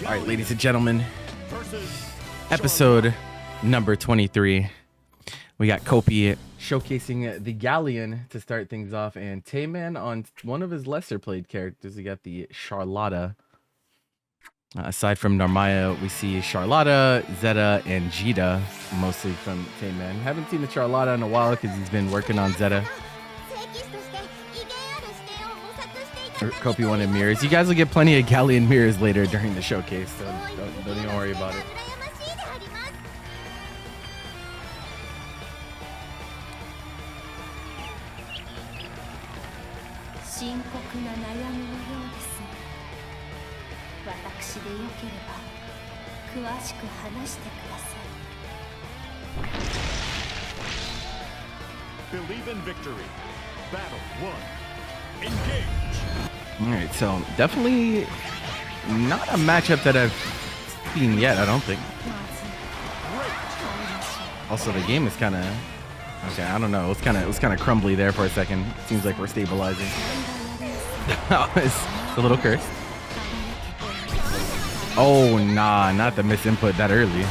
All right, ladies and gentlemen, episode number 23. We got Kopi showcasing the Galleon to start things off, and Taymanice on one of his lesser played characters. We got the Charlotta. Aside from Narmaya, we see Charlotta, Zeta, and Djeeta, mostly from Taymanice. Haven't seen the Charlotta in a while because he's been working on Zeta. Kopi wanted mirrors. You guys will get plenty of Galleon mirrors later during the showcase, so don't even worry about it. Believe in victory. Battle 1. Engage. All right, so definitely not a matchup that I've seen yet, I don't think. Also, the game is kind of okay. I don't know. It was kind of crumbly there for a second. Seems like we're stabilizing. It's a little cursed. Oh nah, not the misinput that early.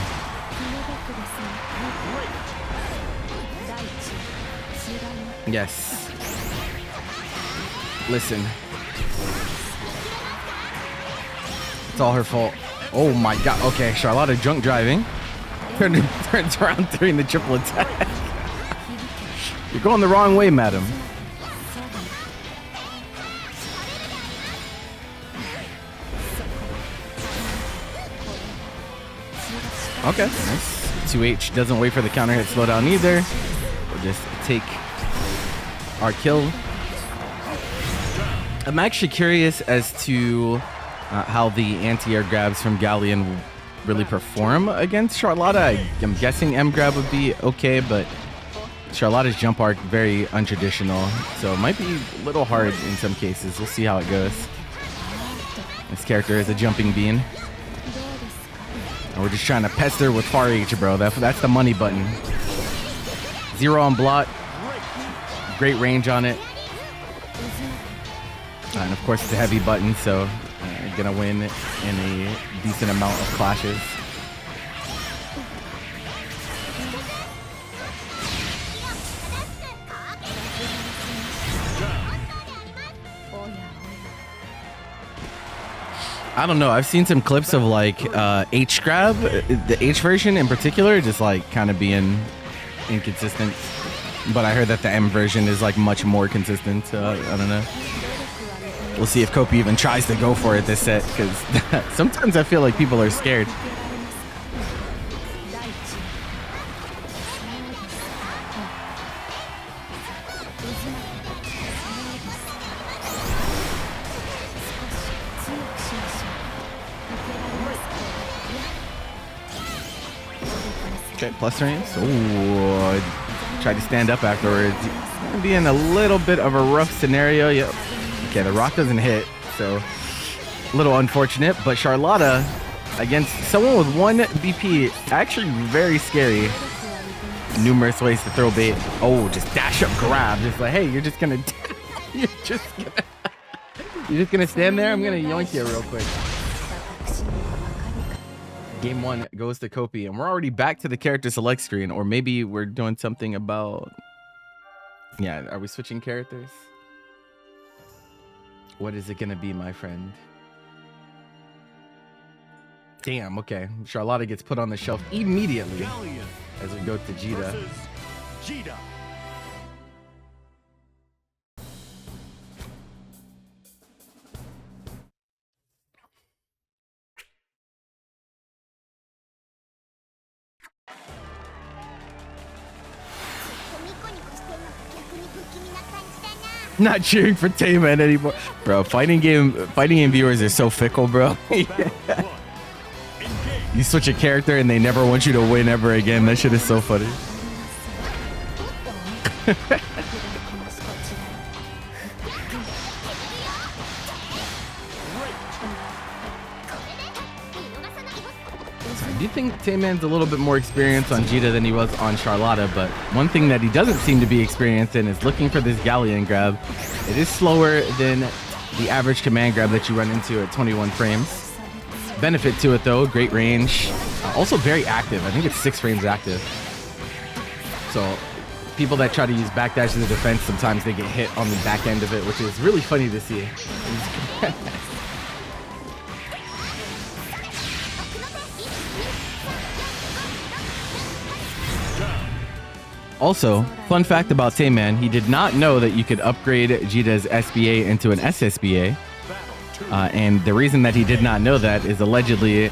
Yes. Listen. It's all her fault. Oh my god. Okay, Charlotta drunk driving. Turns around during the triple attack. You're going the wrong way, madam. Okay, nice. 2H doesn't wait for the counter hit slowdown either. We'll just take our kill. I'm actually curious as to how the anti-air grabs from Galleon really perform against Charlotta. I'm guessing M grab would be okay, but Charlotta's jump arc very untraditional, so it might be a little hard in some cases. We'll see how it goes. This character is a jumping bean. And we're just trying to pester with far H, bro. That's the money button. 0 on blot. Great range on it. And of course, it's a heavy button, so gonna win in a decent amount of clashes. I don't know. I've seen some clips of like H grab, the H version in particular, just like kind of being inconsistent. But I heard that the M version is like much more consistent. So I don't know. We'll see if Kopi even tries to go for it this set, because sometimes I feel like people are scared. Okay, plus range. Oh, tried to stand up afterwards. Gonna be in a little bit of a rough scenario. Yep. Okay, the rock doesn't hit, so a little unfortunate. But Charlotta against someone with 1 BP, actually very scary. Numerous ways to throw bait. Oh, just dash up grab. Just like, hey, you're just gonna stand there. I'm gonna yoink you real quick. Game 1 goes to Kopi, and we're already back to the character select screen, or maybe we're doing something about. Yeah, are we switching characters? What is it gonna be, my friend? Damn, okay. Charlotta gets put on the shelf immediately as we go to Djeeta. Not cheering for Taymanice anymore, bro. Fighting game viewers are so fickle, bro. Yeah. You switch a character and they never want you to win ever again. That shit is so funny. I do think Taymanice's a little bit more experienced on Djeeta than he was on Charlotta, but one thing that he doesn't seem to be experienced in is looking for this Galleon grab. It is slower than the average command grab that you run into at 21 frames. benefit to it though. Great range. Also very active. I think it's 6 frames active. So people that try to use backdash as a defense, sometimes they get hit on the back end of it, which is really funny to see. Also, fun fact about Tayman, he did not know that you could upgrade Djeeta's SBA into an SSBA. And the reason that he did not know that is allegedly,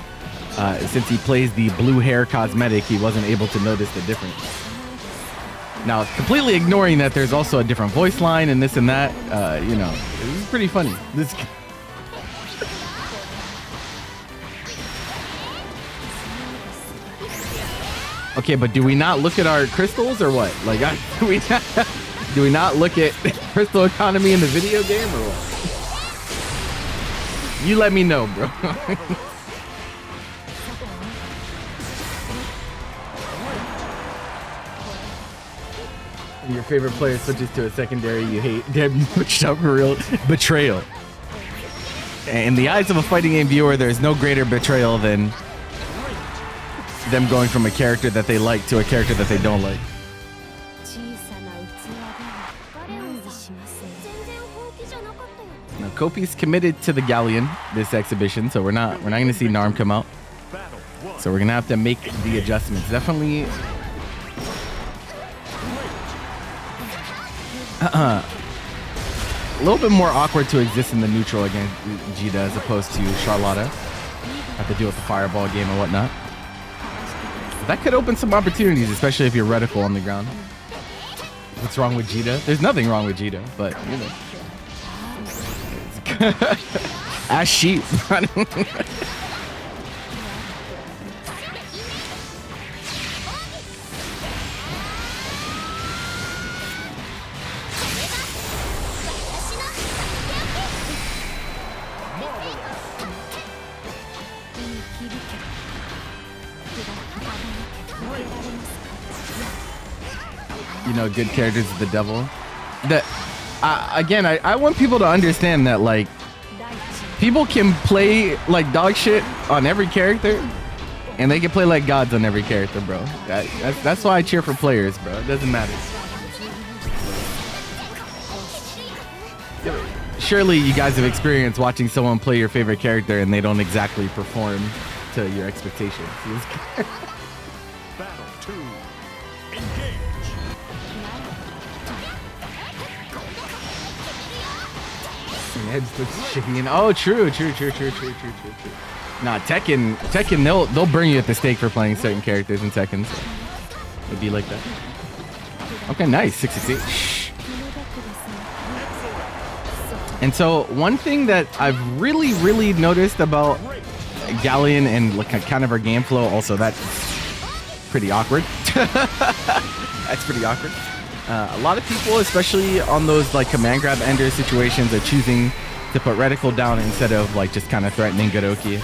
since he plays the blue hair cosmetic, he wasn't able to notice the difference. Now, completely ignoring that there's also a different voice line and this and that, you know, it was pretty funny. This. Okay, but do we not look at our crystals or what? Like, do we not look at crystal economy in the video game or what? You let me know, bro. Your favorite player switches to a secondary you hate. Damn, you switched up for real. Betrayal. In the eyes of a fighting game viewer, there's no greater betrayal than them going from a character that they like to a character that they don't like. Now, Kopi's committed to the Galleon this exhibition, so we're not going to see Narm come out. So we're gonna have to make the adjustments. Definitely. A little bit more awkward to exist in the neutral against Djeeta as opposed to Charlotta. Have to deal with the fireball game and whatnot. That could open some opportunities, especially if you're reticle on the ground. What's wrong with Djeeta? There's nothing wrong with Djeeta, but you know. Ass sheep. You know, good characters of the devil. That again, I want people to understand that like people can play like dog shit on every character, and they can play like gods on every character, bro. That's why I cheer for players, bro. It doesn't matter. Surely you guys have experienced watching someone play your favorite character and they don't exactly perform to your expectations. Battle 2. Engage. Oh, true. Nah, Tekken, they'll burn you at the stake for playing certain characters in Tekken. So it'd be like that. Okay, nice, 66. And so one thing that I've really noticed about Galleon and like kind of our game flow, also that's pretty awkward. That's pretty awkward. A lot of people, especially on those like command grab ender situations, are choosing to put reticle down instead of like just kind of threatening Garoki.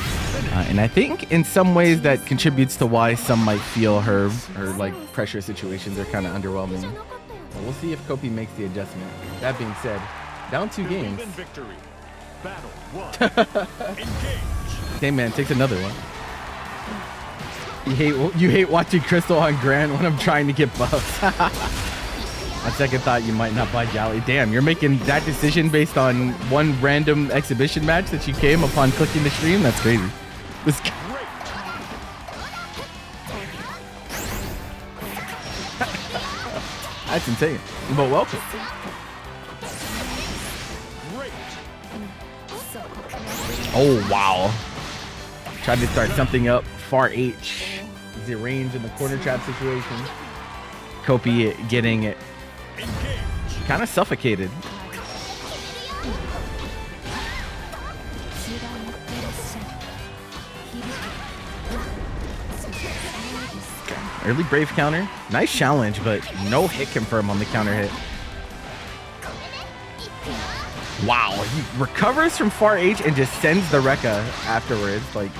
And I think in some ways that contributes to why some might feel her like pressure situations are kind of underwhelming. But we'll see if Kopi makes the adjustment. That being said, down 2 games. Victory. Battle 1. Hey man, takes another one. You hate watching Crystal on Grand when I'm trying to get buffs. On second thought, you might not buy Galley. Damn, you're making that decision based on one random exhibition match that you came upon clicking the stream? That's crazy. This That's insane. But welcome. Oh, wow. Tried to start something up. Far H. Easy range in the corner trap situation. Kopi getting it kind of suffocated. Early Brave counter. Nice challenge, but no hit confirm on the counter hit. Wow, he recovers from Far H and just sends the Rekka afterwards. Like,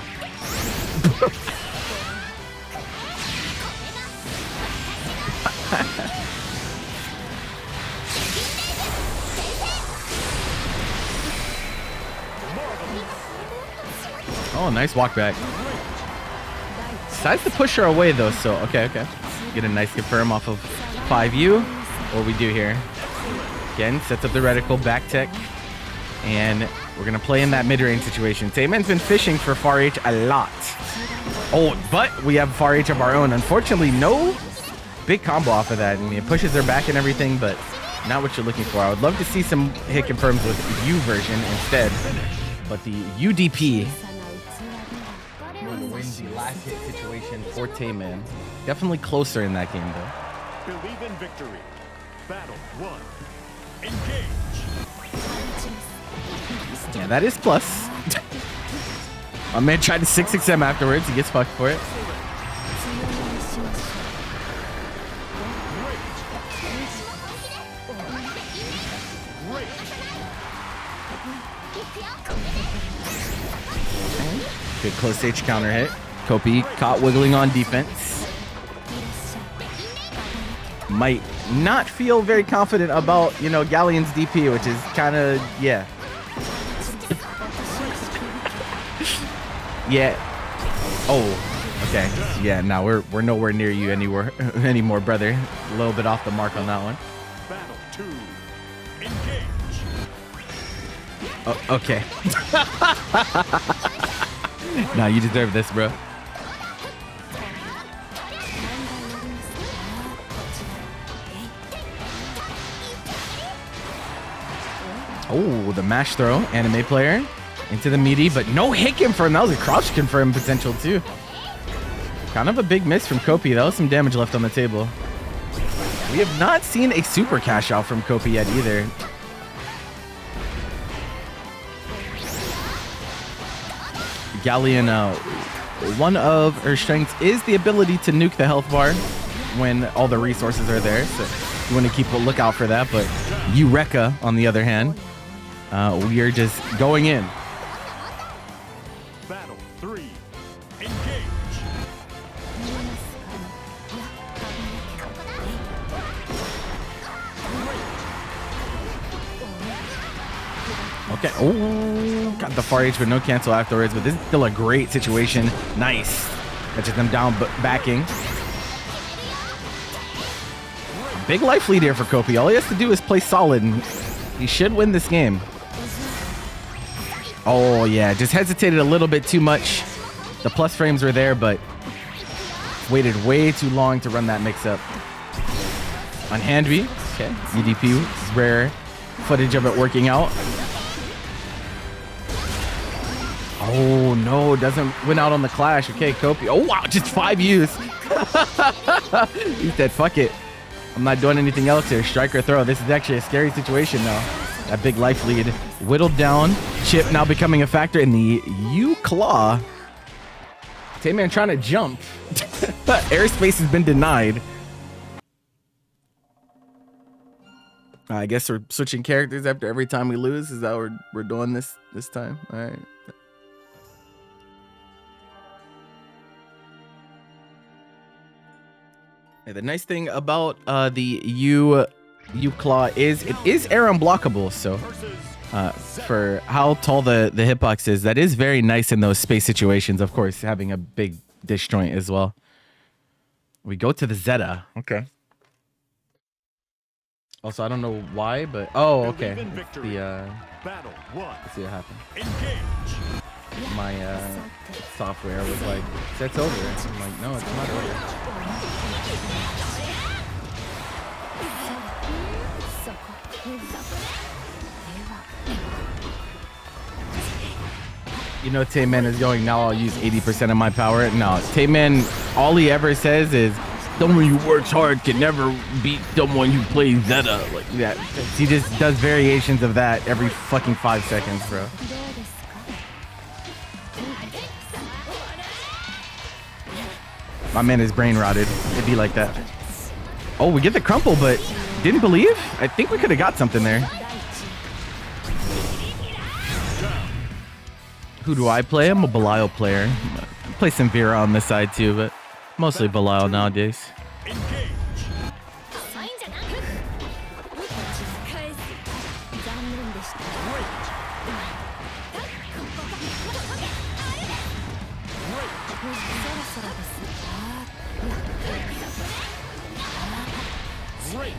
Oh, nice walk back. Decides to push her away though, so okay. Get a nice confirm off of 5U. What we do here. Again, sets up the reticle, back tech. And we're gonna play in that mid-range situation. Tayman's been fishing for far H a lot. Oh, but we have far H of our own. Unfortunately, no big combo off of that. I mean, it pushes her back and everything, but not what you're looking for. I would love to see some hit confirms with U version instead. But the UDP will win the last hit situation for Tayman. Definitely closer in that game, though. Believe in victory. Battle 1. Engage. Yeah, that is plus. My man tried to 6XM afterwards. He gets fucked for it. Good close stage counter hit. Kopi caught wiggling on defense. Might not feel very confident about, you know, Galleon's DP, which is kind of, yeah. Yeah. Oh, okay. Yeah, no, we're nowhere near you anymore, brother. A little bit off the mark on that one. Battle 2. Engage. Oh, okay. Nah, you deserve this, bro. Oh, the mash throw, anime player into the meaty, but no hit confirm. That was a crouch confirm potential too. Kind of a big miss from Kopi. That was some damage left on the table. We have not seen a super cash out from Kopi yet either. Galleon, one of her strengths is the ability to nuke the health bar when all the resources are there. So you want to keep a lookout for that. But Eureka, on the other hand, we are just going in. Battle 3. Engage. Okay. Oh, got the far H with no cancel afterwards, but this is still a great situation. Nice. Catches them down, but backing. Big life lead here for Kopi. All he has to do is play solid, and he should win this game. Oh, yeah. Just hesitated a little bit too much. The plus frames were there, but waited way too long to run that mix-up. On hand B. Okay. UDP, rare footage of it working out. Oh, no. Doesn't win out on the clash. Okay, Kopi. Oh, wow. Just 5 U's. He said, fuck it. I'm not doing anything else here. Strike or throw. This is actually a scary situation now. That big life lead whittled down. Chip now becoming a factor in the U-Claw. Tayman trying to jump. Airspace has been denied. I guess we're switching characters after every time we lose. Is that what we're doing this time? All right. Yeah, the nice thing about the U-Claw is it is air unblockable. So for how tall the hitbox is, that is very nice in those space situations. Of course, having a big disjoint as well. We go to the Zeta. Okay. Also, I don't know why, but oh, okay. It's the Battle 1. let's see what happened. Engage. My software was like, it's over. I'm like, no, it's not over. You know, Tayman is going, now I'll use 80% of my power. No, Tayman, all he ever says is, someone who works hard can never beat someone who plays Zeta. Like that. He just does variations of that every fucking 5 seconds, bro. My man is brain rotted. It'd be like that. Oh, we get the crumple, but didn't believe? I think we could have got something there. Who do I play? I'm a Belial player. I play some Vera on this side too, but mostly Belial nowadays. Great.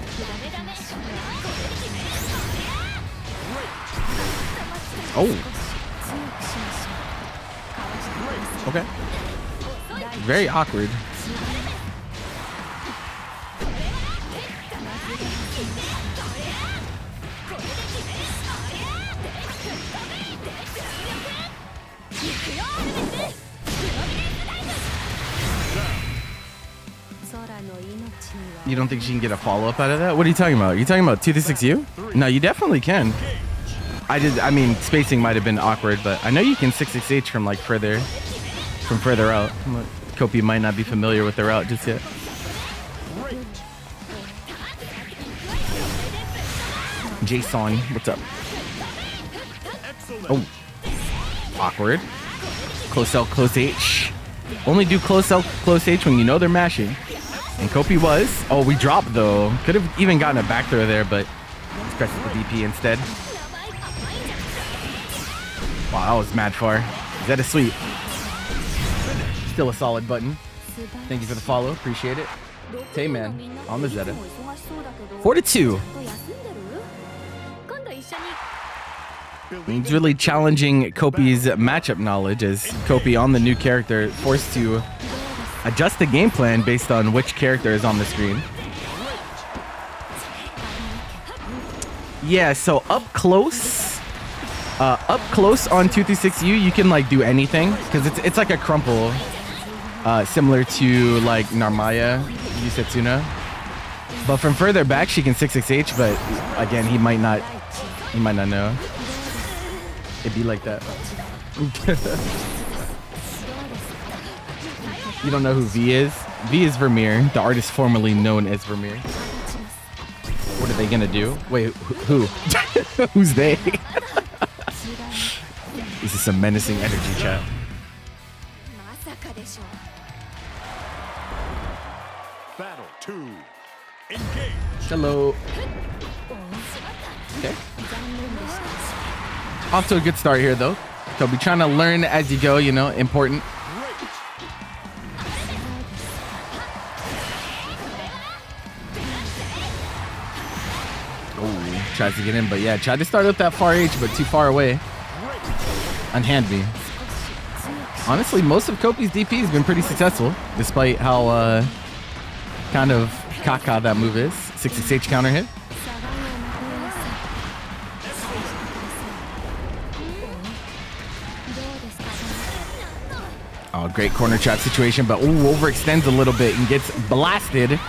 Oh. Okay. Very awkward. You don't think she can get a follow-up out of that? What are you talking about? Are you talking about 2-6U? No, you definitely can. I mean, spacing might have been awkward, but I know you can 6-6H from like further out. Kopi might not be familiar with the route just yet. Jason, what's up? Oh, awkward. Close L, close H. Only do close L, close H when you know they're mashing. And Kopi was. Oh, we dropped though. Could have even gotten a back throw there, but let's press the DP instead. Wow, that was mad far. Zeta sweep. Still a solid button. Thank you for the follow. Appreciate it. Tayman on the Zeta. 4-2. It's really challenging Kopi's matchup knowledge as Kopi on the new character forced to adjust the game plan based on which character is on the screen. Yeah, so up close on 2-6U, you can like do anything because it's like a crumple, similar to like Narmaya Yusetsuna. But from further back, she can 6-6H, but again, he might not know. It'd be like that. You don't know who V is? V is Vermeer, the artist formerly known as Vermeer. What are they gonna do? Wait, who? Who's they? This is some menacing energy, chat. Battle 2. Engage. Hello. Okay. Off to a good start here, though. So be trying to learn as you go, you know, important. Oh, tries to get in, but yeah, tried to start with that far H, but too far away. Unhand me. Honestly, most of Kopi's DP has been pretty successful, despite how kind of caca that move is. 6-6H counter hit. Oh, great corner trap situation, but overextends a little bit and gets blasted.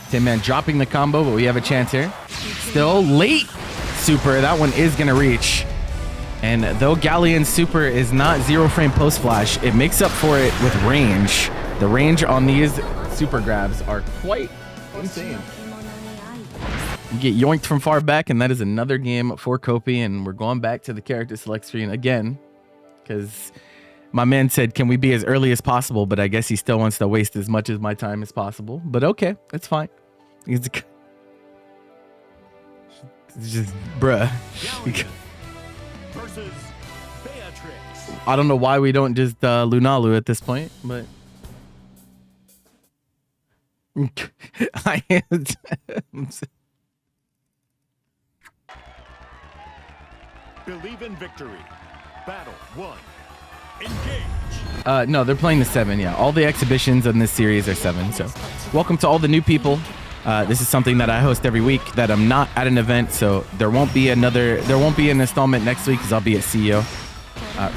Tayman dropping the combo, but we have a chance here. Still late super. That one is going to reach. And though Galleon's super is not 0-frame post-flash, it makes up for it with range. The range on these super grabs are quite insane. You get yoinked from far back, and that is another game for Kopi, and we're going back to the character select screen again, because my man said, can we be as early as possible? But I guess he still wants to waste as much of my time as possible. But okay, it's fine. It's just, bruh. Versus Beatrix. I don't know why we don't just Lunalu at this point, but I am. Believe in victory. Battle 1. Engage. No, they're playing the 7. Yeah, all the exhibitions in this series are 7. So, welcome to all the new people. This is something that I host every week that I'm not at an event, so there won't be an installment next week because I'll be at CEO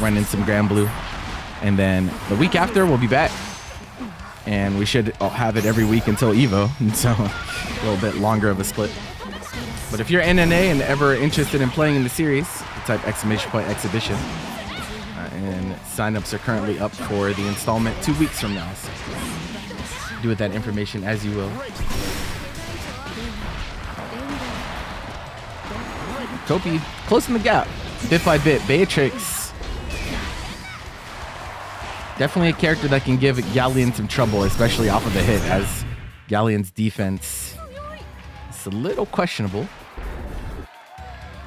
running some Granblue, and then the week after we'll be back, and we should have it every week until Evo, and so a little bit longer of a split. But if you're NNA and ever interested in playing in the series, type ! exhibition. And signups are currently up for the installment 2 weeks from now. So do with that information as you will. Kopi closing the gap bit by bit. Beatrix, definitely a character that can give Galleon some trouble, especially off of the hit, as Galleon's defense is a little questionable.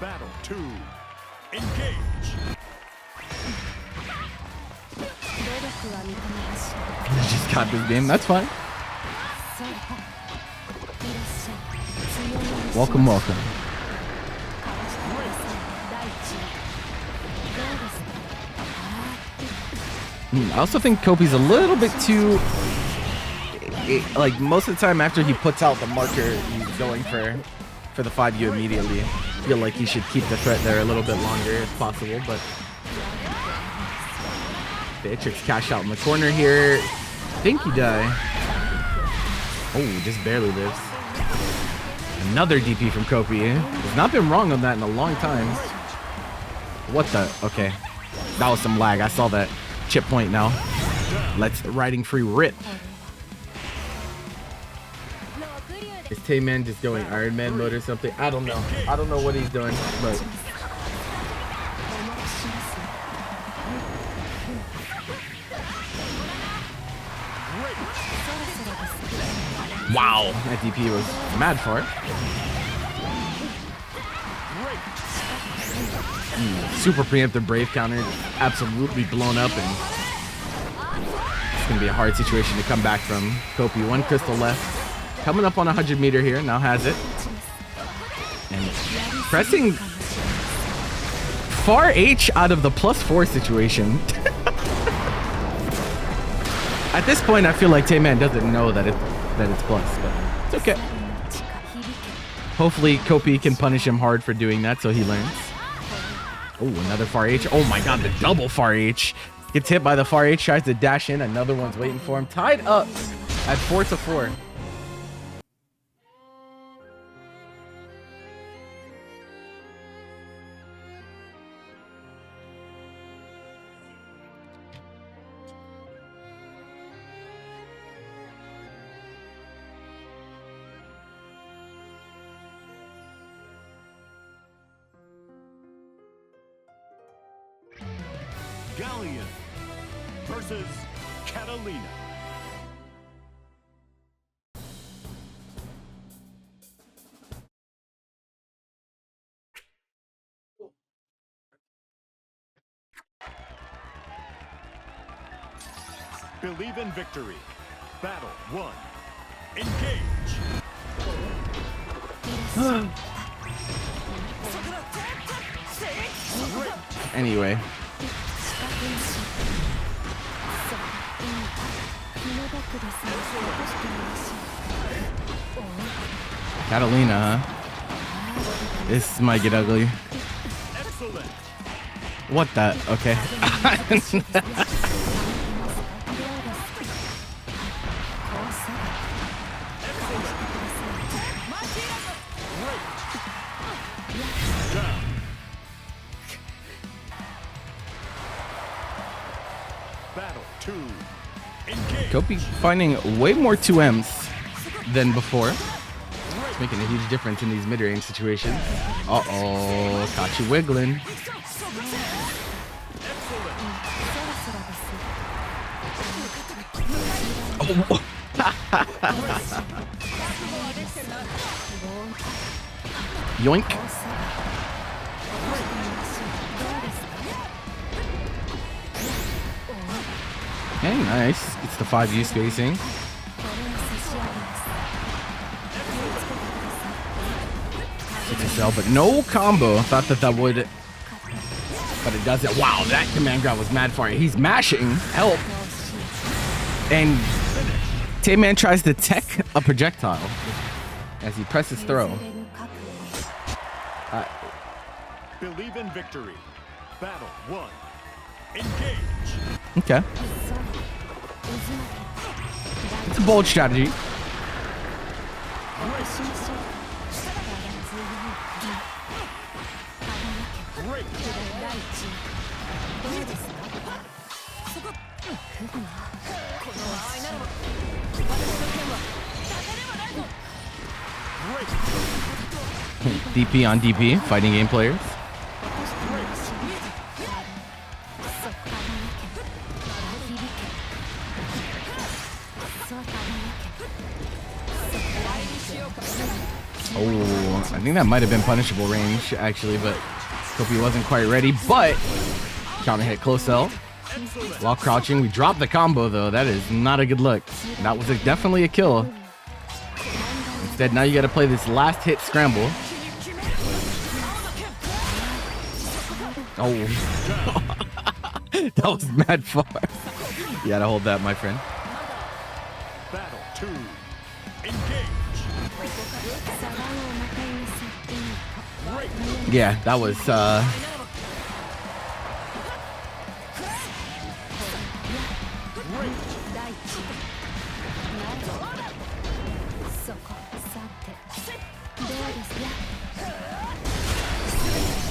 Battle 2. Engage. He just got this game. That's fine. Welcome, welcome. I also think Kopi's a little bit too... like, most of the time after he puts out the marker, he's going for the 5U immediately. I feel like he should keep the threat there a little bit longer if possible, but... Beatrix cash out in the corner here. I think he died. Oh, just barely lives. Another DP from Kopi. He's not been wrong on that in a long time. What the? Okay. That was some lag. I saw that. Chip point now. Let's riding free rip. Is Tayman just going Iron Man mode or something? I don't know. I don't know what he's doing, but... Wow, that DP was mad for it. Super preemptive Brave counter, absolutely blown up, and it's gonna be a hard situation to come back from. Kopi, one crystal left, coming up on 100 meter here, now has it, and pressing far H out of the +4 situation. At this point, I feel like Tayman doesn't know that it's plus, but it's okay. Hopefully Kopi can punish him hard for doing that so he learns. Oh, another far H. Oh my god, the double far H. Gets hit by the far H, tries to dash in. Another one's waiting for him. Tied up at 4-4. Galleon versus Katalina. Believe in victory. Battle 1. Engage. Anyway. Katalina, huh? This might get ugly. Excellent. What the? Okay. Battle 2. Engage. Kopi finding way more 2Ms than before. It's making a huge difference in these mid-range situations. Uh-oh, caught you wiggling. Oh. Yoink. Okay, nice. It's the 5U spacing. But no combo. Thought that would, but it doesn't. Wow, that command grab was mad for it. He's mashing. Help. And Tayman tries to tech a projectile as he presses throw. Believe in victory. Battle 1. Engage. Okay. It's a bold strategy. DP on DP, fighting game players. Oh, I think that might have been punishable range, actually, but Kopi wasn't quite ready, but counter hit close L. While crouching, we drop the combo though. That is not a good look. That was definitely a kill. Instead, now you got to play this last hit scramble. Oh, that was mad far. You gotta hold that, my friend. Battle 2. Engage. Yeah, that was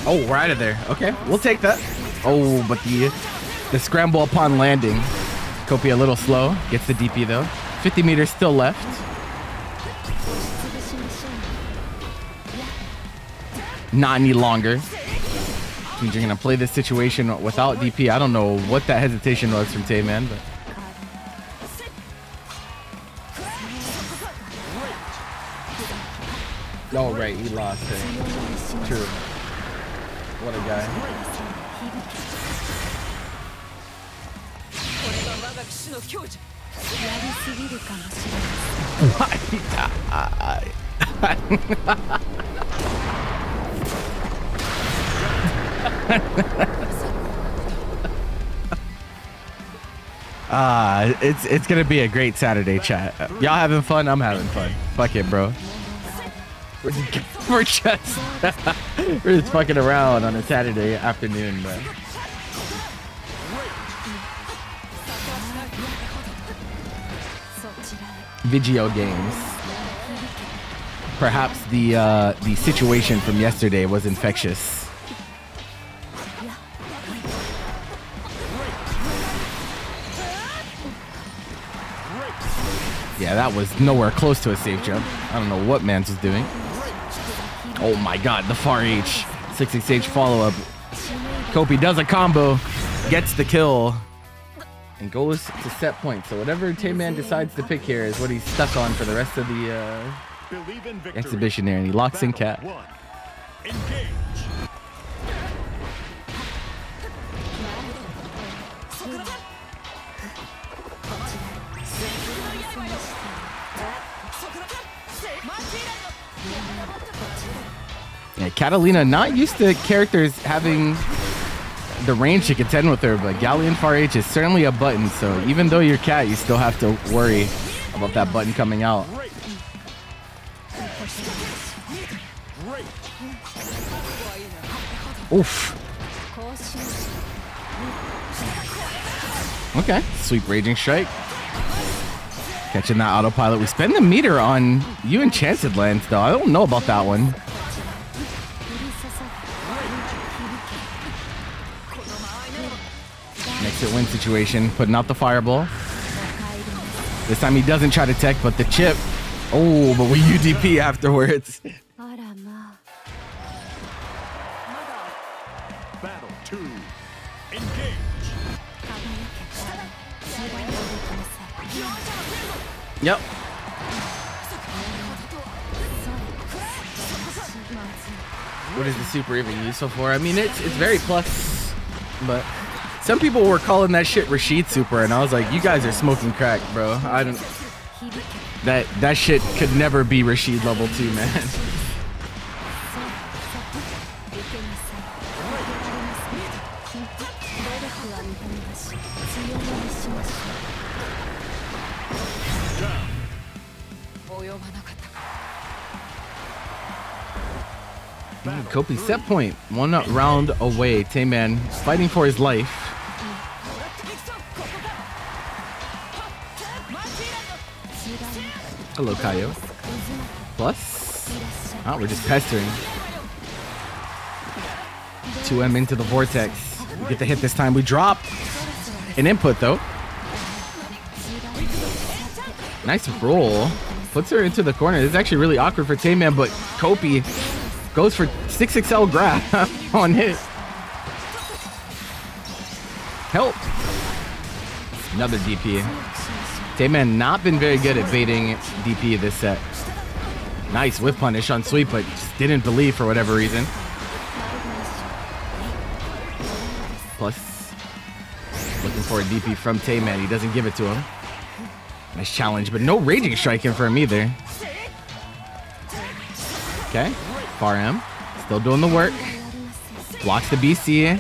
oh, we're out of there. Okay, we'll take that. Oh, but the scramble upon landing. Kopi a little slow. Gets the DP though. 50 meters still left. Not any longer. Means you're gonna play this situation without DP. I don't know what that hesitation was from Tayman, but oh right, he lost it. True. What a guy. It's gonna be a great Saturday chat. Y'all having fun? I'm having fun. Fuck it, bro. We're just we're just fucking around on a Saturday afternoon, bro. Video games. Perhaps the situation from yesterday was infectious. Yeah, that was nowhere close to a safe jump. I don't know what Mans was doing. Oh my god, the far H. 6-6H follow-up. Kopi does a combo, gets the kill, and goes to set point. So whatever Tayman decides to pick here is what he's stuck on for the rest of the exhibition there. And he locks in Cat. Yeah, Katalina not used to characters having the range to contend with her, but Galleon Far H is certainly a button, so even though you're Cat, you still have to worry about that button coming out. Oof. Okay, sweep Raging Strike. Catching that autopilot. We spend the meter on you Enchanted Lands, though. I don't know about that one. Exit win situation, putting out the fireball. This time he doesn't try to tech, but the chip. Oh, but we UDP afterwards. Battle 2. Engage. Yep. What is the super even useful for? I mean, it's very plus, but some people were calling that shit Rashid super, and I was like, you guys are smoking crack, bro. I don't. That shit could never be Rashid level 2, man. Kopi set point, one round away. Tayman fighting for his life. Hello, Kaio. Plus, oh, we're just pestering. 2M into the vortex. We get the hit this time. We drop an input though. Nice roll. Puts her into the corner. This is actually really awkward for Tayman, but Kopi goes for 6XL grab on hit. Help. Another DP. Tayman not been very good at baiting DP this set. Nice whip punish on sweep, but just didn't believe for whatever reason. Plus, looking for a DP from Taymanice. He doesn't give it to him. Nice challenge, but no Raging Strike in for him either. Okay, Far M. Still doing the work. Blocks the BC.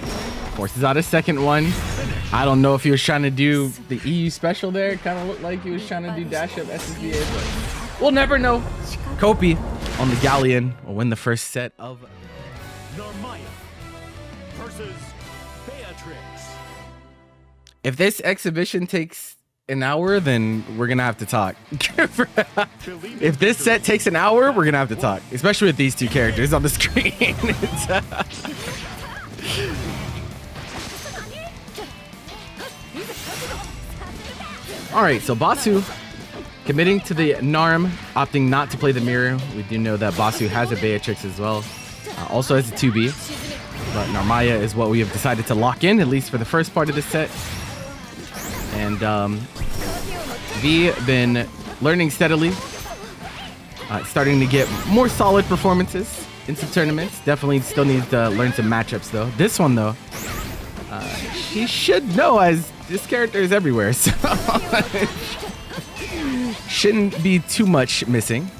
Forces out a second one. I don't know if he was trying to do the EU special there. It kind of looked like he was trying to do dash up SSBA, but we'll never know. Kopi on the Galleon will win the first set of Narmaya versus Beatrix. If this exhibition takes an hour, then we're gonna have to talk. If this set takes an hour, we're gonna have to talk, especially with these two characters on the screen. All right, so Basu committing to the Narm, opting not to play the mirror. We do know that Basu has a Beatrix as well, also has a 2B, but Narmaya is what we have decided to lock in, at least for the first part of this set. And V been learning steadily, starting to get more solid performances in some tournaments. Definitely still needs to learn some matchups though. This one though, she should know, as this character is everywhere, so shouldn't be too much missing.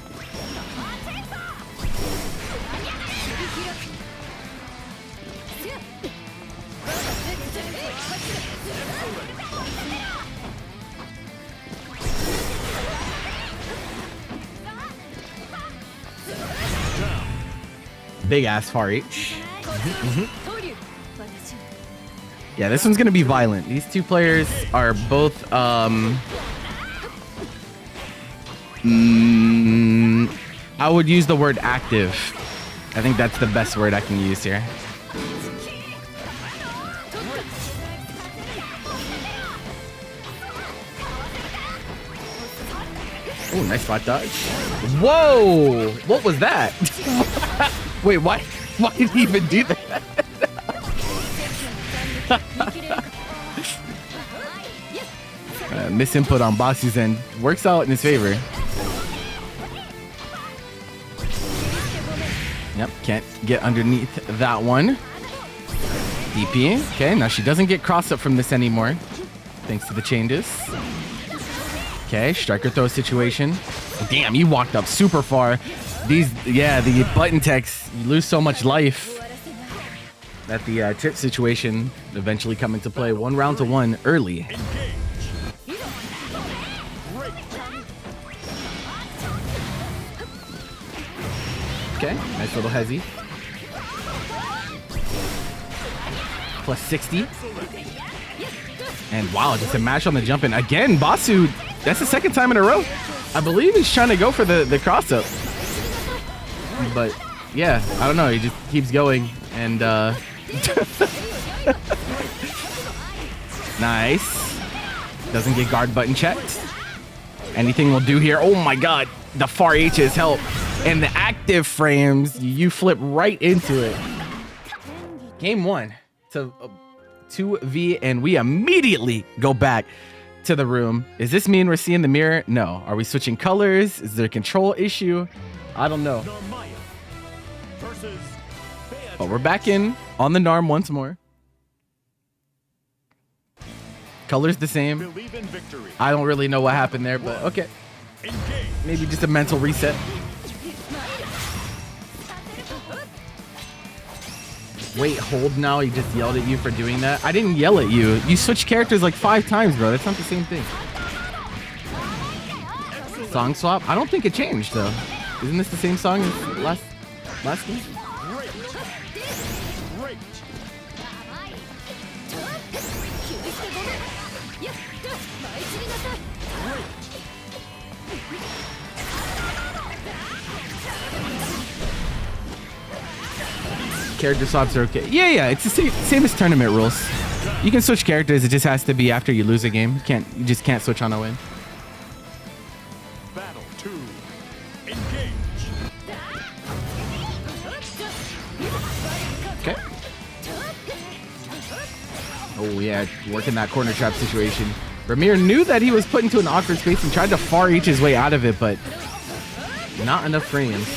Big ass far H. Yeah, this one's gonna be violent. These two players are both I would use the word active. I think that's the best word I can use here. Oh, nice spot dodge. Whoa! What was that? Wait, why did he even do that? Misinput on Basu's end. Works out in his favor. Yep, can't get underneath that one. DP. Okay, now she doesn't get crossed up from this anymore, thanks to the changes. Okay, striker throw situation. Damn, you walked up super far. These, yeah, the button techs, you lose so much life that the trip situation eventually come into play. 1 round to 1 early. Okay, nice little hezzy. Plus 60. And wow, just a mash on the jump in. Again, Basu, that's the second time in a row. I believe he's trying to go for the cross up. But yeah, I don't know, he just keeps going and nice. Doesn't get guard button checked. Anything will do here. Oh my god, the far H's help. And the active frames, you flip right into it. Game 1 to 2v, and we immediately go back to the room. Does this mean we're seeing the mirror? No. Are we switching colors? Is there a control issue? I don't know. But we're back in on the Narm once more. Color's the same. I don't really know what happened there, but okay. Maybe just a mental reset. Wait, hold now. He just yelled at you for doing that. I didn't yell at you. You switched characters like 5 times, bro. That's not the same thing. Song swap? I don't think it changed though. Isn't this the same song as last game? Character swaps are okay. Yeah, it's the same as tournament rules. You can switch characters. It just has to be after you lose a game. You just can't switch on a win. Battle 2. Engage. Okay. Oh yeah, working that corner trap situation. Ramir knew that he was put into an awkward space and tried to far reach his way out of it, but not enough frames.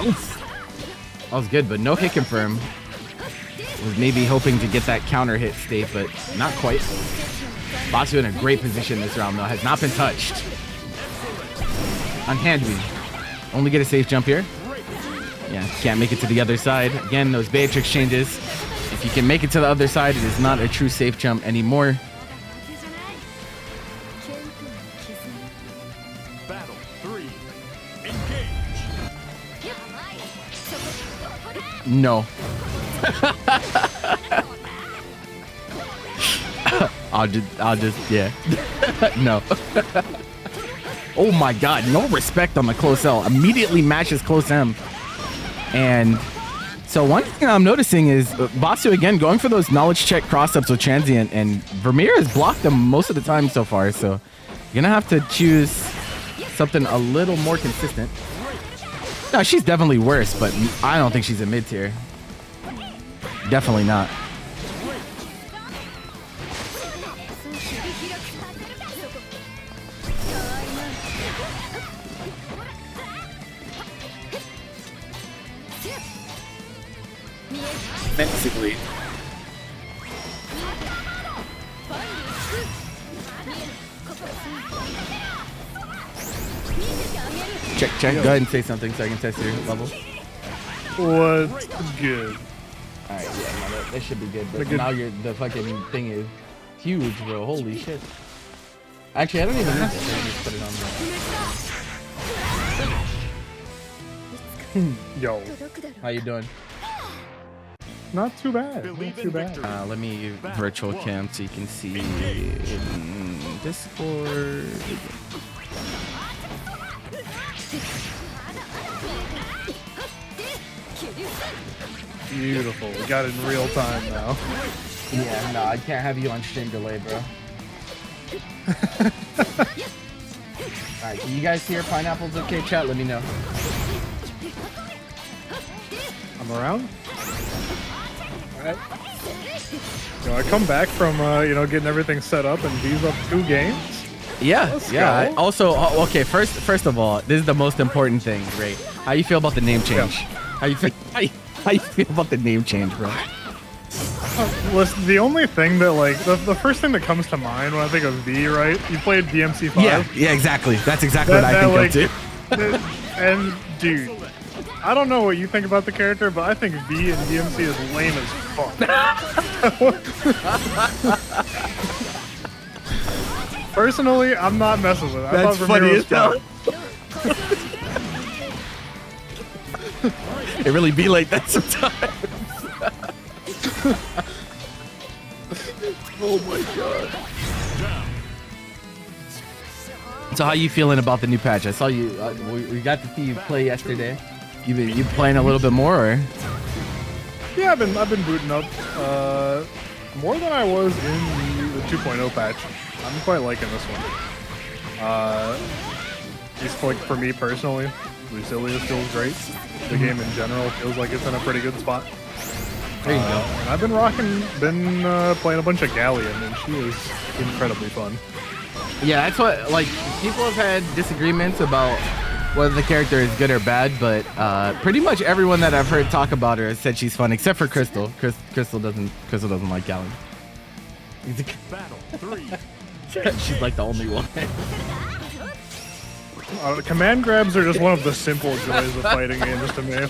Oof. That was good, but no hit confirm. Was maybe hoping to get that counter hit state, but not quite. Basu in a great position this round, though. Has not been touched. On hand weave. Only get a safe jump here. Yeah, can't make it to the other side. Again, those Beatrix changes. If you can make it to the other side, it is not a true safe jump anymore. Battle 3. Engage. No. I'll just, yeah. No. Oh my God, no respect on the close L. Immediately matches close M. And so one thing I'm noticing is Basu again going for those knowledge check cross-ups with Transient, and Vermeer has blocked them most of the time so far. So you're gonna have to choose something a little more consistent. No, she's definitely worse, but I don't think she's a mid-tier. Definitely not. Basically. Check. Go ahead and say something so I can test your level. What's good? Alright, yeah, no, that should be good. But now the fucking thing is huge, bro. Holy shit. Actually, I don't even need this. I just put it on there. Yo, How you doing? not too bad. Not too bad. Let me virtual cam so you can see in Discord. Beautiful. We got it in real time now. Yeah, no, I can't have you on stream delay, bro. Alright, can you guys hear Pineapple's okay, chat? Let me know. I'm around. Alright. So I come back from getting everything set up and V's up 2 games. Yeah, Let's yeah. go. Also, okay. First of all, this is the most important thing, Ray. How you feel about the name change? Yeah. How you feel about the name change, bro? Listen, the only thing that the first thing that comes to mind when I think of V, right? You played DMC5. Yeah, exactly. That's exactly what I think of too. And dude, I don't know what you think about the character, but I think V and DMC is lame as fuck. Personally, I'm not messing with it. That's funny as hell. It really be like that sometimes. Oh my God. So how you feeling about the new patch? I saw you. We got to see you play yesterday. You playing a little bit more, or? Yeah, I've been booting up more than I was in the 2.0 patch. I'm quite liking this one. Just like for me personally, Versusia feels great. The game in general feels like it's in a pretty good spot. There you go. And I've been playing a bunch of Galleon, and she is incredibly fun. Yeah, that's what, like, people have had disagreements about whether the character is good or bad, but pretty much everyone that I've heard talk about her has said she's fun, except for Crystal. Crystal doesn't like Galleon. Battle 3. She's like the only one. Command grabs are just one of the simple joys of fighting games to me.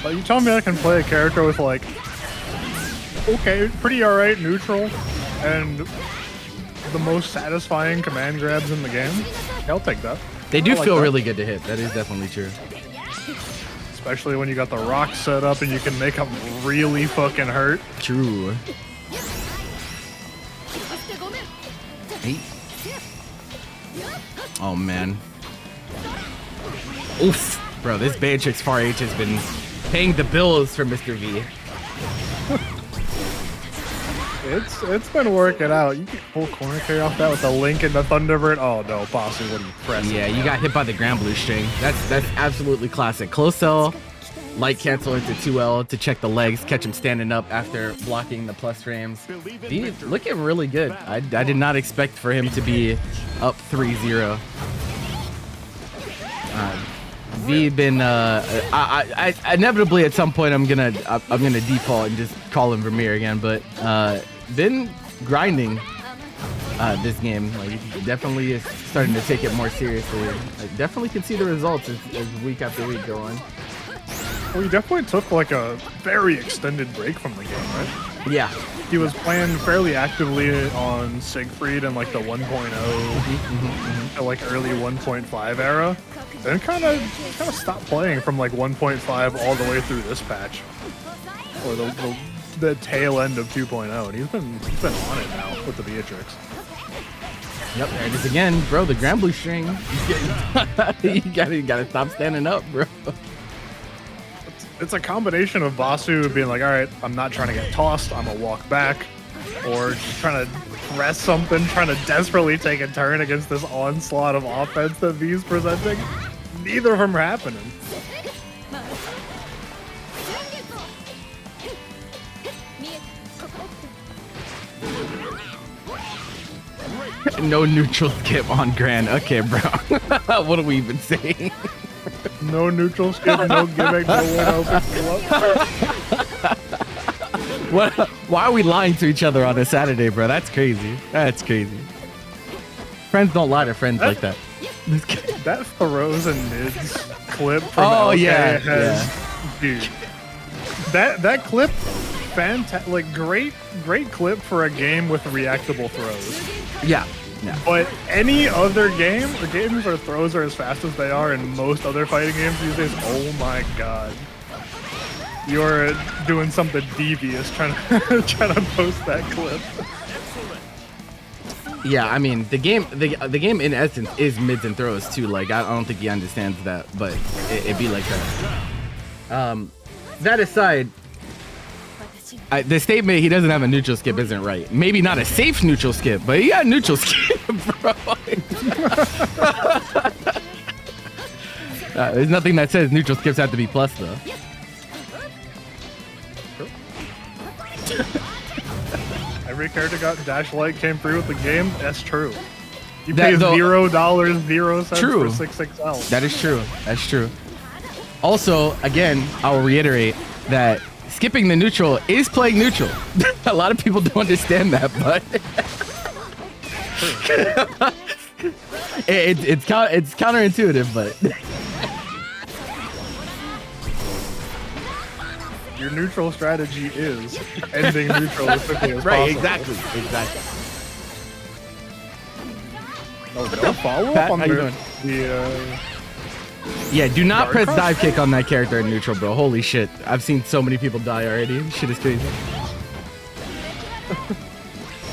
Like, you tell me I can play a character with like, okay, pretty alright, neutral, and the most satisfying command grabs in the game. I'll take that. They do like feel that. really good to hit. That is definitely true. Especially when you got the rocks set up and you can make them really fucking hurt. True. Hey. Oh man. Oof. Bro, this Beatrix Far H has been paying the bills for Mr. V. It's been working out. You can pull corner carry off that with the Link and the Thunderbird. Oh no, Basu, what are you pressing? Yeah, you got hit by the Granblue string. That's absolutely classic. Close L, light cancel into 2L to check the legs, catch him standing up after blocking the plus frames. He's looking really good. I did not expect for him to be up 3-0. V been I inevitably at some point I'm gonna default and just call him Vermeer again, but been grinding this game. Like he definitely is starting to take it more seriously. I definitely can see the results as week after week go on. Well, he definitely took like a very extended break from the game, right? Yeah. He was playing fairly actively on Siegfried and like the 1.0 to like early 1.5 era. Then kind of stopped playing from like 1.5 all the way through this patch, or the tail end of 2.0, and he's been on it now with the Beatrix. Yep, there it is again, bro. The Granblue string. You gotta stop standing up, bro. It's a combination of Basu being like, all right, I'm not trying to get tossed, I'm gonna walk back, or just trying to press something, trying to desperately take a turn against this onslaught of offense that V's presenting. Neither of them are happening. No neutral skip on Gran. Okay, bro. What are we even saying? No neutral skip, no gimmick, no one else. What? Why are we lying to each other on a Saturday, bro? That's crazy. That's crazy. Friends don't lie to friends like that. That throws and mids clip from LK has, yeah. Dude. That clip, fantastic, like great clip for a game with reactable throws. Yeah. Yeah. But any other game, the games where throws are as fast as they are in most other fighting games these days, oh my god. You're doing something devious trying to post that clip. Yeah, I mean the game in essence is mids and throws too. Like I don't think he understands that, but it'd be like that. That aside, the statement he doesn't have a neutral skip isn't right. Maybe not a safe neutral skip, but he got a neutral skip, bro. There's nothing that says neutral skips have to be plus though. Every character got dash light came through with the game. That's true. You pay $0.00 true. for 6XL. That is true. That's true. Also, again, I will reiterate that skipping the neutral is playing neutral. A lot of people don't understand that, but it's counterintuitive, but your neutral strategy is ending neutral as quickly as right, possible. exactly. Oh, no follow Pat, up on how you the doing? Yeah, do not press dive kick on that character in neutral, bro. Holy shit. I've seen so many people die already. Shit is crazy.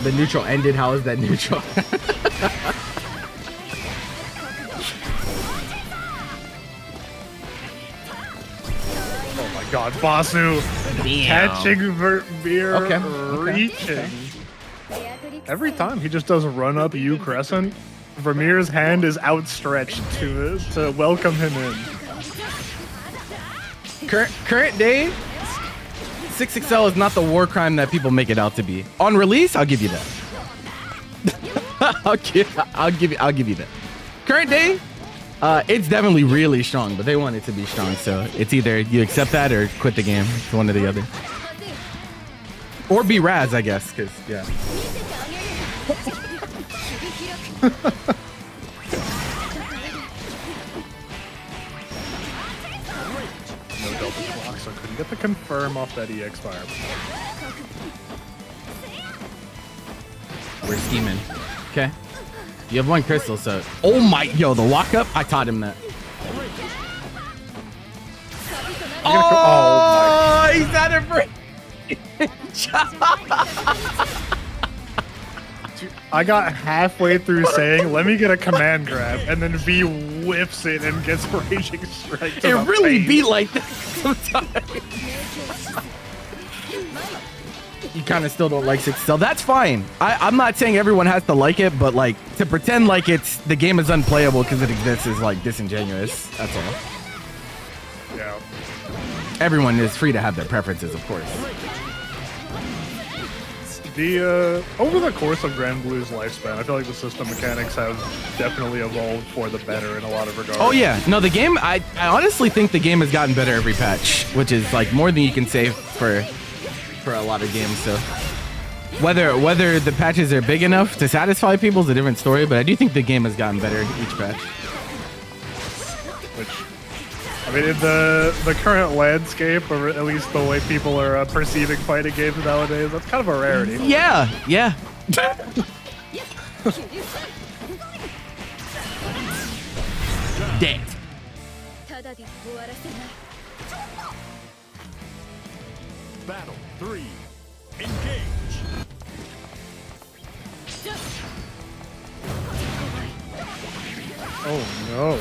The neutral ended. How is that neutral? Oh my god, Basu catching Vermeer, reaching. Every time he just does run up U crescent, Vermeer's hand is outstretched to welcome him in. Current day, 6XL is not the war crime that people make it out to be. On release, I'll give you that. I'll give you that. Current day, it's definitely really strong, but they want it to be strong, so it's either you accept that or quit the game. It's one or the other. Or be Raz, I guess, because yeah. No double block, so couldn't get the confirm off that EX fire. We're scheming. Okay. You have one crystal, so oh my, yo, the walk up, I taught him that. Oh, he's not a break. I got halfway through saying, let me get a command grab, and then V whips it and gets Raging Strike to It the really face. be like that sometimes. You kind of still don't like 6XL. That's fine. I'm not saying everyone has to like it, but like to pretend like the game is unplayable because it exists is like disingenuous. That's all. Yeah. Everyone is free to have their preferences, of course. The over the course of Granblue's lifespan, I feel like the system mechanics have definitely evolved for the better in a lot of regards. Oh yeah, no, the game. I honestly think the game has gotten better every patch, which is like more than you can say for a lot of games. So whether the patches are big enough to satisfy people is a different story. But I do think the game has gotten better each patch. Which, I mean, in the current landscape, or at least the way people are perceiving fighting games nowadays, that's kind of a rarity. Yeah, yeah. Damn. Battle 3. Engage. Oh no.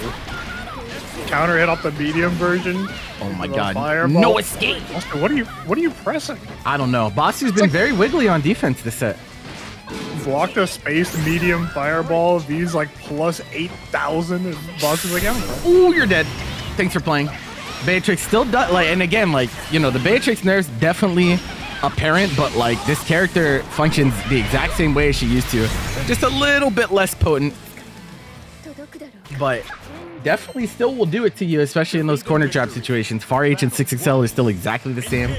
Counter hit off the medium version. Oh my The god. fireball. No escape. Also, what are you pressing? I don't know. Basu's been very wiggly on defense this set. Blocked a spaced medium fireball. V's like plus 8,000. And Boss is like, yeah. Ooh, you're dead. Thanks for playing. Beatrix still does, like, and again, like, you know, the Beatrix nerf's definitely apparent, but like this character functions the exact same way as she used to. Just a little bit less potent. But definitely still will do it to you, especially in those corner trap situations. Far H and 6XL is still exactly the same.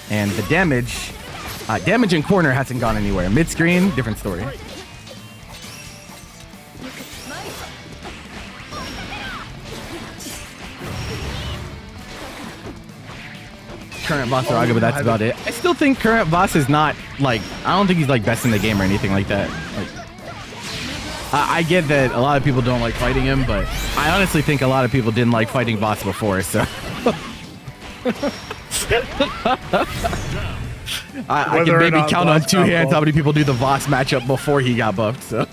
And the damage in corner hasn't gone anywhere. Mid-screen, different story. Current boss Araga, but that's about it. I still think current boss is not like, I don't think he's like best in the game or anything like that. Like, I get that a lot of people don't like fighting him, but I honestly think a lot of people didn't like fighting boss before, so. I can maybe count on two hands how many people do the Voss matchup before he got buffed, so.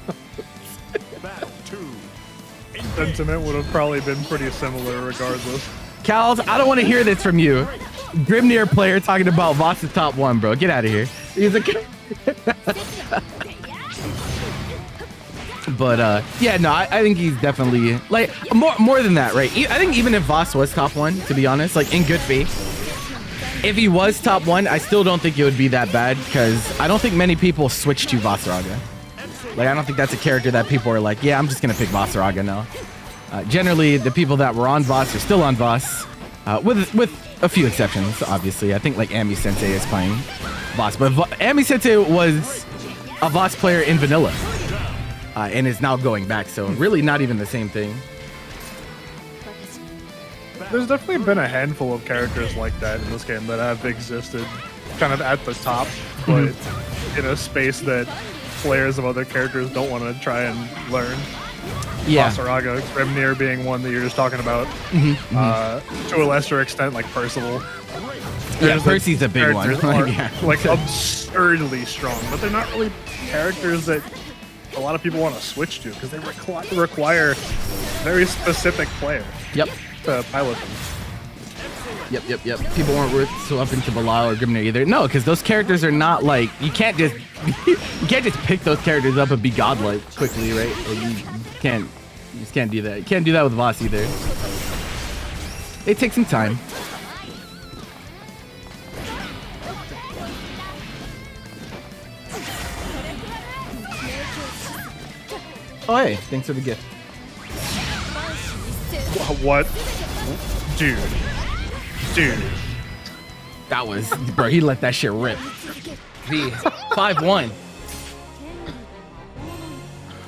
Sentiment would have probably been pretty similar regardless. Cals, I don't want to hear this from you. Nier player talking about Voss is top 1, bro. Get out of here. He's a But yeah, no, I think he's definitely like more than that, right? I think even if Voss was top 1, to be honest, like in good faith, if he was top 1, I still don't think it would be that bad because I don't think many people switch to Vossaraga. Like I don't think that's a character that people are like, yeah, I'm just gonna pick Vossaraga now. Generally, the people that were on Voss are still on Voss, with a few exceptions, obviously. I think like Ami Sensei is playing Voss, but Ami Sensei was a Voss player in vanilla. And is now going back, so really not even the same thing. There's definitely been a handful of characters like that in this game that have existed kind of at the top, but in a space that players of other characters don't want to try and learn. Yeah. Basaraga, Nier being one that you're just talking about. To a lesser extent, like Percival. Yeah, Percy's a big one. Like absurdly strong, but they're not really characters that a lot of people want to switch to because they require very specific player. Yep. To pilot them. Yep. People weren't so up into Belial or Grimnir either. No, because those characters are not like you can't just pick those characters up and be godlike quickly, right? Like, you just can't do that. You can't do that with Voss either. It takes some time. Oh hey, thanks for the gift. What? Dude. That was, bro, he let that shit rip. V, 5-1.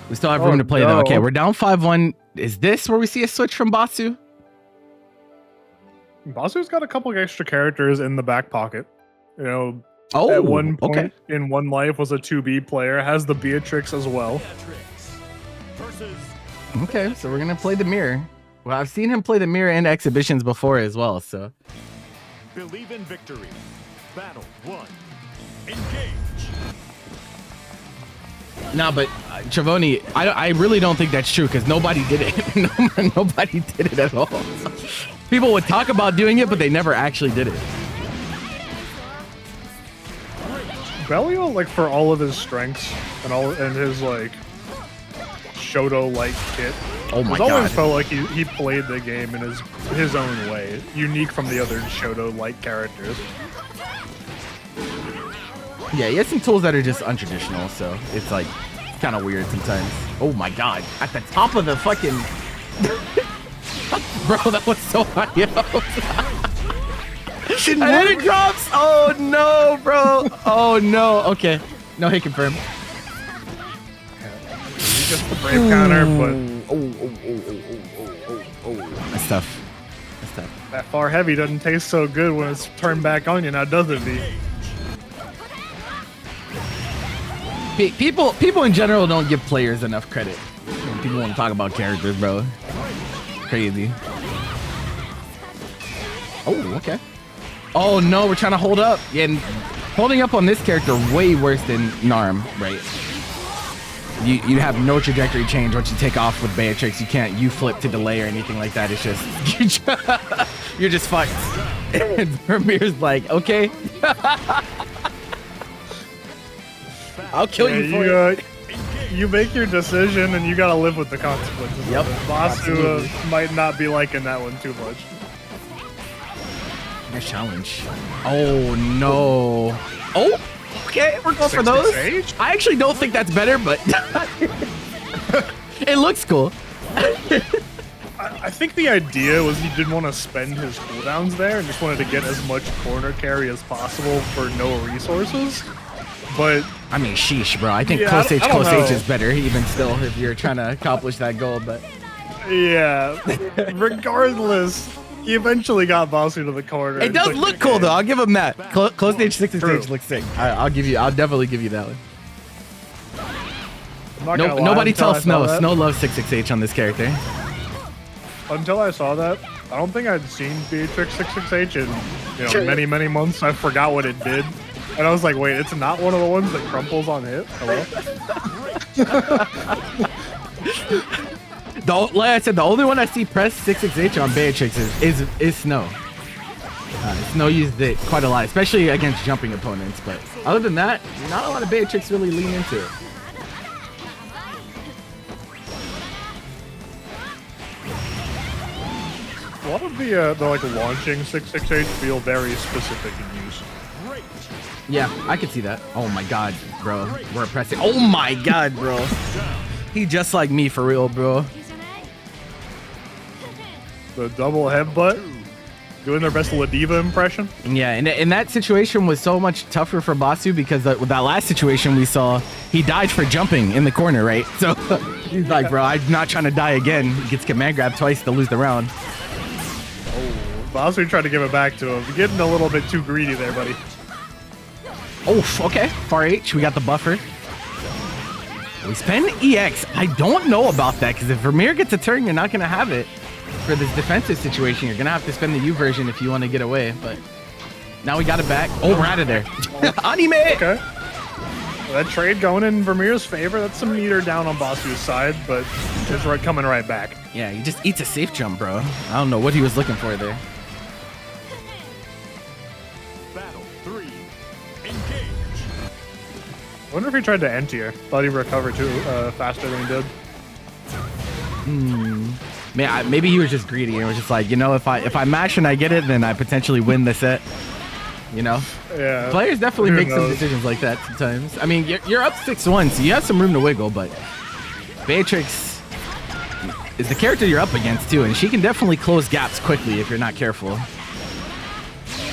We still have room to play though. Okay, we're down 5-1. Is this where we see a switch from Basu? Basu's got a couple extra characters in the back pocket. You know, oh, at one point in one life was a 2B player, has the Beatrix as well. Okay, so we're gonna play the mirror. Well, I've seen him play the mirror in exhibitions before as well, so. Believe in victory. Battle 1. Engage. Nah, but Trevoni, I really don't think that's true because nobody did it. Nobody did it at all. People would talk about doing it, but they never actually did it. Belial, like for all of his strengths and his like Shoto-like kit, oh my god, always felt like he played the game in his own way, unique from the other Shoto-like characters. Yeah, he has some tools that are just untraditional, so it's like kind of weird sometimes. Oh my god, at the top of the fucking... Bro, that was so high up. And then it drops. Oh no, bro. Oh no. Okay. No hit confirm. Just the brave counter, but that's tough. That's tough. that far heavy doesn't taste so good when it's turned back on you now, does it, V? People in general don't give players enough credit. People want to talk about characters, bro. Crazy. Oh, okay. Oh no, we're trying to hold up. Yeah, and holding up on this character way worse than Narm, right? You have no trajectory change once you take off with Beatrix. You can't flip to delay or anything like that. It's just you're just fucked. And Vermeer's like, okay. I'll kill you for it. You make your decision and you gotta live with the consequences. Yep. Basu might not be liking that one too much. Nice challenge. Oh no. Oh, okay, we're going for those. I actually don't think that's better, but it looks cool. I think the idea was he didn't want to spend his cooldowns there and just wanted to get as much corner carry as possible for no resources. But I mean, sheesh, bro. I think close H is better, even still, if you're trying to accomplish that goal. But yeah, regardless. He eventually got Basu to the corner. It does look cool though. I'll give him that. Close stage 6 looks sick. I'll definitely give you that one. Nobody tells Snow. Snow loves 668 on this character. Until I saw that, I don't think I'd seen Beatrix 668 in many months. I forgot what it did. And I was like, wait, it's not one of the ones that crumples on hit? Hello? Like I said, the only one I see press 668 on Beatrix is Snow. Snow used it quite a lot, especially against jumping opponents. But other than that, not a lot of Beatrix really lean into it. A lot of the like launching 668 feel very specific in use. Yeah, I can see that. Oh my god, bro. We're pressing. Oh my god, bro. He just like me for real, bro. The double headbutt. Doing their best Ladiva impression. Yeah, and that situation was so much tougher for Basu because with that last situation we saw, he died for jumping in the corner, right? So he's like, bro, I'm not trying to die again. He gets command grab twice to lose the round. Oh, Basu tried to give it back to him. Getting a little bit too greedy there, buddy. Oh, okay. Far H, we got the buffer. We spend EX. I don't know about that because if Vermeer gets a turn, you're not going to have it. For this defensive situation, you're going to have to spend the U version if you want to get away. But now we got it back. Oh, we're out of there. Anime! Okay. Well, that trade going in Vermeer's favor. That's some meter down on Basu's side, but it's coming right back. Yeah, he just eats a safe jump, bro. I don't know what he was looking for there. Battle 3. Engage. I wonder if he tried to anti-air. Thought he'd recover too faster than he did. Man, maybe he was just greedy and was just like, you know, if I mash and I get it, then I potentially win the set. You know? Yeah. Players definitely make some decisions like that sometimes. I mean, you're up 6-1, so you have some room to wiggle, but Beatrix is the character you're up against too, and she can definitely close gaps quickly if you're not careful.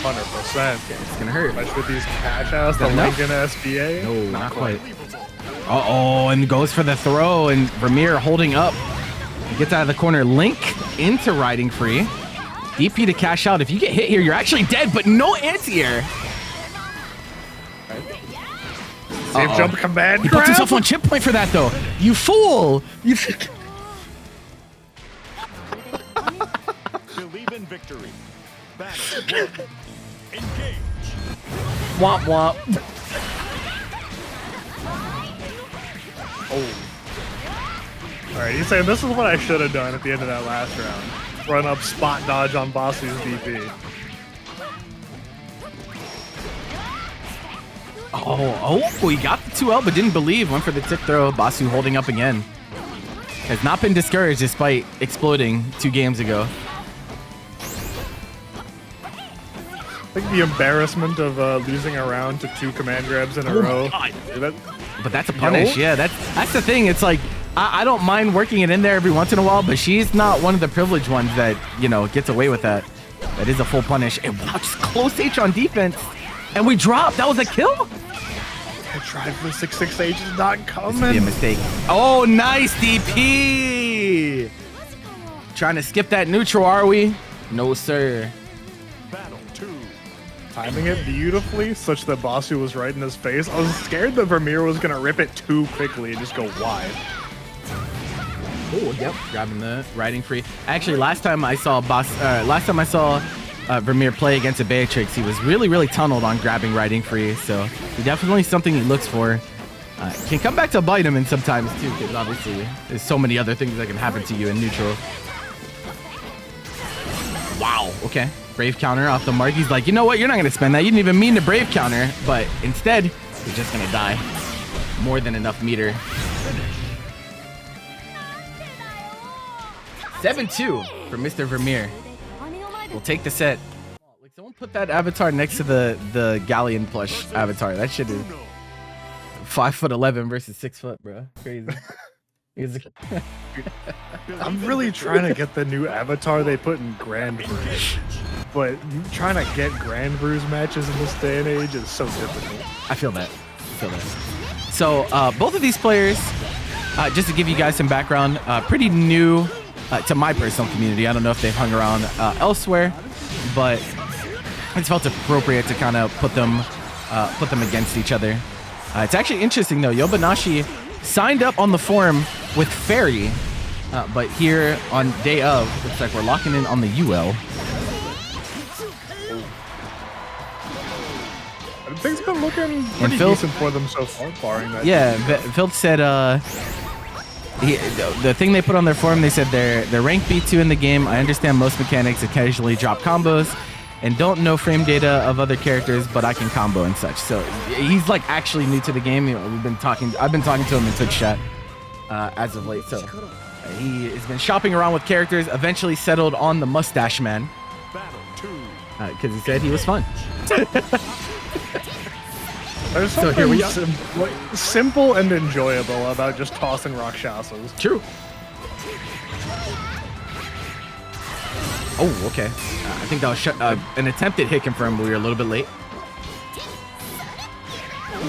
100%. Yeah, it's gonna hurt. Especially with these cash outs, the Lincoln SBA. No, not quite. Uh-oh, and goes for the throw, and Vermeer holding up. He gets out of the corner. Link into riding free. DP to cash out. If you get hit here, you're actually dead, but no anti-air. Safe jump command He puts himself on chip point for that, though. You fool! You. Believe in victory. Battle 1. Engage. Womp womp. Oh. Alright, he's saying this is what I should have done at the end of that last round. Run up spot dodge on Basu's DP. Oh, he got the 2L but didn't believe. Went for the tip throw. Basu holding up again. Has not been discouraged despite exploding 2 games ago. think the embarrassment of losing a round to 2 command grabs in a row. But that's a punish. Yeah, that's the thing. It's like I don't mind working it in there every once in a while, but she's not one of the privileged ones that, you know, gets away with that. That is a full punish. And wow, just close H on defense. And we dropped. That was a kill. I tried for the 6-6 H, is not coming. This would be a mistake. Oh, nice DP. Trying to skip that neutral, are we? No, sir. Battle 2. Timing it beautifully, such that Basu was right in his face. I was scared that Vermeer was gonna rip it too quickly and just go wide. Oh, yep, grabbing the riding free. Actually, last time I saw Vermeer play against a Beatrix, he was really tunneled on grabbing riding free. So definitely something he looks for. Can come back to bite him in sometimes too, because obviously there's so many other things that can happen to you in neutral. Wow. Okay. Brave counter off the mark. He's like, you know what? You're not going to spend that. You didn't even mean to brave counter. But instead, you're just going to die. More than enough meter. 7-2 for Mr. Vermeer. We'll take the set. Like, someone put that avatar next to the Galleon plush avatar. That shit is 5'11" versus 6 foot, bro. Crazy. I'm really trying to get the new avatar they put in Granblue, but trying to get Granblue's matches in this day and age is so difficult. I feel that. So both of these players, just to give you guys some background, pretty new to my personal community. I don't know if they've hung around elsewhere, but it's felt appropriate to kind of put them against each other. It's actually interesting though. Yobanashi signed up on the forum with Ferry, but here on day of, looks like we're locking in on the Yuel. Things been looking pretty decent for them so far, barring that. Yeah, Filth said the thing they put on their forum, they said they're rank B2 in the game. I understand most mechanics occasionally drop combos and don't know frame data of other characters, but I can combo and such. So he's like actually new to the game. You know, I've been talking to him in Twitch chat as of late. So he has been shopping around with characters, eventually settled on the Mustache Man because he said he was fun. There's something simple and enjoyable about just tossing Rakshasas. True. Oh, okay. I think that was an attempted hit confirmed, but we were a little bit late.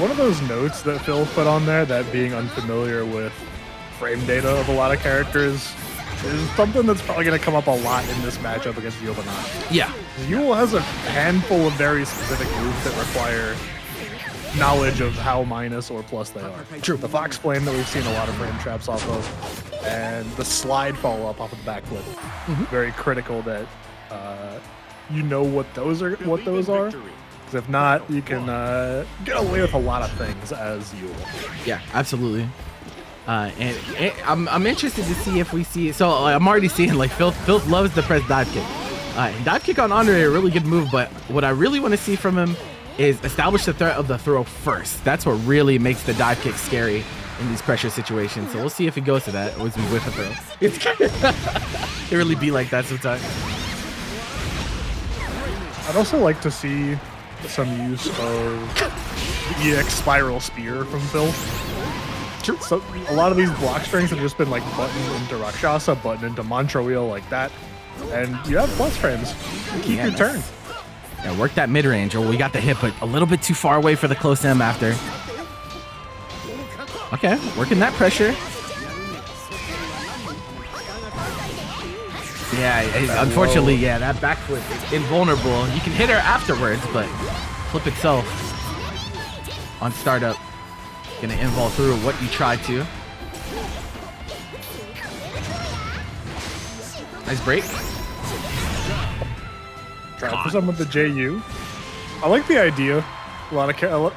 One of those notes that Phil put on there, that being unfamiliar with frame data of a lot of characters, is something that's probably going to come up a lot in this matchup against Yobanashi. Yeah. Yuel has a handful of very specific moves that require knowledge of how minus or plus they are. True. The Fox Flame that we've seen a lot of frame traps off of, and the slide follow-up off of the backflip. Very critical that you know what those are. Because if not, you can get away with a lot of things as Yuel. Yeah, absolutely. And I'm interested to see if we see. So I'm already seeing like Filth loves the press dive kick. Dive kick on Anre, a really good move, but what I really want to see from him is establish the threat of the throw first. That's what really makes the dive kick scary in these pressure situations. So we'll see if he goes to that or is he with a throw. It really be like that sometimes. I'd also like to see some use of the EX Spiral Spear from Phil. Sure. So a lot of these block strings have just been like button into Rakshasa, button into Mantra Wheel like that. And you have plus frames. Keep your turn. Yeah, work that mid-range. Oh, we got the hit, but a little bit too far away for the close M after. Okay, working that pressure. Yeah, unfortunately, yeah, that backflip is invulnerable. You can hit her afterwards, but flip itself on startup gonna invul through what you tried to. Nice break. Try for some with the JU. I like the idea. A lot of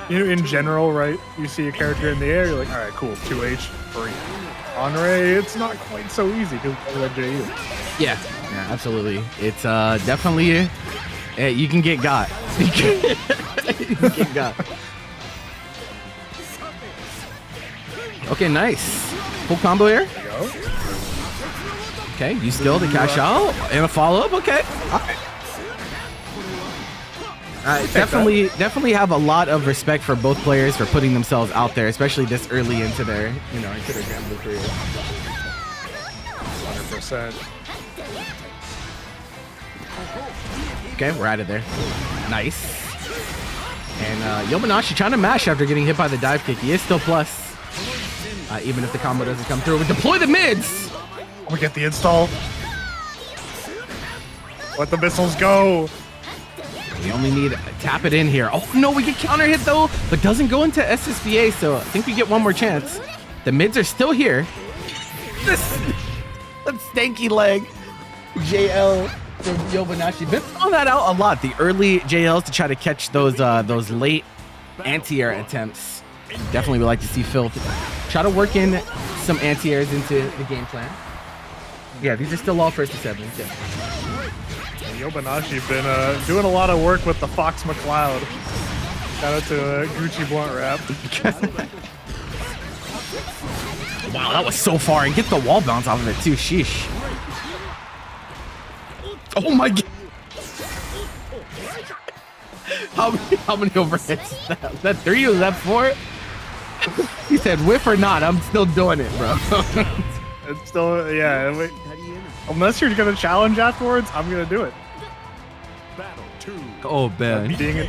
in general, right? You see a character in the air, you're like, all right, cool, 2H, free. Anre, it's not quite so easy to play that JU. Yeah, absolutely. It's definitely you can get got. You can get got. Okay, nice. Full combo here. There you go. Okay, you still the cash out and a follow up. Okay. All right. Definitely have a lot of respect for both players for putting themselves out there, especially this early into their, into their Granblue career. 100%. Okay, we're out of there. Nice. And Yobanashi trying to mash after getting hit by the dive kick. He is still plus, even if the combo doesn't come through. We deploy the mids. We get the install. Let the missiles go. We only need to tap it in here. Oh no, we get counter hit though, but doesn't go into SSVA, so I think we get one more chance. The mids are still here. This stanky leg JL from Yobanashi. Been throwing that out a lot. The early JLs to try to catch those late anti-air attempts. Definitely would like to see Filth try to work in some anti-airs into the game plan. Yeah, these are still all first to seven. Yeah. Yobanashi been doing a lot of work with the Fox McCloud. Shout out to Gucci Blunt Rap. Wow, that was so far. And get the wall bounce off of it too. Sheesh. Oh my god. How many overhits is that? Was that 3 or was that 4? He said whiff or not, I'm still doing it, bro. It's still, yeah. Wait, unless you're gonna challenge afterwards, I'm gonna do it. Battle 2. Oh, man. Being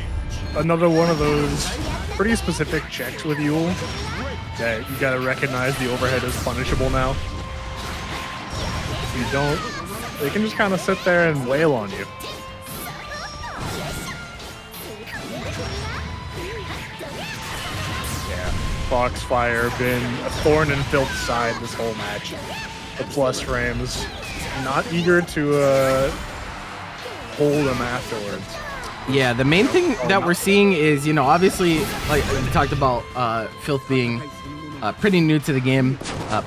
another one of those pretty specific checks with Yuel that you gotta recognize the overhead is punishable now. If you don't, they can just kind of sit there and wail on you. Yeah, Foxfire been a thorn in Filth's side this whole match. The plus frames, not eager to hold them afterwards. Yeah, the main thing that we're seeing is, obviously, like we talked about Filth being pretty new to the game.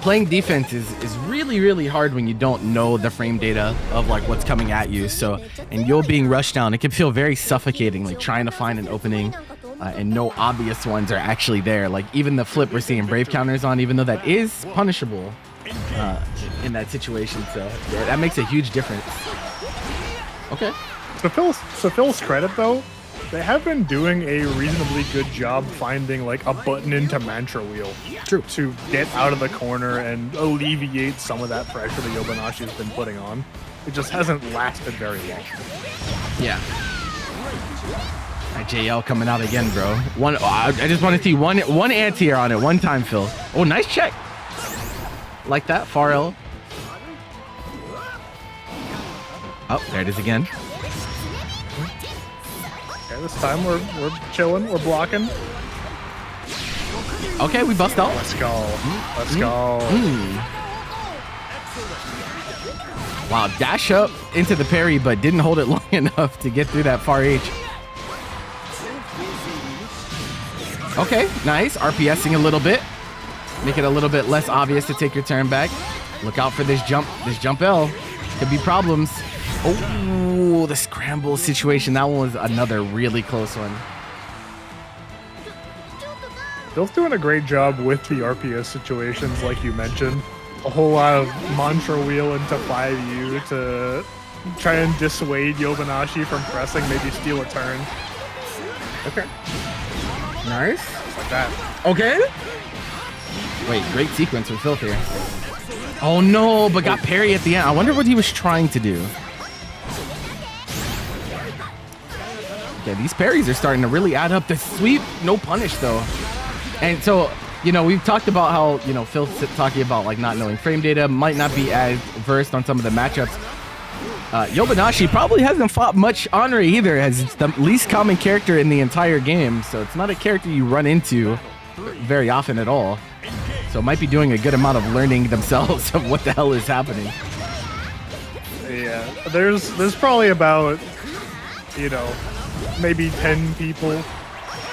Playing defense is really, really hard when you don't know the frame data of like what's coming at you. So, and you're being rushed down, it can feel very suffocating, like trying to find an opening and no obvious ones are actually there. Like even the flip we're seeing Brave counters on, even though that is punishable in that situation. So yeah, that makes a huge difference. Okay. So Phil's credit though, they have been doing a reasonably good job finding like a button into Mantra Wheel. True. To get out of the corner and alleviate some of that pressure that Yobanashi has been putting on. It just hasn't lasted very long. Yeah. That JL coming out again, bro. I just want to see one anti-air on it one time, Phil. Oh, nice check. Like that, far L. Oh, there it is again. Okay, this time we're chilling, we're blocking. Okay, we bust out. Let's go. Let's go. Wow, dash up into the parry, but didn't hold it long enough to get through that far H. Okay, nice. RPSing a little bit. Make it a little bit less obvious to take your turn back. Look out for this jump L. Could be problems. Oh, the scramble situation. That one was another really close one. Bill's doing a great job with the RPS situations, like you mentioned. A whole lot of Mantra Wheel into 5U to try and dissuade Yobanashi from pressing, maybe steal a turn. Okay. Nice. Like that. Okay. Wait, great sequence from Filth here. Oh no, but got parry at the end. I wonder what he was trying to do. Okay, these parries are starting to really add up. The sweep, no punish though. And so, we've talked about how, Filth's talking about like not knowing frame data, might not be as versed on some of the matchups. Yobanashi probably hasn't fought much Anre either, as it's the least common character in the entire game. So it's not a character you run into very often at all. So might be doing a good amount of learning themselves of what the hell is happening. Yeah, there's probably about, maybe 10 people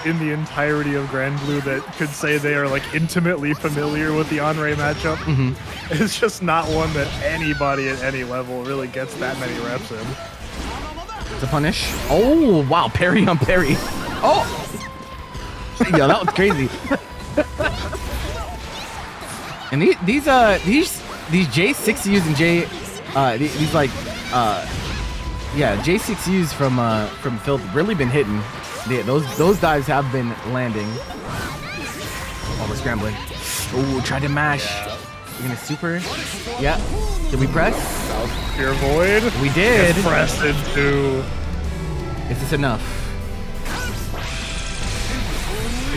in the entirety of Granblue that could say they are like intimately familiar with the Anre matchup. Mm-hmm. It's just not one that anybody at any level really gets that many reps in. The punish. Oh wow, parry on parry. Oh, yeah, that was crazy. And these J6Us and these like Yeah, J6Us from Filth really been hitting. Those dives have been landing. Oh, we're scrambling. Oh, tried to mash. Yeah. We're gonna super. Yeah. Did we press? Pure void. We did. It's pressed into. Is this enough?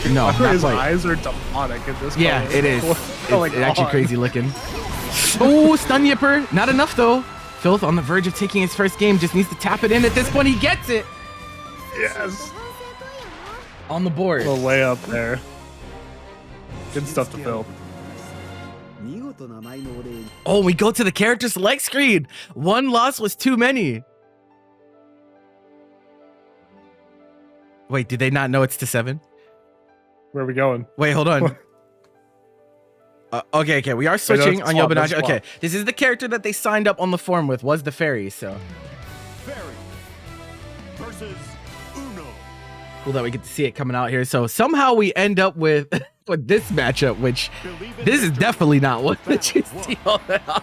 No, not His quite. eyes are demonic at this point. Yeah, it is. It's going actually on? crazy looking. Oh, stun yipper. Not enough though. Filth on the verge of taking his first game. Just needs to tap it in. At this point, he gets it. Yes. On the board. The layup there. Good stuff to fill. Oh, we go to the character select screen. One loss was too many. Wait, did they not know it's to 7? Where are we going? Wait, hold on. Okay, we are switching on swap, Yobanashi. swap. Okay, this is the character that they signed up on the form with, was the Ferry, so. Ferry versus Uno. Cool that we get to see it coming out here. So somehow we end up with, with this matchup, which this is definitely not what you see all that.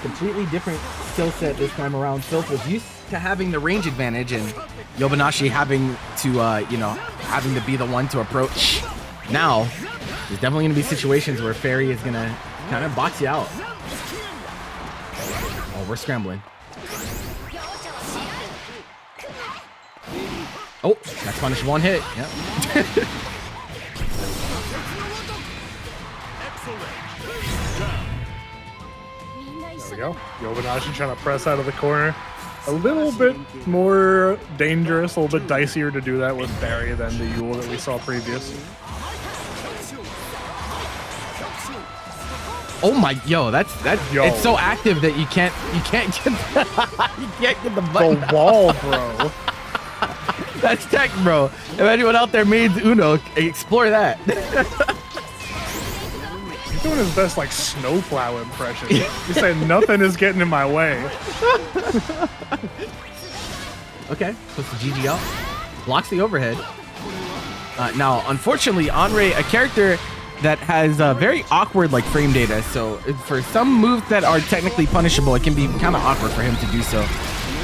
Completely different skill set this time around. Filth was used to having the range advantage and Yobanashi having to, having to be the one to approach. Now, there's definitely going to be situations where Ferry is going to kind of box you out. Oh, we're scrambling. Oh, that's punish one hit. Yep. There we go. Yobanashi trying to press out of the corner. A little bit more dangerous, a little bit dicier to do that with Barry than the Yuel that we saw previous. Oh my, that's Yo. it's so active that you can't get the button. The wall, bro. That's tech, bro. If anyone out there made Uno, explore that. He's doing his best like snowplow impression. He's saying nothing is getting in my way. Okay, puts the GG out. Blocks the overhead. Now, unfortunately, Anre, a character that has very awkward like frame data, so for some moves that are technically punishable, it can be kind of awkward for him to do so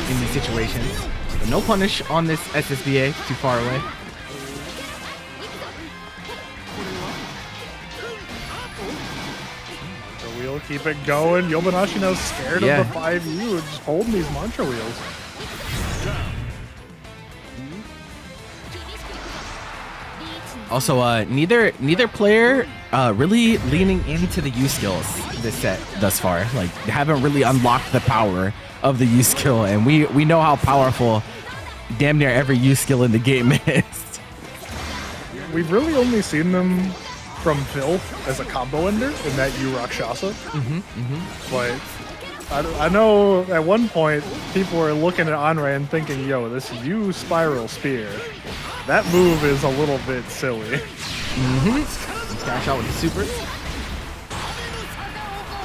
in these situations. But no punish on this SSBA, too far away. The wheel, keep it going. Yobanashi now scared Yeah. of the 5U, just holding these mantra wheels. Also, neither player really leaning into the U skills this set thus far. Like, they haven't really unlocked the power of the U skill, and we know how powerful damn near every U skill in the game is. We've really only seen them from Filth as a combo ender in that U Rakshasa. But I know at one point people were looking at Anre and thinking, yo, this U Spiral Spear, that move is a little bit silly. Let's dash out with the super.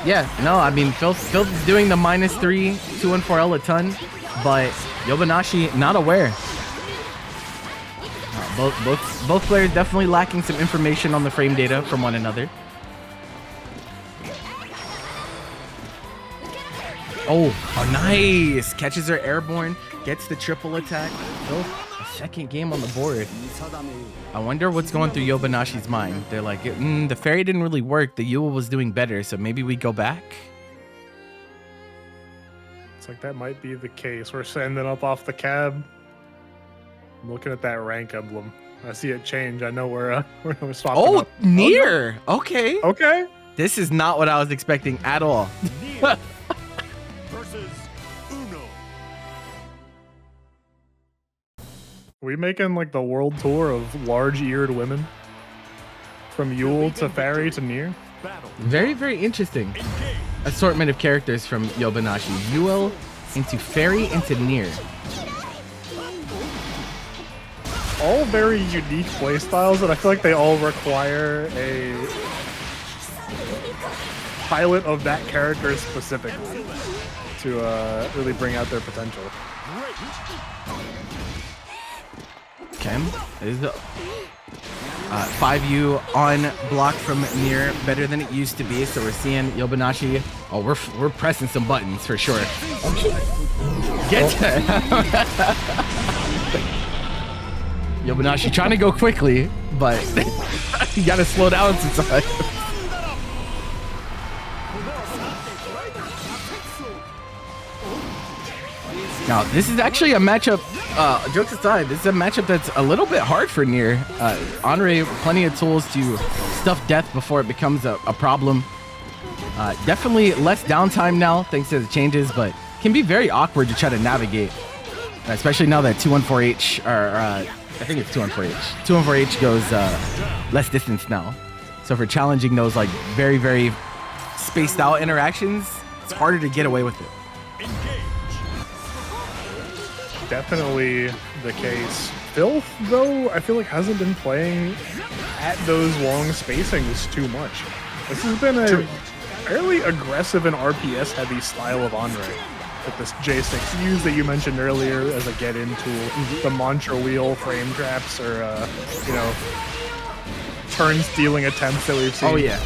Yeah, no, I mean, Filth is doing the -3 2-4L a ton, but Yobanashi not aware. Both players definitely lacking some information on the frame data from one another. Oh, nice! Catches her airborne, gets the triple attack. Filth, a second game on the board. I wonder what's going through Yobanashi's mind. They're like, the Ferry didn't really work. The Yuel was doing better, so maybe we go back? It's like that might be the case. We're sending up off the cab. I'm looking at that rank emblem. I see it change. I know we're swapping Oh, up. Nier! Okay. Okay. This is not what I was expecting at all. Nier versus Uno. Are we making like the world tour of large-eared women? From Yuel to Ferry to Nier? Battle. Very, very interesting. Engage. Assortment of characters from Yobanashi. Yuel into Ferry into Nier. All very unique playstyles, and I feel like they all require a pilot of that character specifically to really bring out their potential. Kem is the 5U on block from Nier, better than it used to be. So we're seeing Yobanashi. Oh, we're pressing some buttons for sure. Get to Yobanashi trying to go quickly, but you gotta slow down sometimes. Now, this is actually a matchup, jokes aside, this is a matchup that's a little bit hard for Nier. Anre, plenty of tools to stuff death before it becomes a problem. Definitely less downtime now, thanks to the changes, but can be very awkward to try to navigate. Especially now that 214H, or I think it's 214H. 214H goes less distance now. So for challenging those like very, very spaced out interactions, it's harder to get away with it. Definitely the case. Filth, though, I feel like hasn't been playing at those long spacings too much. This has been a fairly aggressive and RPS heavy style of Anre. With this J6 use that you mentioned earlier as a get-in tool, the mantra wheel frame traps, or you know, turn stealing attempts that we've seen. Oh yeah,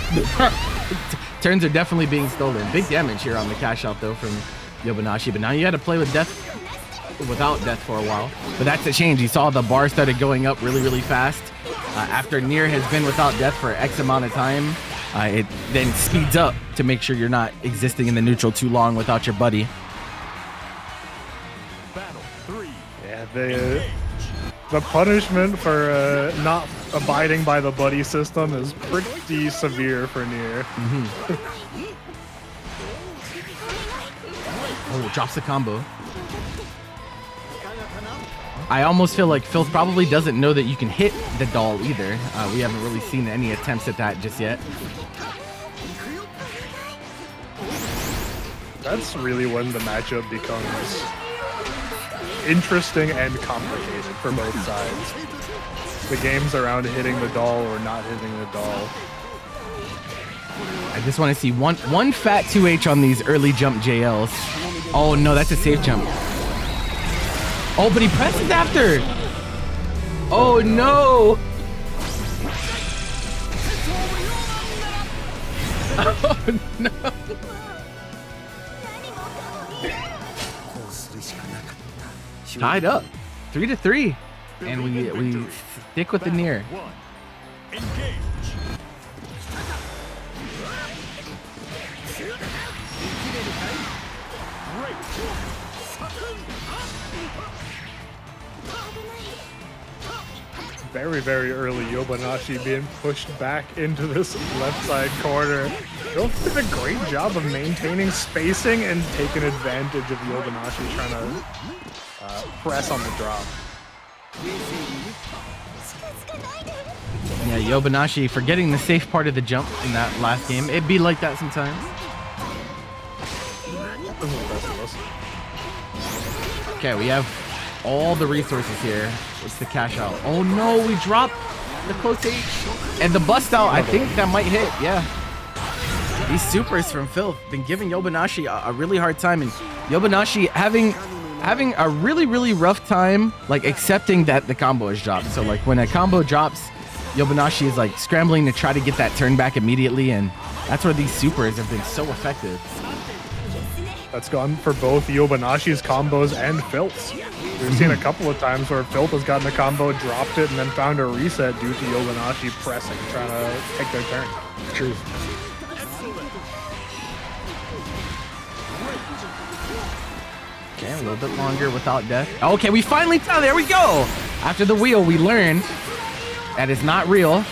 turns are definitely being stolen. Big damage here on the cash out though from Yobanashi, but now you got to play with death. Without death for a while, but that's the change. You saw the bar started going up really fast after Nier has been without death for X amount of time. It then speeds up to make sure you're not existing in the neutral too long without your buddy. Battle 3. Yeah, the punishment for not abiding by the buddy system is pretty severe for Nier. Oh, drops the combo. I almost feel like Filth probably doesn't know that you can hit the doll either. We haven't really seen any attempts at that just yet. That's really when the matchup becomes interesting and complicated for both sides. The games around hitting the doll or not hitting the doll. I just want to see one fat 2H on these early jump JLs. Oh no, that's a safe jump. Oh, but he presses after. Oh no. Oh no. Tied up, 3-3, and we stick with the Nier. Very early Yobanashi being pushed back into this left side corner. Filth did a great job of maintaining spacing and taking advantage of Yobanashi trying to press on the drop. Yeah, Yobanashi forgetting the safe part of the jump in that last game. It'd be like that sometimes. Okay, we have all the resources here. What's the cash out? Oh no, we dropped the close H. And the bust out, I think that might hit, yeah. These supers from Filth been giving Yobanashi a really hard time, and Yobanashi having a really rough time like accepting that the combo is dropped. So like when a combo drops, Yobanashi is like scrambling to try to get that turn back immediately, and that's where these supers have been so effective. That's gone for both Yobanashi's combos and Filth's. We've seen a couple of times where Filth has gotten a combo, dropped it, and then found a reset due to Yobanashi pressing, trying to take their turn. True. Okay, a little bit longer without death. Okay, we finally found, there we go. After the wheel, we learned that it's not real,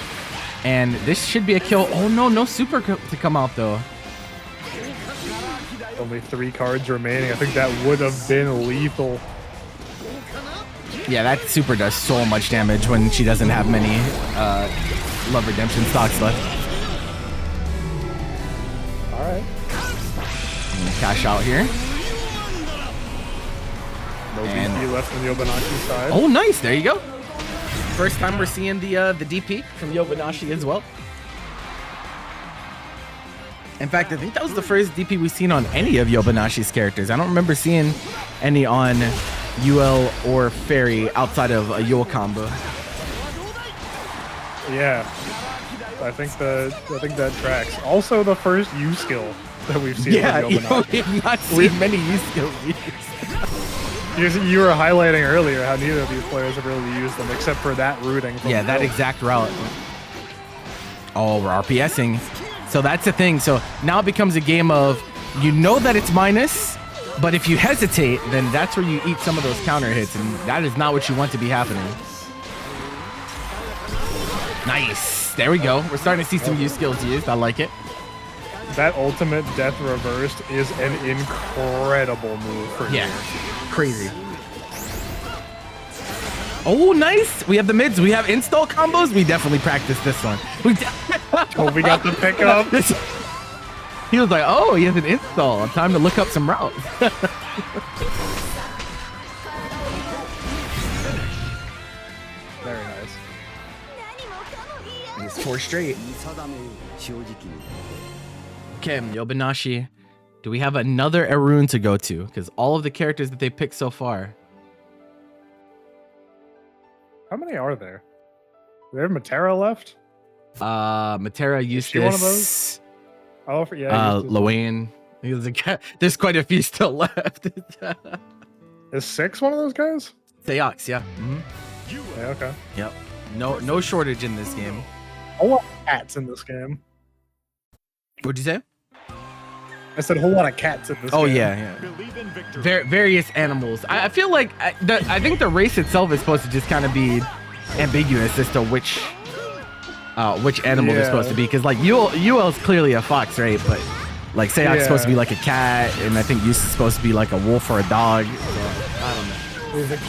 and this should be a kill. Oh no, no super to come out though. Only 3 cards remaining. I think that would have been lethal. Yeah, that super does so much damage when she doesn't have many Love Redemption stocks left. Alright. Cash out here. No DP left on Yobanashi's side. Oh, nice. There you go. First time we're seeing the DP from Yobanashi as well. In fact, I think that was the first DP we've seen on any of Yobanashi's characters. I don't remember seeing any on Yuel or Ferry outside of a Yuel combo. Yeah. I think that tracks. Also, the first U skill that we've seen. Yeah, from Yobanashi. we have not seen many use skills used. You were highlighting earlier how neither of these players have really used them except for that rooting. From Yeah, that Filth. exact route. Oh, we're RPSing. So that's the thing. So now it becomes a game of, you know that it's minus, but if you hesitate, then that's where you eat some of those counter hits, and that is not what you want to be happening. Nice. There we go. We're starting to see some use skills used. I like it. That ultimate death reversed is an incredible move for Yeah. Nier. Crazy. Oh, nice. We have the mids. We have install combos. We definitely practiced this one. Oh, we got the pickup. He was like, oh, he has an install. Time to look up some routes. Very nice. He's 4 straight. Okay, Yobanashi. Do we have another Arun to go to? Because all of the characters that they picked so far. How many are there? Do they have Matera left? Matera, Eustace. she one of those? Oh, yeah. Lowain. There's quite a few still left. Is 6 one of those guys? Theox, yeah. Yeah, okay. Yep. No shortage in this game. A lot of cats in this game. What'd you say? I said a whole lot of cats in this game. Oh, yeah. Believe in victory. Various animals. I feel like I think the race itself is supposed to just kind of be ambiguous as to which animal they're supposed to be. Because like Yuel is clearly a fox, right? But like Seok's supposed to be like a cat, and I think Yus is supposed to be like a wolf or a dog. So, I don't know.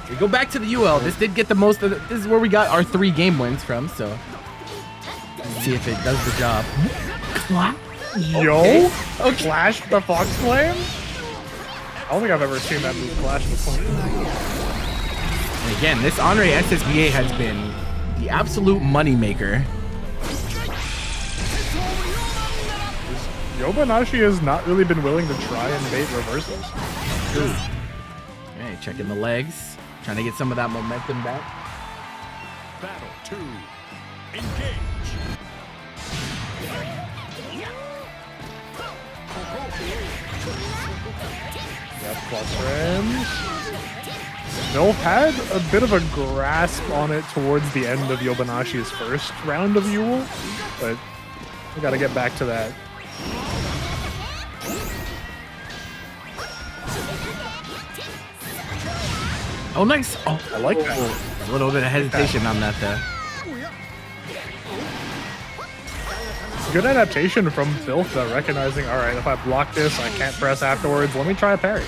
We go back to the Yuel. This did get the most of this is where we got our 3 game wins from, so let's see if it does the job. Yo! Okay. Clash the Fox Flame? I don't think I've ever seen that move clash before. And again, this Anre SSBA has been the absolute moneymaker. Yobanashi has not really been willing to try and bait reversals. Okay, checking the legs. Trying to get some of that momentum back. Battle 2. Engage. Yep, plus frames. Filth had a bit of a grasp on it towards the end of Yobanashi's first round of Yuel, but we gotta get back to that. Oh, nice. Oh, I like that. a little bit of hesitation on that there. Good adaptation from Filth, though, recognizing, all right, if I block this, I can't press afterwards. Let me try a parry.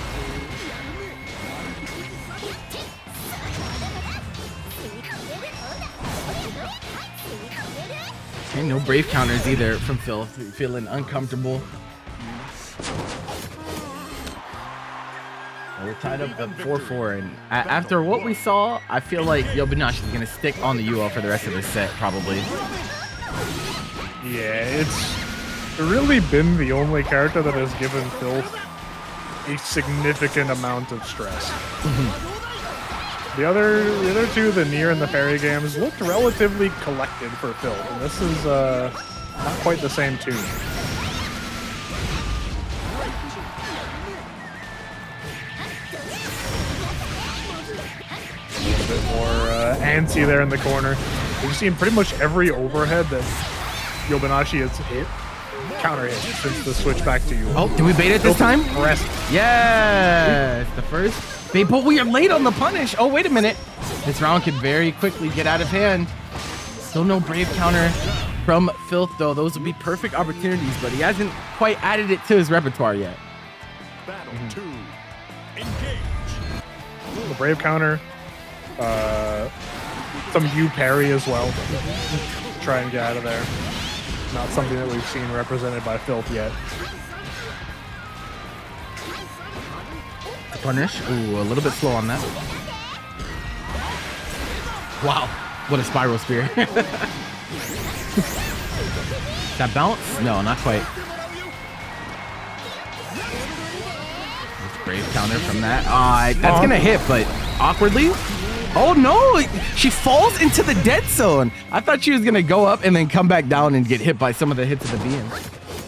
Okay, no brave counters either from Filth. Feeling uncomfortable. We're tied up at 4-4, and after what we saw, I feel like Yobanashi is going to stick on the UL for the rest of the set, probably. Yeah, it's really been the only character that has given Filth a significant amount of stress. The other two, the Nier and the Ferry games, looked relatively collected for Filth, and this is not quite the same tune. A little bit more antsy there in the corner. We've seen pretty much every overhead that Yobanashi has hit, counter hit since the switch back to you. Oh, did we bait it this time? Press. Yes, the first bait, but we are late on the punish. Oh, wait a minute. This round could very quickly get out of hand. Still no brave counter from Filth, though. Those would be perfect opportunities, but he hasn't quite added it to his repertoire yet. Battle 2. Engage. The brave counter. Some U parry as well. Try and get out of there. Not something that we've seen represented by Filth yet. Punish. Ooh, a little bit slow on that. Wow, what a spiral spear. That bounce? No, not quite. Brave counter from that. That's gonna hit, but awkwardly. Oh no, she falls into the dead zone. I thought she was gonna go up and then come back down and get hit by some of the hits of the beam.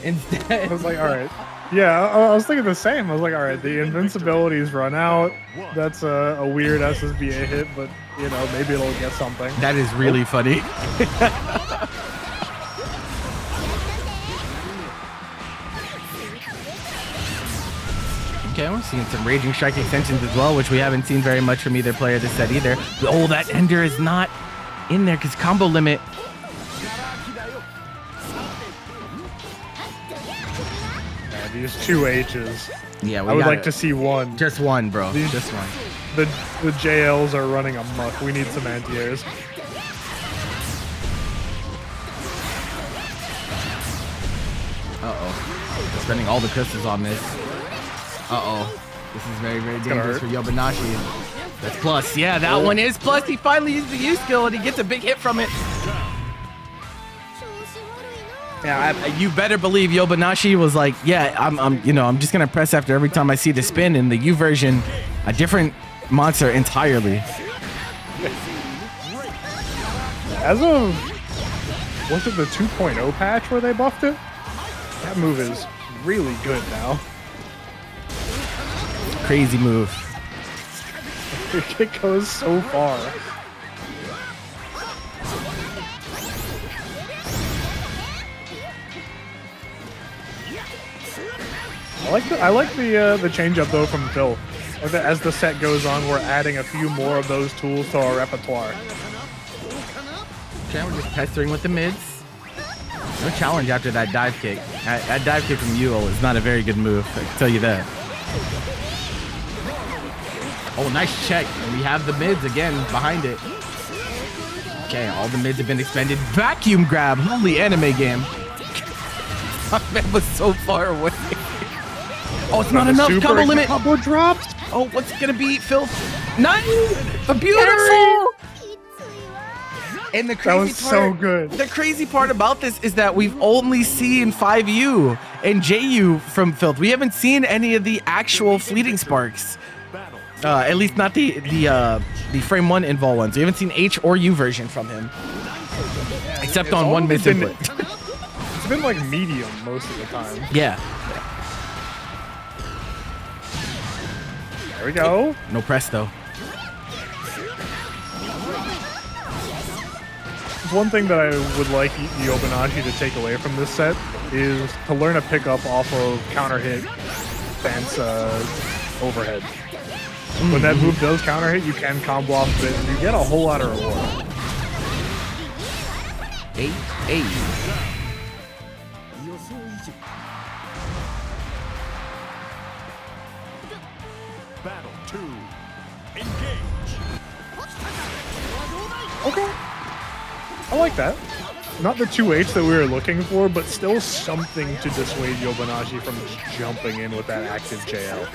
Instead, I was like, all right. Yeah, I was thinking the same. I was like, all right, the invincibilities run out. That's a weird SSBA hit, but you know, maybe it'll get something. that is really funny. Okay, we're seeing some Raging Strike extensions as well, which we haven't seen very much from either player this set either. Oh, that Ender is not in there because combo limit. Yeah, these 2 H's. Yeah, I would like to see one. Just one, bro. These- Just one. The JLs are running amok. We need some anti-airs. Uh-oh. Spending all the crystals on this. Uh-oh. This is very, very dangerous for Yobanashi. That's plus. Yeah, that one is plus. He finally used the U skill and he gets a big hit from it. Yeah, you better believe Yobanashi was like, yeah, I'm just gonna press after every time I see the spin. In the U version, a different monster entirely. As of, was it the 2.0 patch where they buffed it? That move is really good now. Crazy move. It goes so far. I like the change up though from Filth. As the set goes on, we're adding a few more of those tools to our repertoire. Okay, we're just pestering with the mids. No challenge after that dive kick. That dive kick from Yuel is not a very good move, I can tell you that. Oh, nice check. And we have the mids again behind it. Okay, all the mids have been expended. Vacuum grab. Holy anime game. My man was so far away. Oh, it's not enough. Combo limit. Combo drops. Oh, what's it gonna be? Filth. Nice. A beautiful. And the crazy That was so good. The crazy part about this is that we've only seen 5U and JU from Filth. We haven't seen any of the actual fleeting sparks. At least not the frame 1 invol ones. We haven't seen H or U version from him. Except It's on one only miss been- input. It's been like medium most of the time. Yeah. There we go. No press though. One thing that I would like Yobanashi to take away from this set is to learn to pick up off of counter hit fence overhead. When that move does counter hit, you can combo off it and you get a whole lot of reward. 8-8. Battle 2. Engage. Okay. I like that. Not the 2H that we were looking for, but still something to dissuade Yobanashi from just jumping in with that active JL.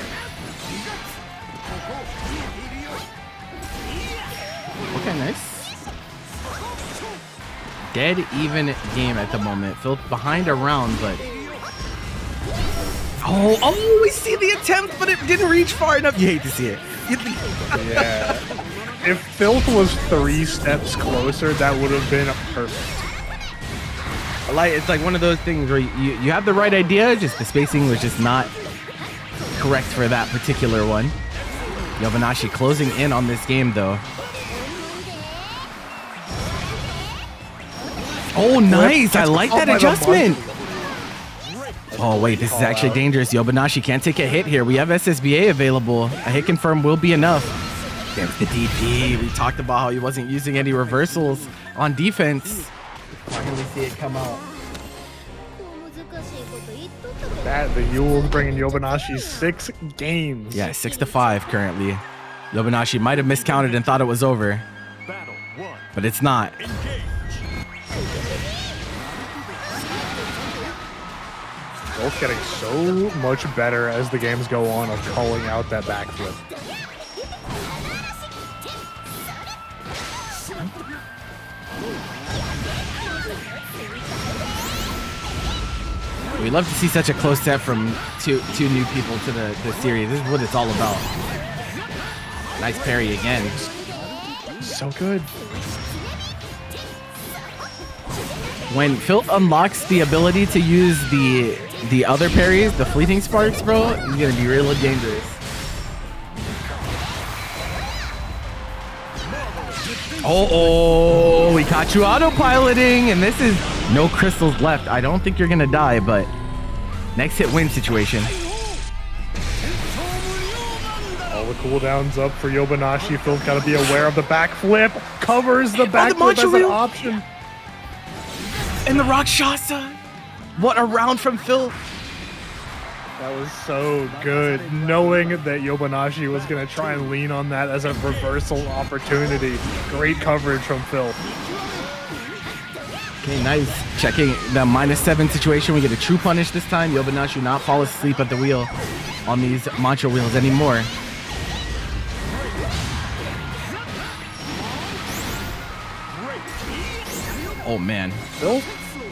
Okay, nice. Dead even game at the moment. Filth behind a round, but... Oh, we see the attempt, but it didn't reach far enough. You hate to see it. Yeah. If Filth was 3 steps closer, that would have been perfect. It's like one of those things where you have the right idea, just the spacing was just not correct for that particular one. Yobanashi closing in on this game, though. Oh, nice. I like that adjustment. Oh, wait, this is actually dangerous. Yobanashi can't take a hit here. We have SSBA available. A hit confirm will be enough. There's the DP. We talked about how he wasn't using any reversals on defense. Finally see it come out. The Yuel's bringing Yobanashi 6 games. Yeah, 6-5 currently. Yobanashi might have miscounted and thought it was over, Battle 1. but it's not. Engage. Both getting so much better as the games go on of calling out that backflip. We love to see such a close set from two new people to the series. This is what it's all about. Nice parry again. So good. When Filth unlocks the ability to use the other parries, the fleeting sparks, bro, he's gonna be really dangerous. Oh, we caught you autopiloting, and this is no crystals left. I don't think you're gonna die, but next hit win situation. All the cooldowns up for Yobanashi. Filth gotta be aware of the backflip. Covers the backflip as an option. And the Rakshasa. What a round from Filth. That was so good, knowing that Yobanashi was going to try and lean on that as a reversal opportunity. Great coverage from Filth. Okay, nice. Checking the -7 situation. We get a true punish this time. Yobanashi not fall asleep at the wheel on these mantra wheels anymore. Oh, man.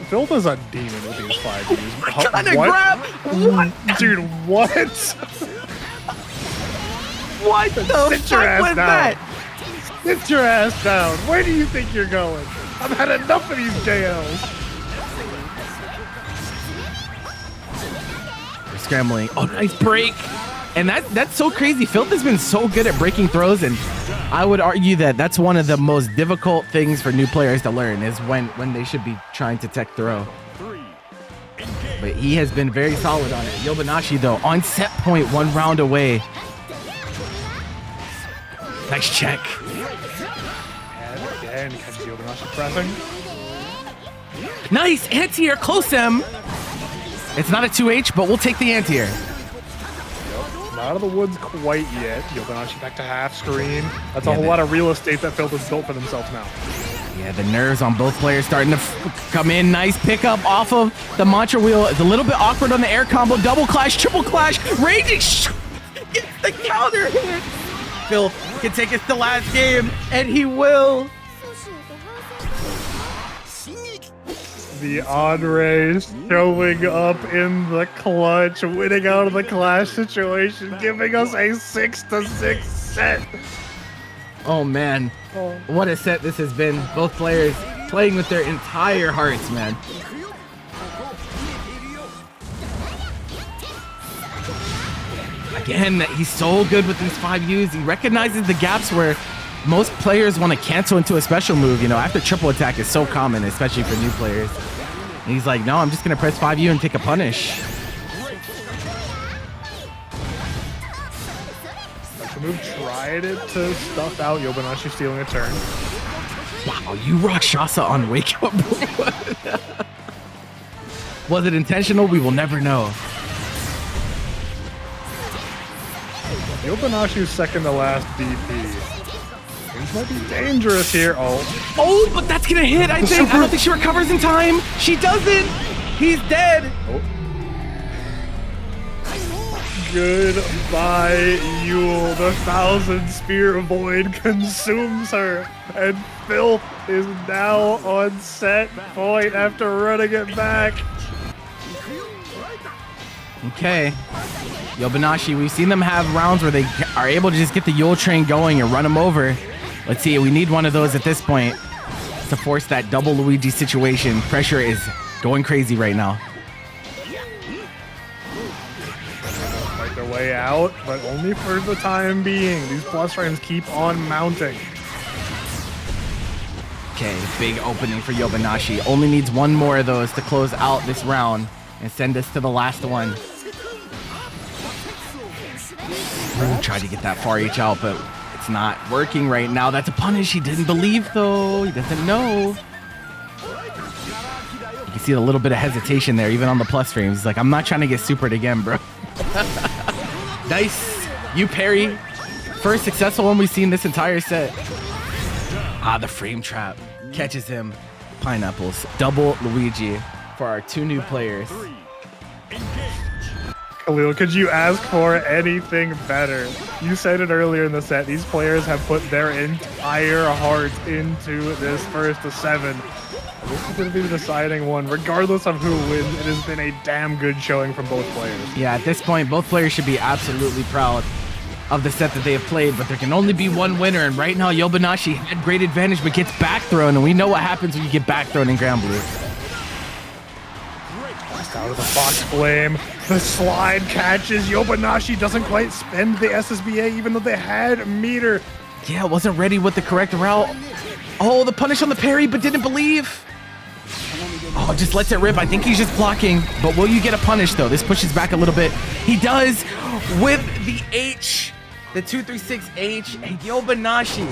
Filth is a demon with these 5Ds. Kinda grab. What? Dude, what? What the fuck was that? Sit your ass down. Where do you think you're going? I've had enough of these JLs. We're scrambling. Oh, nice break. And that's so crazy. Filth has been so good at breaking throws, and I would argue that that's one of the most difficult things for new players to learn is when they should be trying to tech throw. But he has been very solid on it. Yobanashi, though, on set point, 1 round away. Nice check. And again, catches Yobanashi pressing. Nice anti-air, close him. It's not a 2H, but we'll take the anti-air. Not out of the woods quite yet. Yobanashi back to half screen. That's a whole lot of real estate that Filth has built for themselves now. Yeah, the nerves on both players starting to come in. Nice pickup off of the mantra wheel. It's a little bit awkward on the air combo. Double clash, triple clash. Raging gets the counter hit. Filth can take us to last game, and he will. The Anre showing up in the clutch, winning out of the clash situation, giving us a 6-6 set. Oh man, what a set this has been. Both players playing with their entire hearts, man. Again, he's so good with these 5Us. He recognizes the gaps where most players want to cancel into a special move. You know, after triple attack is so common, especially for new players. And he's like, no, I'm just going to press 5U and take a punish. Special move tried it to stuff out. Yobanashi stealing a turn. Wow, you Rakshasa on Wake Up. Was it intentional? We will never know. Yobanashi's second to last BP. Things might be dangerous here. Oh, but that's gonna hit, I think. I don't think she recovers in time. She doesn't. He's dead. Oh. Goodbye, Yuel. The 1,000 Spear Void consumes her. And Filth is now on set point after running it back. Okay. Yobanashi, we've seen them have rounds where they are able to just get the Yuel train going and run them over. Let's see, we need one of those at this point to force that double Luigi situation. Pressure is going crazy right now. Fight their way out, but only for the time being. These plus frames keep on mounting. Okay, big opening for Yobanashi. Only needs one more of those to close out this round and send us to the last one. Ooh, tried to get that far H out, but it's not working right now. That's a punish. He didn't believe, though. He doesn't know. You can see a little bit of hesitation there, even on the plus frames. He's like, I'm not trying to get supered again, bro. Nice. You parry. First successful one we've seen this entire set. Ah, the frame trap catches him. Pineapples. Double Luigi for our 2 new players. Khalil, could you ask for anything better? You said it earlier in the set. These players have put their entire heart into this first to 7. This is going to be the deciding one. Regardless of who wins, it has been a damn good showing from both players. Yeah, at this point, both players should be absolutely proud. of the set that they have played, but there can only be one winner, and right now Yobanashi had great advantage but gets back thrown, and we know what happens when you get back thrown in Granblue. Out of the Fox Flame, the slide catches. Yobanashi doesn't quite spend the SSBA even though they had meter. Yeah, wasn't ready with the correct route. Oh, the punish on the parry, but didn't believe. Oh, just lets it rip. I think he's just blocking, but will you get a punish though? This pushes back a little bit. He does with the H, the 236H, and Yobanashi.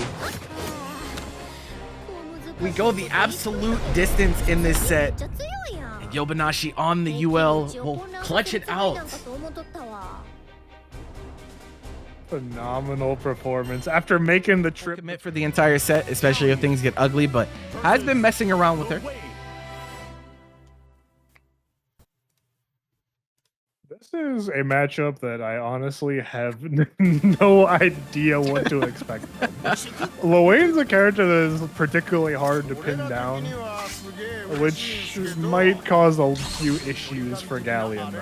We go the absolute distance in this set. And Yobanashi on the Yuel will clutch it out. Phenomenal performance after making the trip. Commit for the entire set, especially if things get ugly, but has been messing around with her. This is a matchup that I honestly have no idea what to expect from. Lowain's a character that is particularly hard to pin down, which might cause a few issues for Galleon though.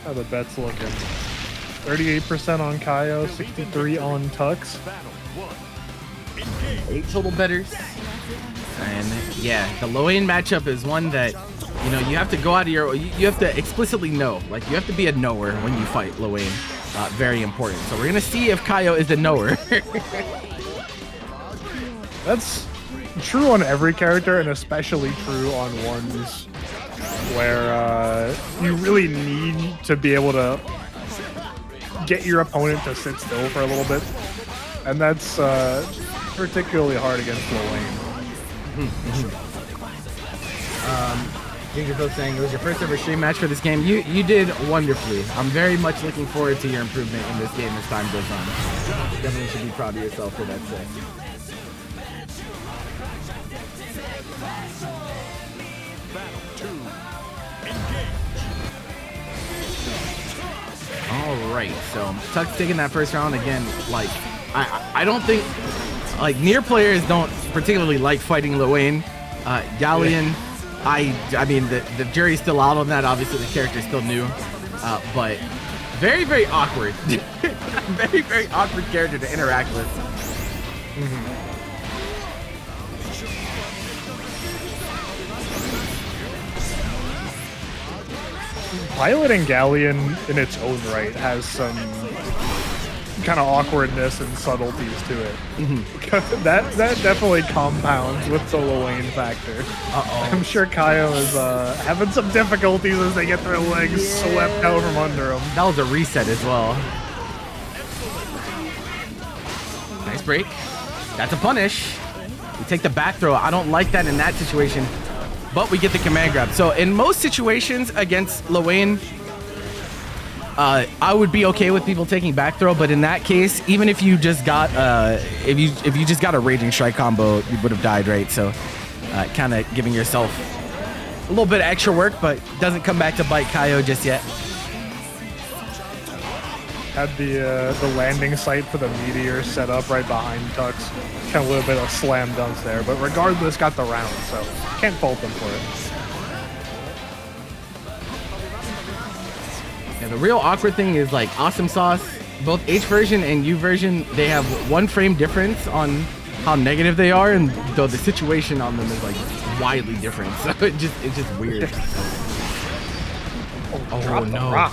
How the bet's looking. 38% on Kaio, 63 on Tux. 8 total betters. And yeah, the Lowain matchup is one that, you know, you have to go out of your, you have to explicitly know. Like, you have to be a knower when you fight Lowain. Very important. So we're gonna see if Kaio is a knower. That's true on every character, and especially true on ones where you really need to be able to get your opponent to sit still for a little bit, and that's particularly hard against Lowain. Ginger saying it was your first ever stream match for this game. You did wonderfully. I'm very much looking forward to your improvement in this game as time goes on. Definitely should be proud of yourself for that set. All right, so Tuck's taking that first round again. Like, I don't think, like, Nier players don't particularly like fighting Lowain. Galleon, I mean, the jury's still out on that. Obviously, the character's still new, but very, very awkward. Very, very awkward character to interact with. Piloting Galleon in its own right has some kind of awkwardness and subtleties to it. that definitely compounds with the Lowain factor. I'm sure Kaio is having some difficulties as they get their legs swept out from under them. That was a reset as well. Nice break. That's a punish. We take the back throw. I don't like that in that situation. But we get the command grab. So in most situations against Lowain, I would be okay with people taking back throw. But in that case, even if you just got if you just got a raging strike combo, you would have died, right? So kind of giving yourself a little bit of extra work, but doesn't come back to bite Kaio just yet. Had the landing site for the meteor set up right behind Tux. Kind of a little bit of slam dunks there, but regardless, got the round, so can't fault them for it. Yeah, the real awkward thing is like Awesome Sauce, both H version and U version, they have 1 frame difference on how negative they are, and though the situation on them is like widely different, so it's just weird. Oh no! Rock.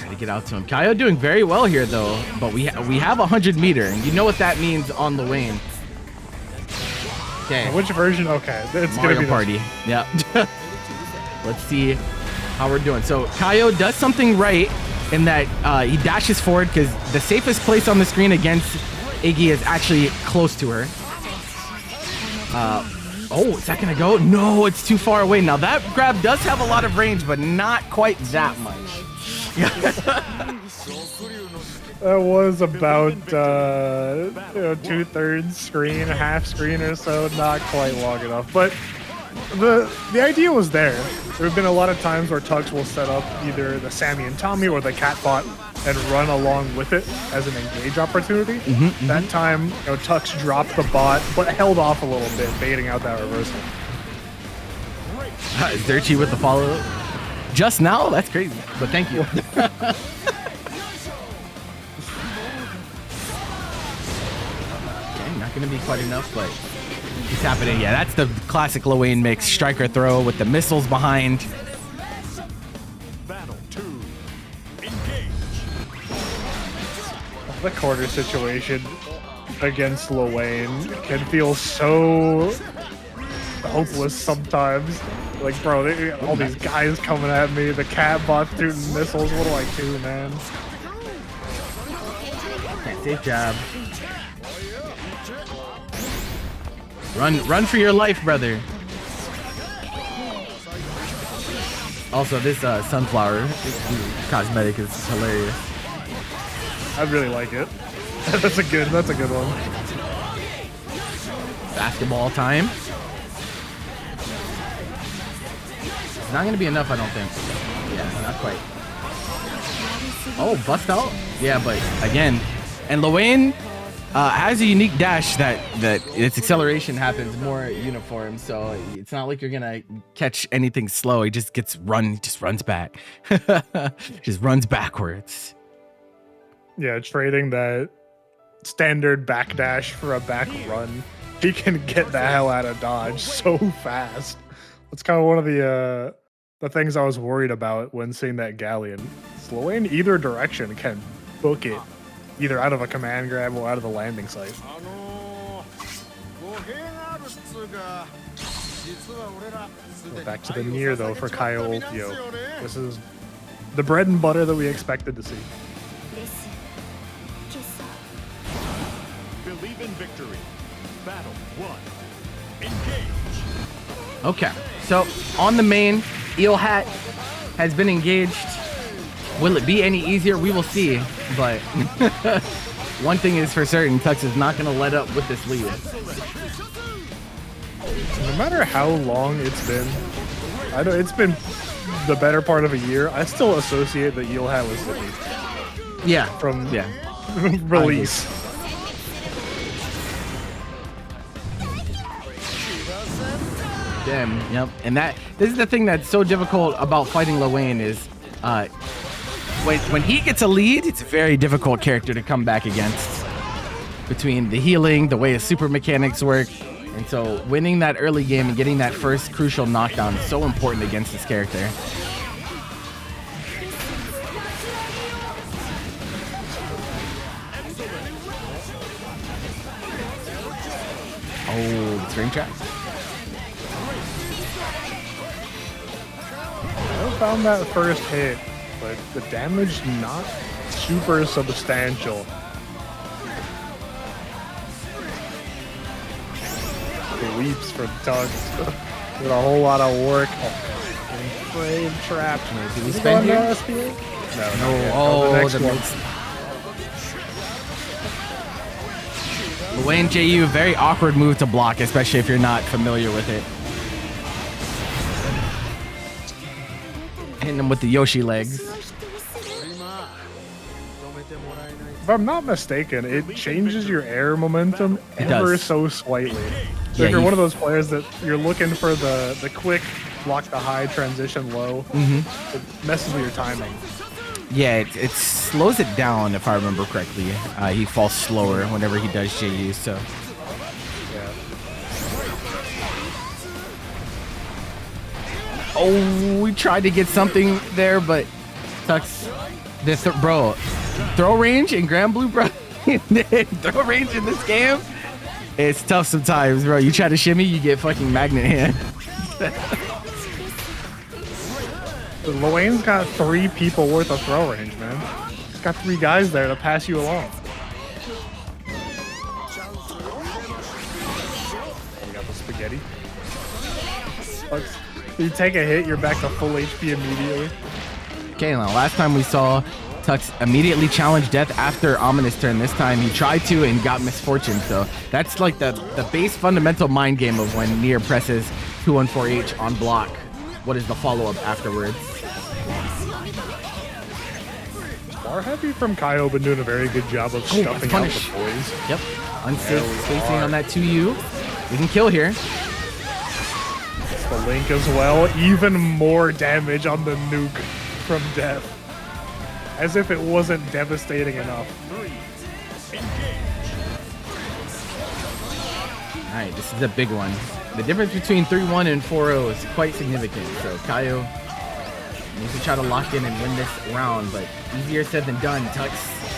To get out to him. Kaio doing very well here though, but we have 100 meter, and you know what that means on Lowain. Okay. Which version? Okay, it's Mario gonna be Party. Yep. Let's see how we're doing. So Kaio does something right in that he dashes forward because the safest place on the screen against Iggy is actually close to her. Oh, is that gonna go? No, it's too far away. Now that grab does have a lot of range, but not quite that much. That was about 2/3 screen, half screen or so, not quite long enough. But the idea was there. There have been a lot of times where Tux will set up either the Sammy and Tommy or the cat bot and run along with it as an engage opportunity. That time, Tux dropped the bot but held off a little bit, baiting out that reversal. Zerchi with the follow. Just now? That's crazy. But thank you. Okay, not going to be quite enough, but it's happening. Yeah, that's the classic Lowain mix. Striker throw with the missiles behind. Battle 2. Engage. The corner situation against Lowain can feel so hopeless sometimes. Like, bro, all these guys coming at me, the cat bot shooting missiles. What do I do, man? Safe job. Run for your life, brother. Also, this sunflower cosmetic is hilarious. I really like it. That's a good one. Basketball time. It's not gonna be enough, I don't think. Yeah, not quite. Oh, bust out? Yeah, but again, and Lowain has a unique dash that its acceleration happens more uniform, so it's not like you're gonna catch anything slow. He just runs back. Just runs backwards. Yeah, trading that standard backdash for a back run. He can get the hell out of dodge so fast. That's kind of one of the things I was worried about when seeing that Galleon. Lowain either direction can book it, either out of a command grab or out of the landing site. Go back to the Nier though for Kyle. This is the bread and butter that we expected to see. Believe in victory. Battle 1. Engage. Okay, so on the main, Eel Hat has been engaged. Will it be any easier? We will see, but one thing is for certain, Tux is not going to let up with this lead. No matter how long it's been, I know it's been the better part of a year, I still associate the Eel Hat with City. Yeah. From yeah. release. Damn, yep. And this is the thing that's so difficult about fighting Lowain is when he gets a lead, it's a very difficult character to come back against. Between the healing, the way his super mechanics work, and so winning that early game and getting that first crucial knockdown is so important against this character. Oh, the string trap. I found that first hit, but the damage not super substantial. The leaps for Tux with a whole lot of work. Oh, frame trapped. Did we spend here? No. Oh, the next one. Lowain JU, very awkward move to block, especially if you're not familiar with it. Hitting him with the Yoshi legs. If I'm not mistaken, it changes your air momentum ever so slightly. So if you're one of those players that you're looking for the quick block the high, transition low, it messes with your timing. Yeah, it slows it down if I remember correctly. He falls slower whenever he does JU, so. Yeah. Oh, we tried to get something there, but Tux, bro, throw range in Granblue, bro. Throw range in this game, it's tough sometimes, bro. You try to shimmy, you get fucking magnet hand. Lowain's got 3 people worth of throw range, man. He's got 3 guys there to pass you along. We got the spaghetti. You take a hit, you're back to full HP immediately. Okay, now last time we saw Tux immediately challenge death after Ominous turn. This time he tried to and got misfortune. So that's like the base fundamental mind game of when Nier presses 214H on block. What is the follow-up afterwards? Bar heavy from Kaio been doing a very good job of stuffing out the punish. boys. Yep. Unsafe spacing on that 2U. We can kill here. The Link as well. Even more damage on the nuke from death. As if it wasn't devastating enough. Alright, this is a big one. The difference between 3-1 and 4-0 is quite significant. So Kaio needs to try to lock in and win this round, but easier said than done. Tux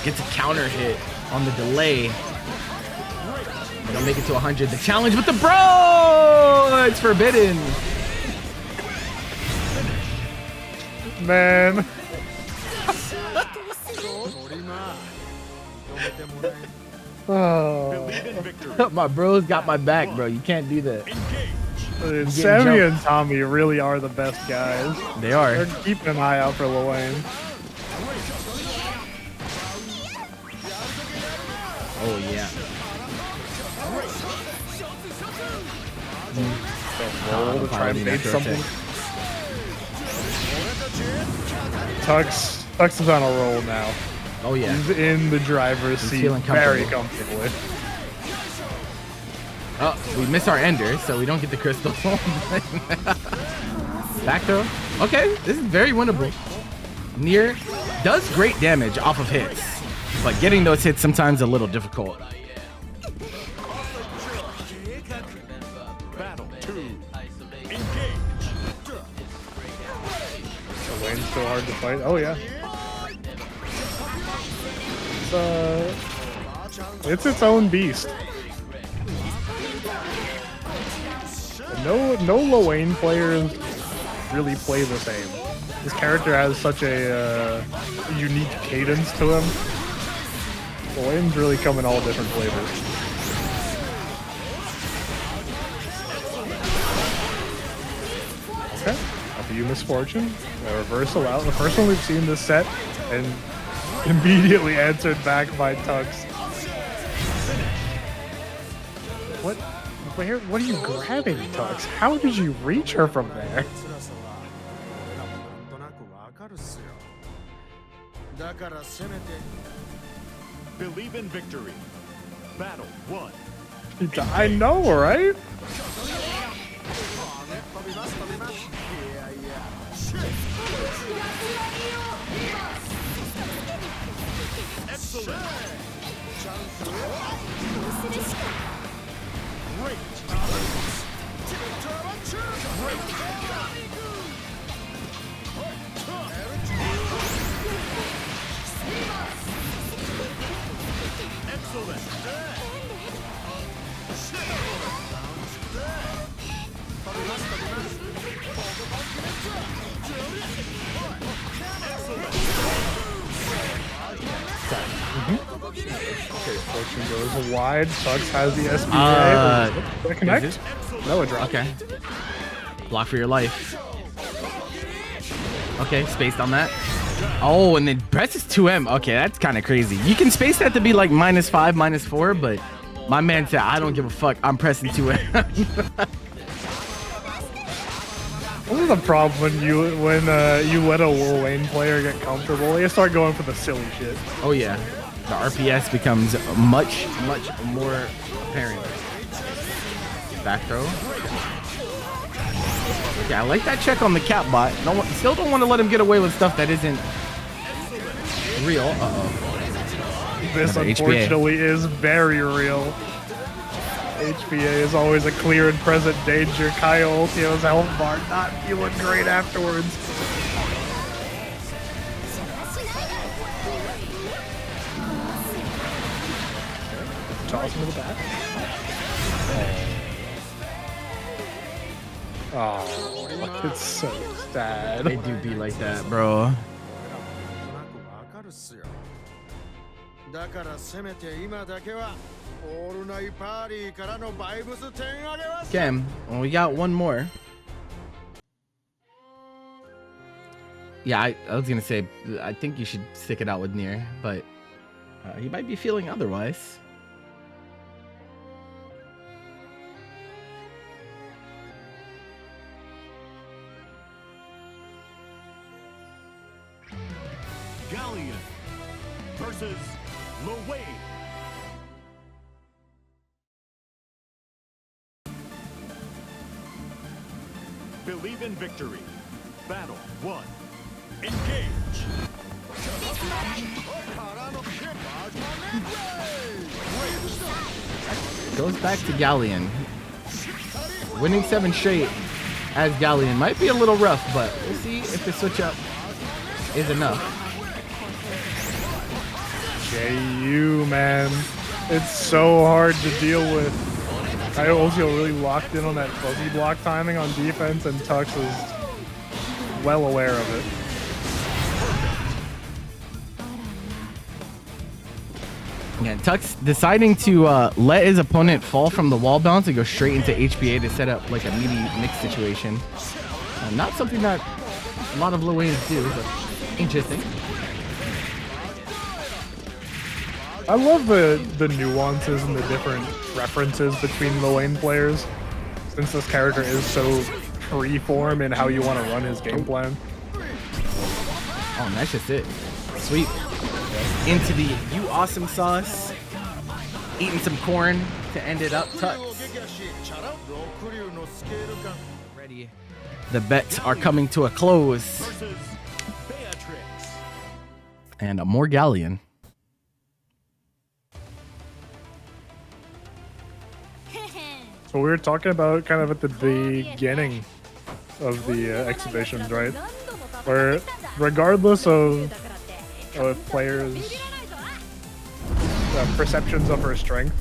gets a counter hit on the delay. They don't make it to 100. The challenge with the bro! It's forbidden. Man. Oh. My bros got my back, bro. You can't do that. Sammy and Tommy really are the best guys. They are. They're keeping an eye out for Lowain. Oh, yeah. Roll to try and bait something. Tux is on a roll now. Oh, yeah. He's in the driver's seat very comfortably. Oh, we miss our ender, so we don't get the crystal. Back throw. Okay, this is very winnable. Nier does great damage off of hits, but getting those hits sometimes a little difficult. Battle 2. Lowain's so hard to fight. Oh yeah. It's its own beast. No Lowain players really play the same. This character has such a unique cadence to him. Lowain's really come in all different flavors. Okay, after you misfortune, a reversal out. The first one we've seen this set, and immediately answered back by Tux. What are you grabbing, Tux? How did you reach her from there? Believe in victory. Battle 1. I know, right? Excellent. Great. Excellent. Okay, fortune goes wide. Tux has the SBA. Did I connect? No, it dropped. Okay. Block for your life. Okay, spaced on that. Oh, and then presses 2M. Okay, that's kind of crazy. You can space that to be like -5, -4, but my man said, I don't give a fuck. I'm pressing 2M. This is the problem when you let a Lowain player get comfortable. They start going for the silly shit. Oh, yeah. The RPS becomes much more apparent. Back throw. Okay, I like that check on the cap bot. Still don't want to let him get away with stuff that isn't real. Uh-oh. This, unfortunately, is very real. HPA is always a clear and present danger. Kaio Ultio's health bar not feeling great afterwards. Toss him to the back. Oh, it's so sad. They do be like that, bro. Okay, well, we got one more. Yeah, I was gonna say, I think you should stick it out with Nier, but he might be feeling otherwise. Galleon versus Lowain. Believe in victory. Battle 1. Engage. Goes back to Galleon. Winning 7 straight as Galleon might be a little rough, but we'll see if the switch up is enough. JU, man. It's so hard to deal with. I also really locked in on that fuzzy block timing on defense, and Tux is well aware of it. Yeah, Tux deciding to let his opponent fall from the wall bounce and go straight into HPA to set up like a meaty mix situation. Not something that a lot of Lowains do, but interesting. I love the nuances and the different references between Lowain players, since this character is so freeform in how you want to run his game plan. Oh, that's just it. Sweet. Into the you awesome sauce. Eating some corn to end it up. Tux. Ready. The bets are coming to a close. Versus Beatrix. And a more Galleon. So we were talking about kind of at the beginning of the exhibitions, right? Where regardless of players' perceptions of her strength,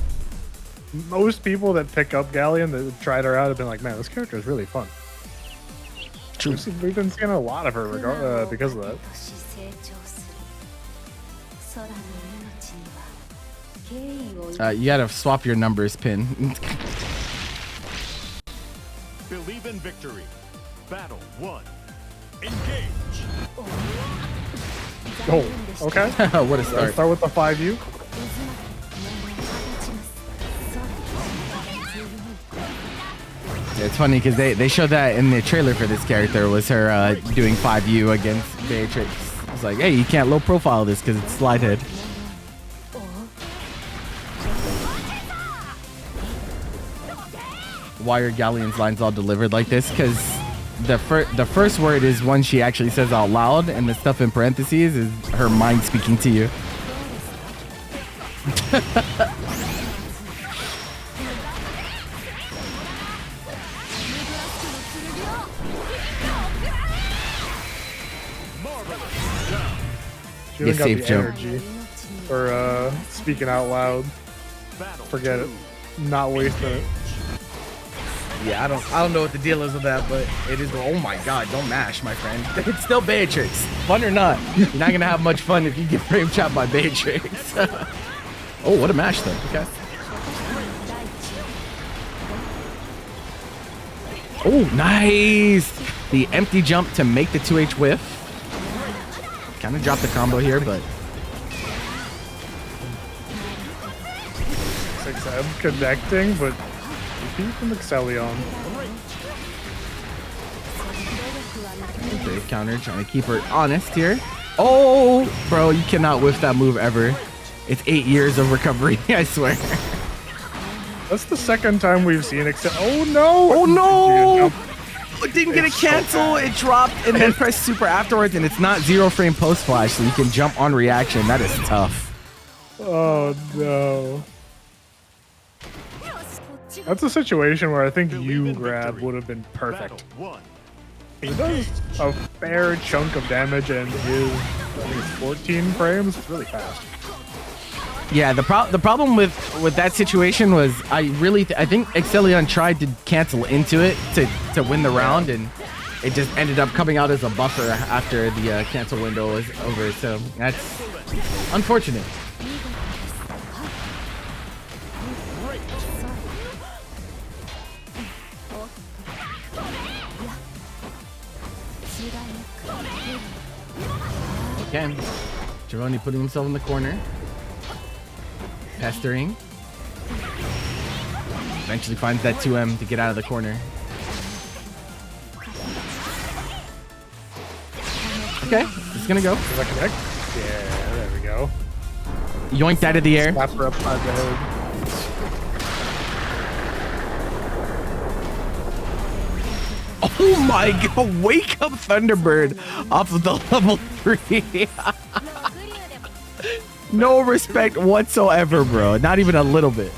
most people that pick up Galleon that tried her out have been like, man, this character is really fun. True. We've been seeing a lot of her because of that. You gotta swap your numbers, Pin. Believe in victory. Battle 1. Engage. Oh, okay. What a start. Start with the 5U. Yeah, it's funny because they showed that in the trailer for this character was her doing 5U against Beatrix. It's like, hey, you can't low profile this because it's slide head. Why are Galleon's lines all delivered like this? Because the first word is one she actually says out loud, and the stuff in parentheses is her mind speaking to you. She even got safe the jump. energy for speaking out loud. Forget it. Not wasting it. Yeah, I don't know what the deal is with that, but it is. Oh my God, don't mash, my friend. It's still Beatrix. Fun or not, you're not gonna have much fun if you get frame chopped by Beatrix. Oh, what a mash though. Okay. Oh, nice. The empty jump to make the 2H whiff. Kind of dropped the combo here, but 6M connecting, but repeat from Xseleon. brave counter, trying to keep her honest here. Oh, bro, you cannot whiff that move ever. It's 8 years of recovery, I swear. That's the second time we've seen Xseleon. Oh no! Oh no! Dude, It didn't get a It's so cancel. bad. It dropped and then pressed super afterwards, and it's not 0 frame post flash, so you can jump on reaction. That is tough. Oh no. That's a situation where I think you grab would have been perfect. Battle 1. He does a fair chunk of damage and is, I think it's 14 frames. It's really fast. Yeah, the problem with that situation was I think Xseleon tried to cancel into it to win the round, and it just ended up coming out as a buffer after the cancel window was over. So that's unfortunate. Again, Trevoni putting himself in the corner. Pestering. Eventually finds that 2M to get out of the corner. Okay, it's gonna go. Does that connect? Yeah, there we go. Yoinked out of the air. Slap her upside the head. Oh my god, wake up Thunderbird off of the level 3. No respect whatsoever, bro. Not even a little bit.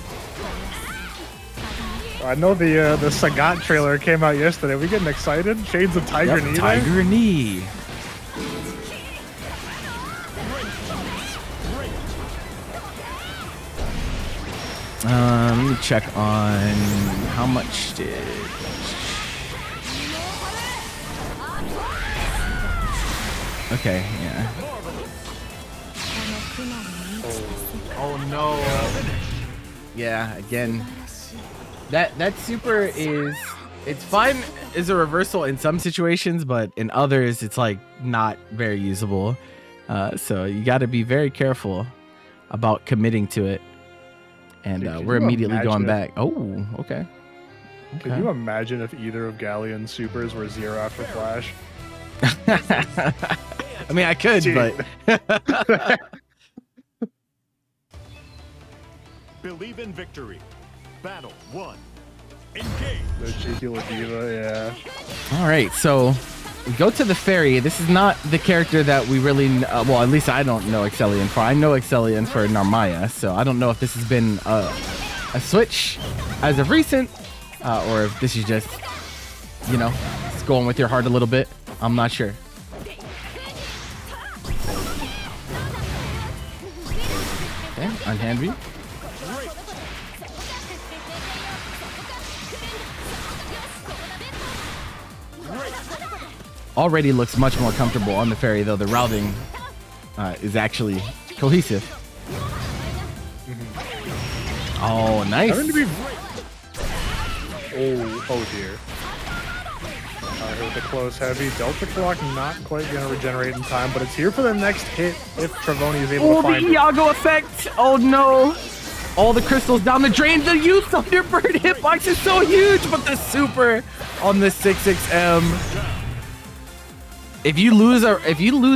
I know the Sagat trailer came out yesterday. We getting excited? Shades of Tiger Knee. Tiger Knee. Let me check on how much did. Okay, yeah. Oh no. Yeah, again. That super is, it's fine as a reversal in some situations, but in others it's like not very usable. So you got to be very careful about committing to it. And we're immediately going back. Oh, okay. Can you imagine if either of Galleon's supers were 0 after flash? I mean, I could, but Believe in victory. Battle 1. Engage. The cheeky Diva, yeah. All right, so we go to the Ferry. This is not the character that we really, well, at least I don't know Xseleon for. I know Xseleon for Narmaya, so I don't know if this has been a switch as of recent, or if this is just, you know, it's going with your heart a little bit. I'm not sure. Okay, unhand view. Already looks much more comfortable on the Ferry, though the routing is actually cohesive. Oh, nice. Oh dear. Here with the close heavy. Delta Clock not quite going to regenerate in time, but it's here for the next hit if Trevoni is able to find it. Oh, the Iago effect. Oh, no. All the crystals down the drain. The youth Thunderbird hitbox is so huge, but the super on the 6XM. If you lose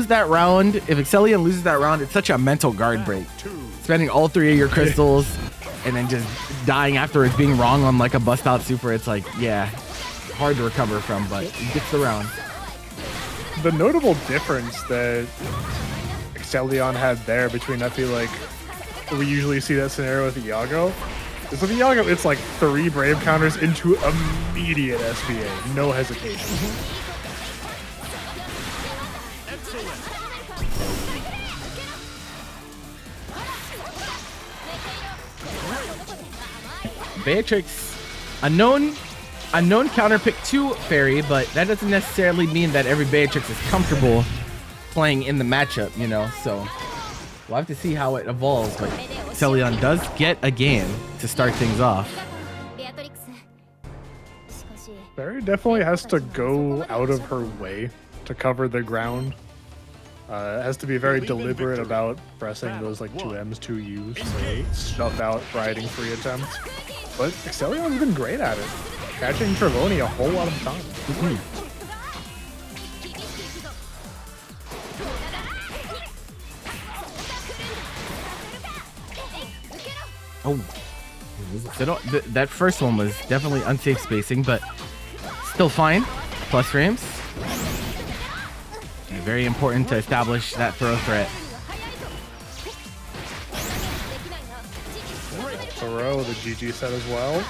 that round, if Xseleon loses that round, it's such a mental guard break. Spending all 3 of your crystals and then just dying afterwards, being wrong on like a bust out super, it's like, yeah, hard to recover from, but it gets the round. The notable difference that Xseleon had there between, I feel like, we usually see that scenario with Iago, is with Iago, it's like 3 Brave counters into immediate SBA, no hesitation. Beatrix, a known counter pick to Ferry, but that doesn't necessarily mean that every Beatrix is comfortable playing in the matchup, you know, so we'll have to see how it evolves, but Xseleon does get a game to start things off. Ferry definitely has to go out of her way to cover the ground. Has to be very deliberate about pressing those like 2Ms, 2Us to stuff out riding free attempts. But Xseleon's been great at it, catching Trevoni a whole lot of time. Oh, that first one was definitely unsafe spacing, but still fine. Plus frames. And very important to establish that throw threat. Throw the GG set as well.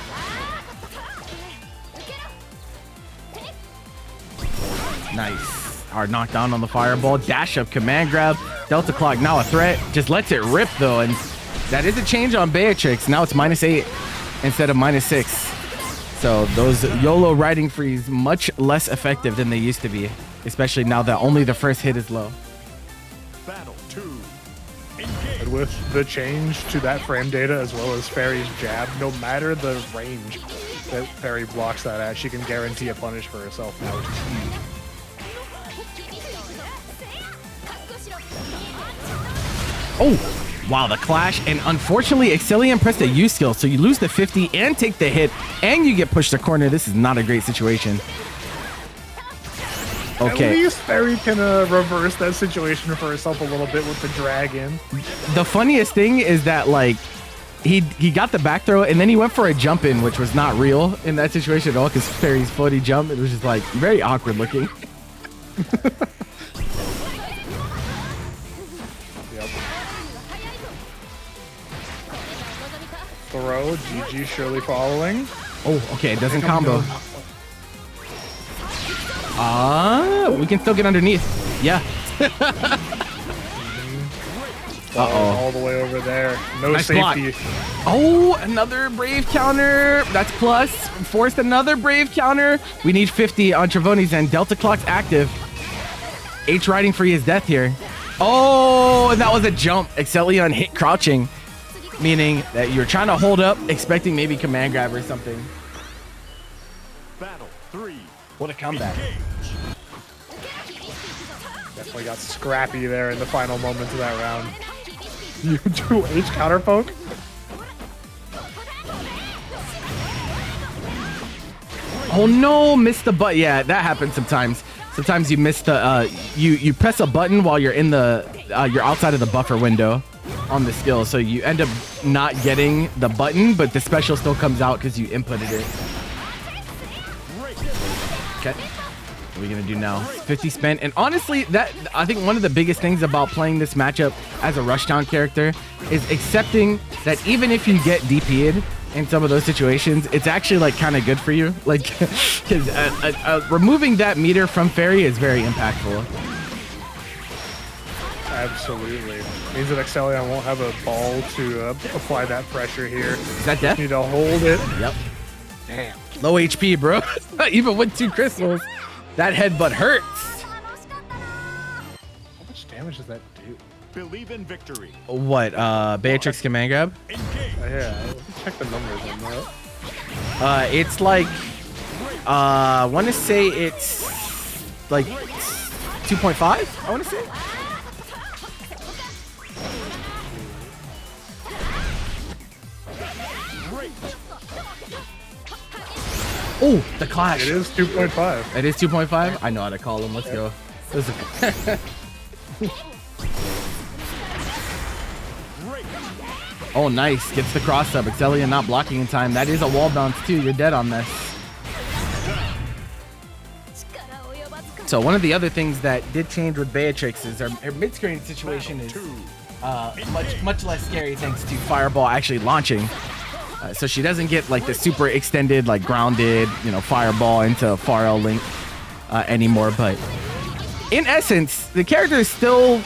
Nice. Hard knockdown on the fireball. Dash up, command grab. Delta Clock now a threat. Just lets it rip though, and that is a change on Beatrix. Now it's -8 instead of -6. So those YOLO riding frees much less effective than they used to be, especially now that only the first hit is low. Battle 2. And with the change to that frame data as well as Ferry's jab, no matter the range that Ferry blocks that at, she can guarantee a punish for herself now, which is huge. Oh, wow, the clash. And unfortunately, Xseleon pressed a U skill, so you lose the 50 and take the hit, and you get pushed to corner. This is not a great situation. Okay. At least Ferry can reverse that situation for herself a little bit with the dragon. The funniest thing is that like he got the back throw and then he went for a jump in, which was not real in that situation at all because Ferry's floaty jump. It was just like very awkward looking. Yep. Throw, GG surely following. Oh, okay, it doesn't combo. We can still get underneath. Yeah. All the way over there. No Nice safety. block. Oh, another brave counter. That's plus. Forced another brave counter. We need 50 on Trevoni's end. Delta clock's active. H riding for his death here. Oh, and that was a jump. Xseleon hit crouching, meaning that you're trying to hold up, expecting maybe command grab or something. Battle 3. What a comeback. Definitely got scrappy there in the final moments of that round. You do H counter poke? Oh no, missed the butt. Yeah, that happens sometimes. Sometimes you miss the you press a button while you're in the you're outside of the buffer window on the skill, so you end up not getting the button, but the special still comes out because you inputted it. Okay. What are we gonna do now? 50 spent, and honestly, that I think one of the biggest things about playing this matchup as a rushdown character is accepting that even if you get DP'd in some of those situations, it's actually like kind of good for you, like because removing that meter from Ferry is very impactful. Absolutely. Means that Xseleon won't have a ball to apply that pressure here. Is that death? Need to hold it. Yep. Damn. Low HP, bro. Even with 2 crystals, that headbutt hurts. How much damage does that do? Believe in victory. What? Beatrix command grab? Yeah, let me check the numbers on that. It's like, I want to say it's like 2.5. I want to say. Oh, the clash. It is 2.5. It is 2.5. I know how to call him. Let's go. Oh, nice. Gets the cross up. Xseleon not blocking in time. That is a wall bounce too. You're dead on this. So one of the other things that did change with Beatrix is her mid-screen situation is much less scary thanks to Fireball actually launching. So she doesn't get like the super extended, like grounded, you know, Fireball into far L link anymore. But in essence, the character is still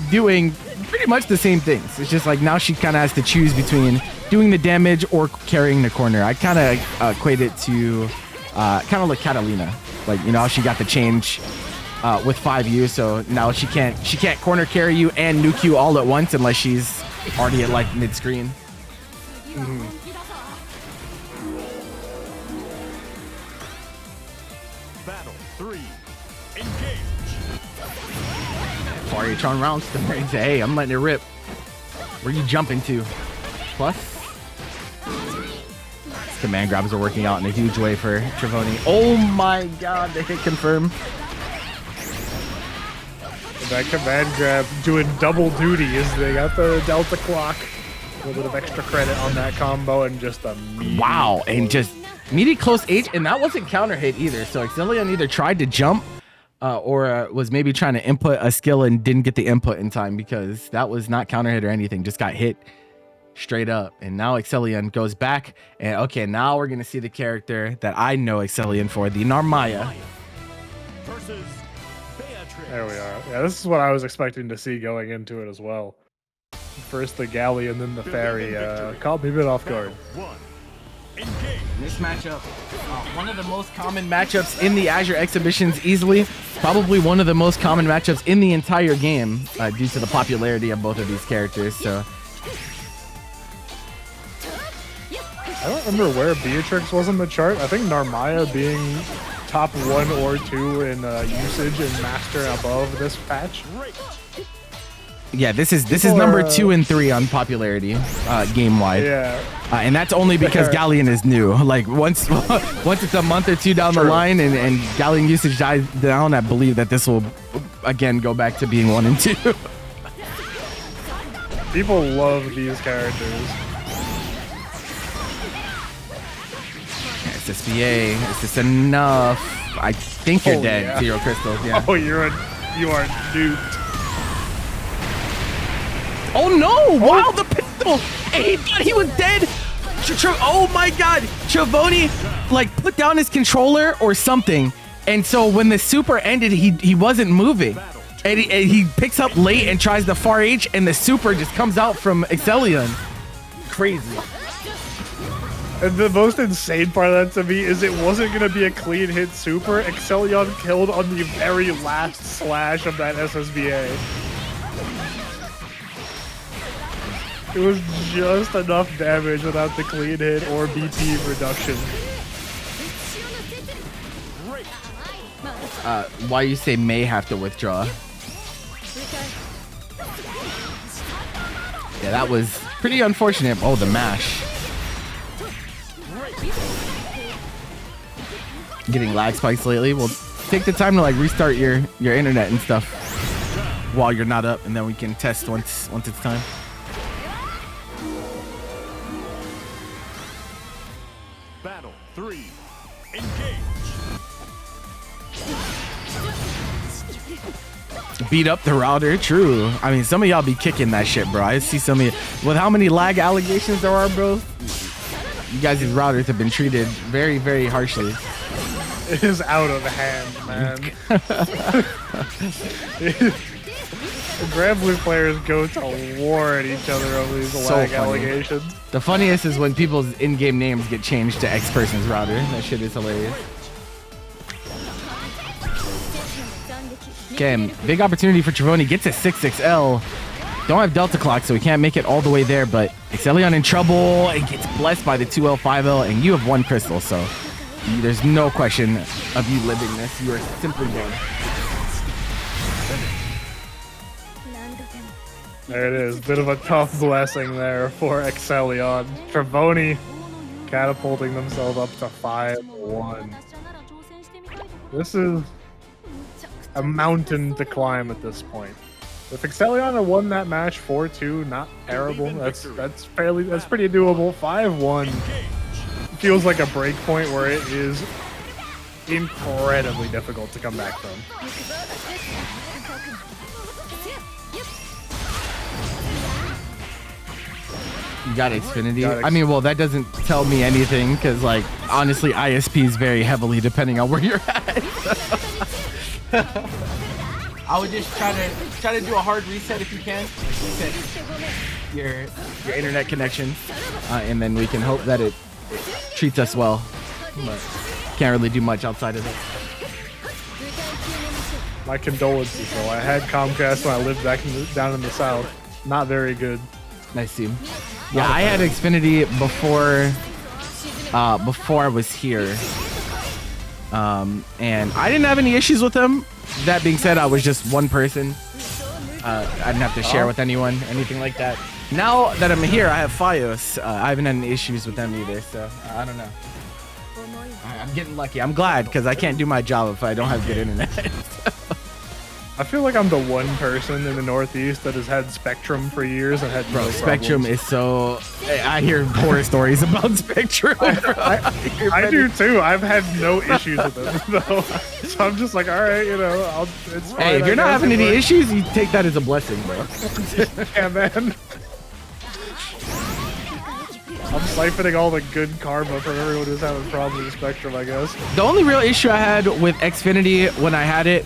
doing pretty much the same things. It's just like now she kind of has to choose between doing the damage or carrying the corner. I kind of equate it to kind of like Katalina. Like, you know, how she got the change with 5U, so now she can't corner carry you and nuke you all at once unless she's already at like mid-screen. Battle 3. Engage. Fariatron rounds to say, hey, I'm letting it rip. Where you jumping to? Plus. Command grabs are working out in a huge way for Trevoni. Oh my god, the hit confirm. That command grab doing double duty as they got the Delta clock. A little bit of extra credit on that combo and just a wow, and just immediate close H, and that wasn't counter hit either. So Xseleon either tried to jump or was maybe trying to input a skill and didn't get the input in time because that was not counter hit or anything, just got hit straight up. And now Xseleon goes back, and okay, now we're gonna see the character that I know Xseleon for, the Narmaya. Versus Beatrix. There we are. Yeah, this is what I was expecting to see going into it as well. First the Galleon, then the Ferry. Caught me a bit off guard. This matchup, one of the most common matchups in the Azure exhibitions, easily. Probably one of the most common matchups in the entire game due to the popularity of both of these characters. So I don't remember where Beatrix was on the chart. I think Narmaya being top 1 or 2 in usage and master above this patch. Yeah, this is People number are, 2 and 3 on popularity, game wide. Yeah. And that's only because Galleon is new. Like once it's a month or two down the line and Galleon usage dies down, I believe that this will again go back to being 1 and 2. People love these characters. SSBA, is this enough? I think you're dead. Yeah. 0 crystals, yeah. Oh, you are duped. Oh no! Wow, the pistol! And he thought he was dead! Oh my god! Trevoni, like, put down his controller or something. And so when the super ended, he wasn't moving. And he picks up late and tries the far H, and the super just comes out from Xseleon. Crazy. And the most insane part of that to me is it wasn't going to be a clean hit super. Xseleon killed on the very last slash of that SSBA. It was just enough damage without the clean hit or BP reduction. Why you say may have to withdraw? Yeah, that was pretty unfortunate. Oh, the mash. Getting lag spikes lately. Well, take the time to like restart your internet and stuff while you're not up, and then we can test once it's time. Battle 3. Engage. Beat up the router, true. I mean, some of y'all be kicking that shit, bro. I see some of you with how many lag allegations there are, bro. You guys' routers have been treated very, very harshly. It is out of hand, man. The Granblue players go to war at each other over these lag allegations. The funniest is when people's in-game names get changed to X person's router. That shit is hilarious. Okay, big opportunity for Trevoni. Gets a 6XL. Don't have Delta Clock, so he can't make it all the way there, but Xseleon in trouble. It gets blessed by the 2L, 5L, and you have 1 crystal, so there's no question of you living this. You are simply dead. There it is. Bit of a tough blessing there for Xseleon. Trevoni catapulting themselves up to 5-1. This is a mountain to climb at this point. If Xseleon had won that match 4-2, not terrible. That's pretty doable. 5-1 feels like a break point where it is incredibly difficult to come back from. You got Xfinity. I mean, well, that doesn't tell me anything because, like, honestly, ISP is very heavily depending on where you're at. I would just try to do a hard reset if you can. Reset your internet connection, and then we can hope that it treats us well. But can't really do much outside of that. My condolences, though. I had Comcast when I lived down in the south. Not very good. Nice team. Yeah, I had Xfinity before I was here, and I didn't have any issues with them. That being said, I was just one person. I didn't have to share with anyone, anything like that. Now that I'm here, I have Fios. I haven't had any issues with them either, so I don't know. I'm getting lucky. I'm glad because I can't do my job if I don't have good internet. I feel like I'm the one person in the Northeast that has had Spectrum for years and had no Spectrum problems. is so... I hear horror stories about Spectrum. I do too. I've had no issues with it though. So I'm just like, all right, you know, it's fine. Hey, if you're not having any issues, you take that as a blessing, bro. Yeah, man. I'm siphoning all the good karma from everyone who's having problems with Spectrum, I guess. The only real issue I had with Xfinity when I had it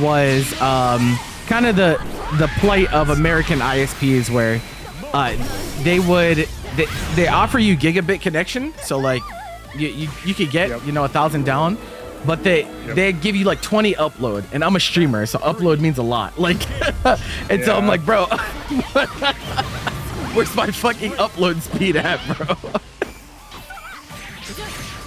was kind of the plight of American ISPs where they offer you gigabit connection, so like you could get 1,000 down, but they give you like 20 upload, and I'm a streamer, so upload means a lot. Like, and so I'm like, bro, where's my fucking upload speed at, bro?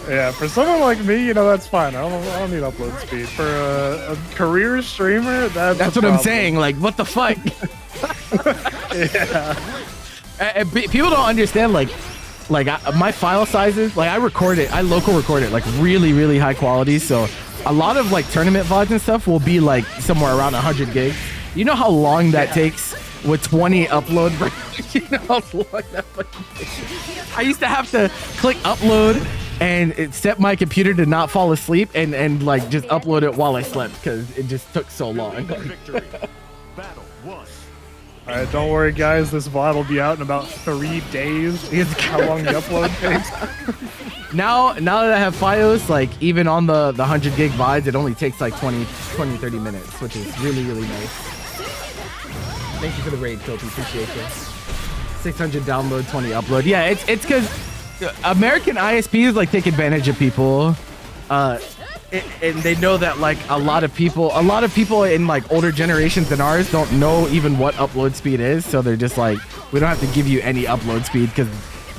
Yeah, for someone like me, you know, that's fine. I don't need upload speed. For a career streamer, that's what I'm saying. Like, what the fuck? Yeah. People don't understand like my file sizes. Like I local record it like really high quality. So a lot of like tournament VODs and stuff will be like somewhere around 100 gigs. You know how long that takes with 20 upload? You know how long that fucking takes? I used to have to click upload and it set my computer to not fall asleep and like just upload it while I slept because it just took so long. Victory. Battle 1. All right, don't worry, guys. This VOD will be out in about 3 days. It's how long the upload takes. Now that I have FiOS, like even on the 100 gig VODs, it only takes like 30 minutes, which is really nice. Thank you for the raid, Kopi. Appreciate you. 600 download, 20 upload. Yeah, it's because American ISPs like take advantage of people, and they know that like a lot of people in like older generations than ours don't know even what upload speed is. So they're just like, we don't have to give you any upload speed because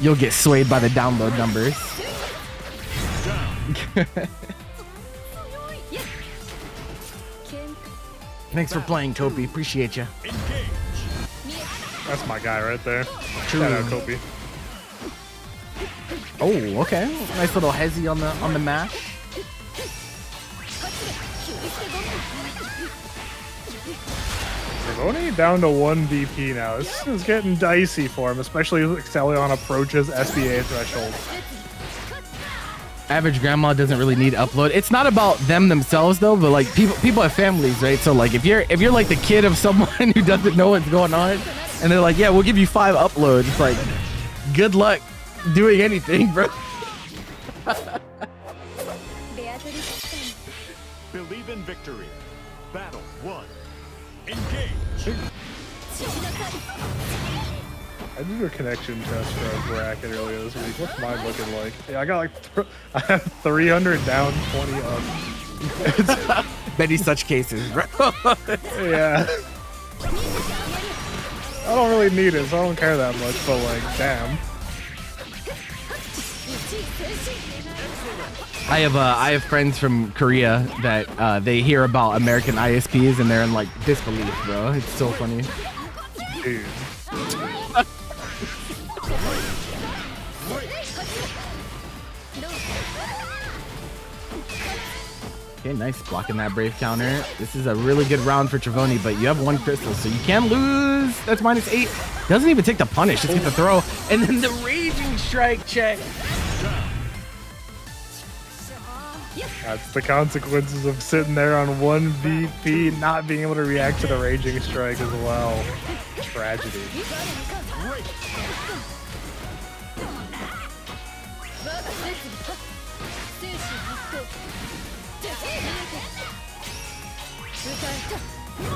you'll get swayed by the download numbers. Thanks for playing, Kopi. Appreciate you. That's my guy right there. Shout out, Kopi. Oh, okay. Nice little hezzy on the mash. Trevoni down to 1 BP now. This is getting dicey for him, especially as Xseleon approaches SBA threshold. Average grandma doesn't really need upload. It's not about them themselves though, but like people have families, right? So like if you're like the kid of someone who doesn't know what's going on, and they're like, yeah, we'll give you 5 uploads. It's like, good luck doing anything, bro. Believe in victory. Battle 1. Engage. I did a connection test for a bracket earlier this week. What's mine looking like? Yeah, I got like I have 300 down, 20 up. Many such cases, bro. Yeah. I don't really need it, so I don't care that much, but like, damn. I have friends from Korea that they hear about American ISPs and they're in like disbelief, bro. It's so funny. Dude. Okay, nice blocking that Brave counter. This is a really good round for Trevoni, but you have 1 crystal, so you can lose. That's -8. Doesn't even take the punish, just get the throw. And then the Raging Strike check. That's the consequences of sitting there on 1 VP, not being able to react to the Raging Strike as well. Tragedy.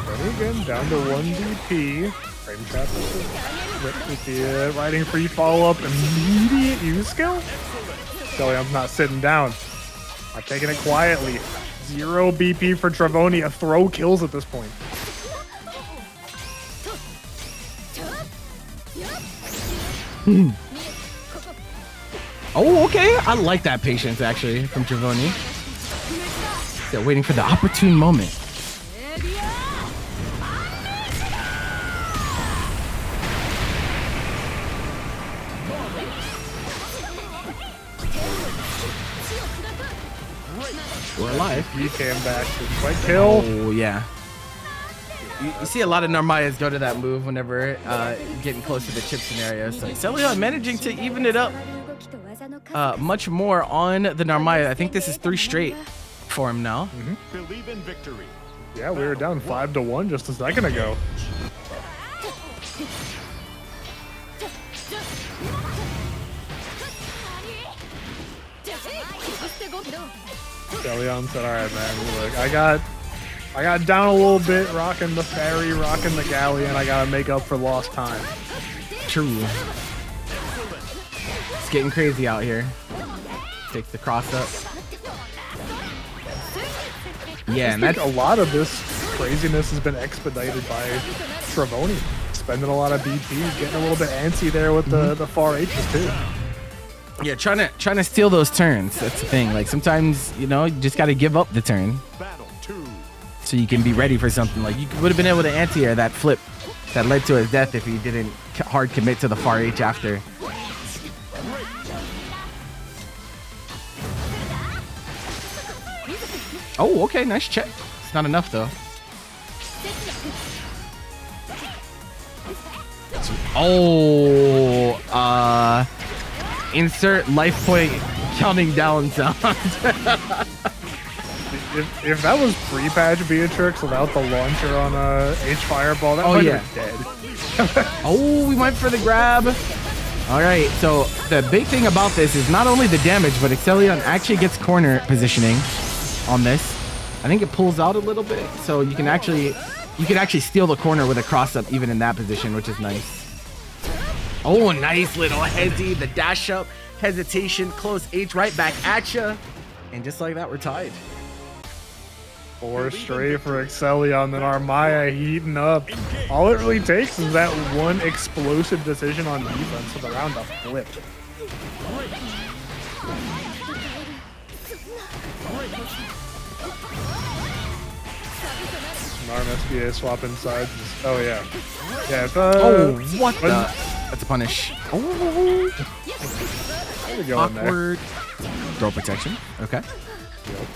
And again, down to 1 VP. Frame trap with the riding free follow-up, immediate use skill. Xseleon's not sitting down. I'm taking it quietly. 0 BP for Trevoni. A throw kills at this point. Oh, okay. I like that patience actually from Trevoni. Still waiting for the opportune moment. We're alive. He came back to quick kill. Oh, yeah. You see a lot of Narmayas go to that move whenever getting close to the chip scenario. So Xseleon managing to even it up much more on the Narmaya. I think this is 3 straight for him now. Believe in victory. Yeah, we were down 5-1 just a second ago. Galleon said, alright man, look, I got down a little bit rocking the Ferry, rocking the Galleon. I gotta make up for lost time. True. It's getting crazy out here. Takes the cross up. Yeah, and that's a lot of this craziness has been expedited by Trevoni. Spending a lot of BP, getting a little bit antsy there with the far H's too. Yeah, trying to steal those turns. That's the thing. Like sometimes, you know, you just got to give up the turn Battle 2. so you can be ready for something. Like you would have been able to anti-air that flip that led to his death if he didn't hard commit to the far H after. Oh, okay, nice check. It's not enough though. Oh, insert life point counting down sound. If that was pre-patch Beatrix without the launcher on H Fireball, that might have been dead. Oh, we went for the grab. All right, so the big thing about this is not only the damage, but Xseleon actually gets corner positioning on this. I think it pulls out a little bit, so you can actually steal the corner with a cross up even in that position, which is nice. Oh, nice little hezzy, the dash up, hesitation, close H right back at ya. And just like that, we're tied. 4 straight for Xseleon, then Narmaya heating up. All it really takes is that one explosive decision on defense for the round to flip. Narm SBA swap inside. Oh yeah. Yeah. Oh, what the? That's a punish. Oh. There we go. Awkward. Throw protection. Okay. Yep.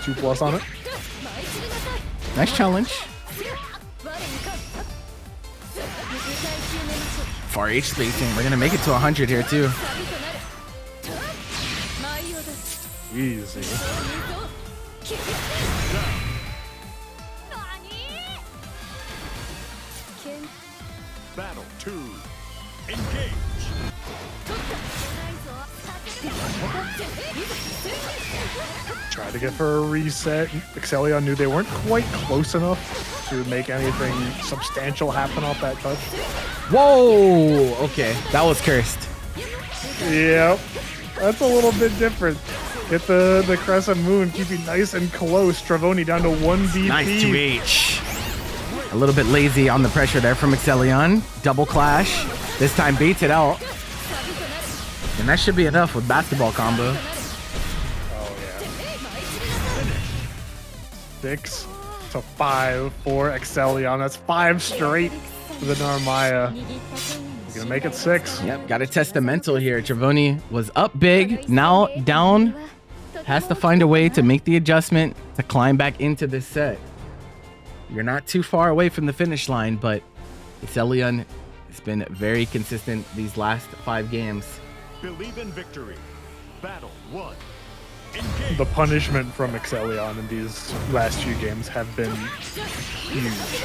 2+ on it. Nice challenge. Far H spacing. We're gonna make it to 100 here too. Easy. Battle 2. Engage. Tried to get for a reset. Xseleon knew they weren't quite close enough to make anything substantial happen off that touch. Whoa! Okay, that was cursed. Yep. That's a little bit different. Get the crescent moon, keep you nice and close. Trevoni down to 1 DP. Nice 2H. A little bit lazy on the pressure there from Xseleon. Double clash. This time baits it out. And that should be enough with basketball combo. Oh, yeah. 6 to 5 for Xseleon. That's 5 straight for the Narmaya. You're gonna make it 6. Yep, got to test the mental here. Trevoni was up big, now down. Has to find a way to make the adjustment to climb back into this set. You're not too far away from the finish line, but Xseleon has been very consistent these last 5 games. Believe in victory. Battle 1. Engage. The punishment from Xseleon in these last few games have been huge.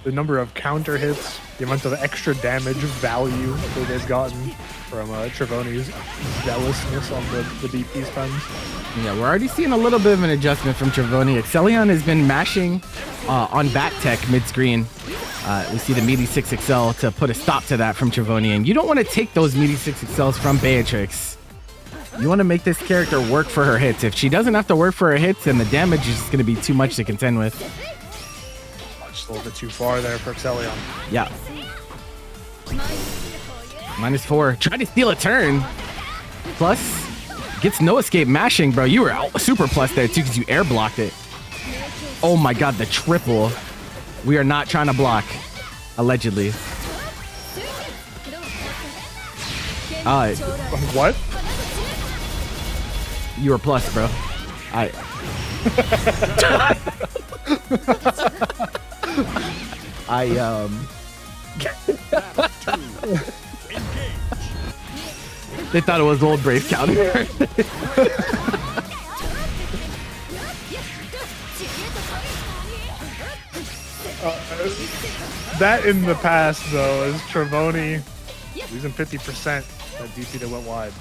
The number of counter hits, the amount of extra damage value that they've gotten from Trevoni's zealousness on the DP spends. Yeah, we're already seeing a little bit of an adjustment from Trevoni. Xseleon has been mashing on back tech mid-screen. We see the Meaty 6XL to put a stop to that from Trevoni. And you don't want to take those Meaty 6XLs from Beatrix. You want to make this character work for her hits. If she doesn't have to work for her hits, then the damage is just going to be too much to contend with. Just a little bit too far there for Xseleon. Yeah. -4. Trying to steal a turn. Plus, gets no escape mashing, bro. You were out super plus there too because you air blocked it. Oh my god, the triple. We are not trying to block. Allegedly. What? You were plus, bro. They thought it was old Brave counter. That in the past, though, is Trevoni losing 50%. That DP that went wide.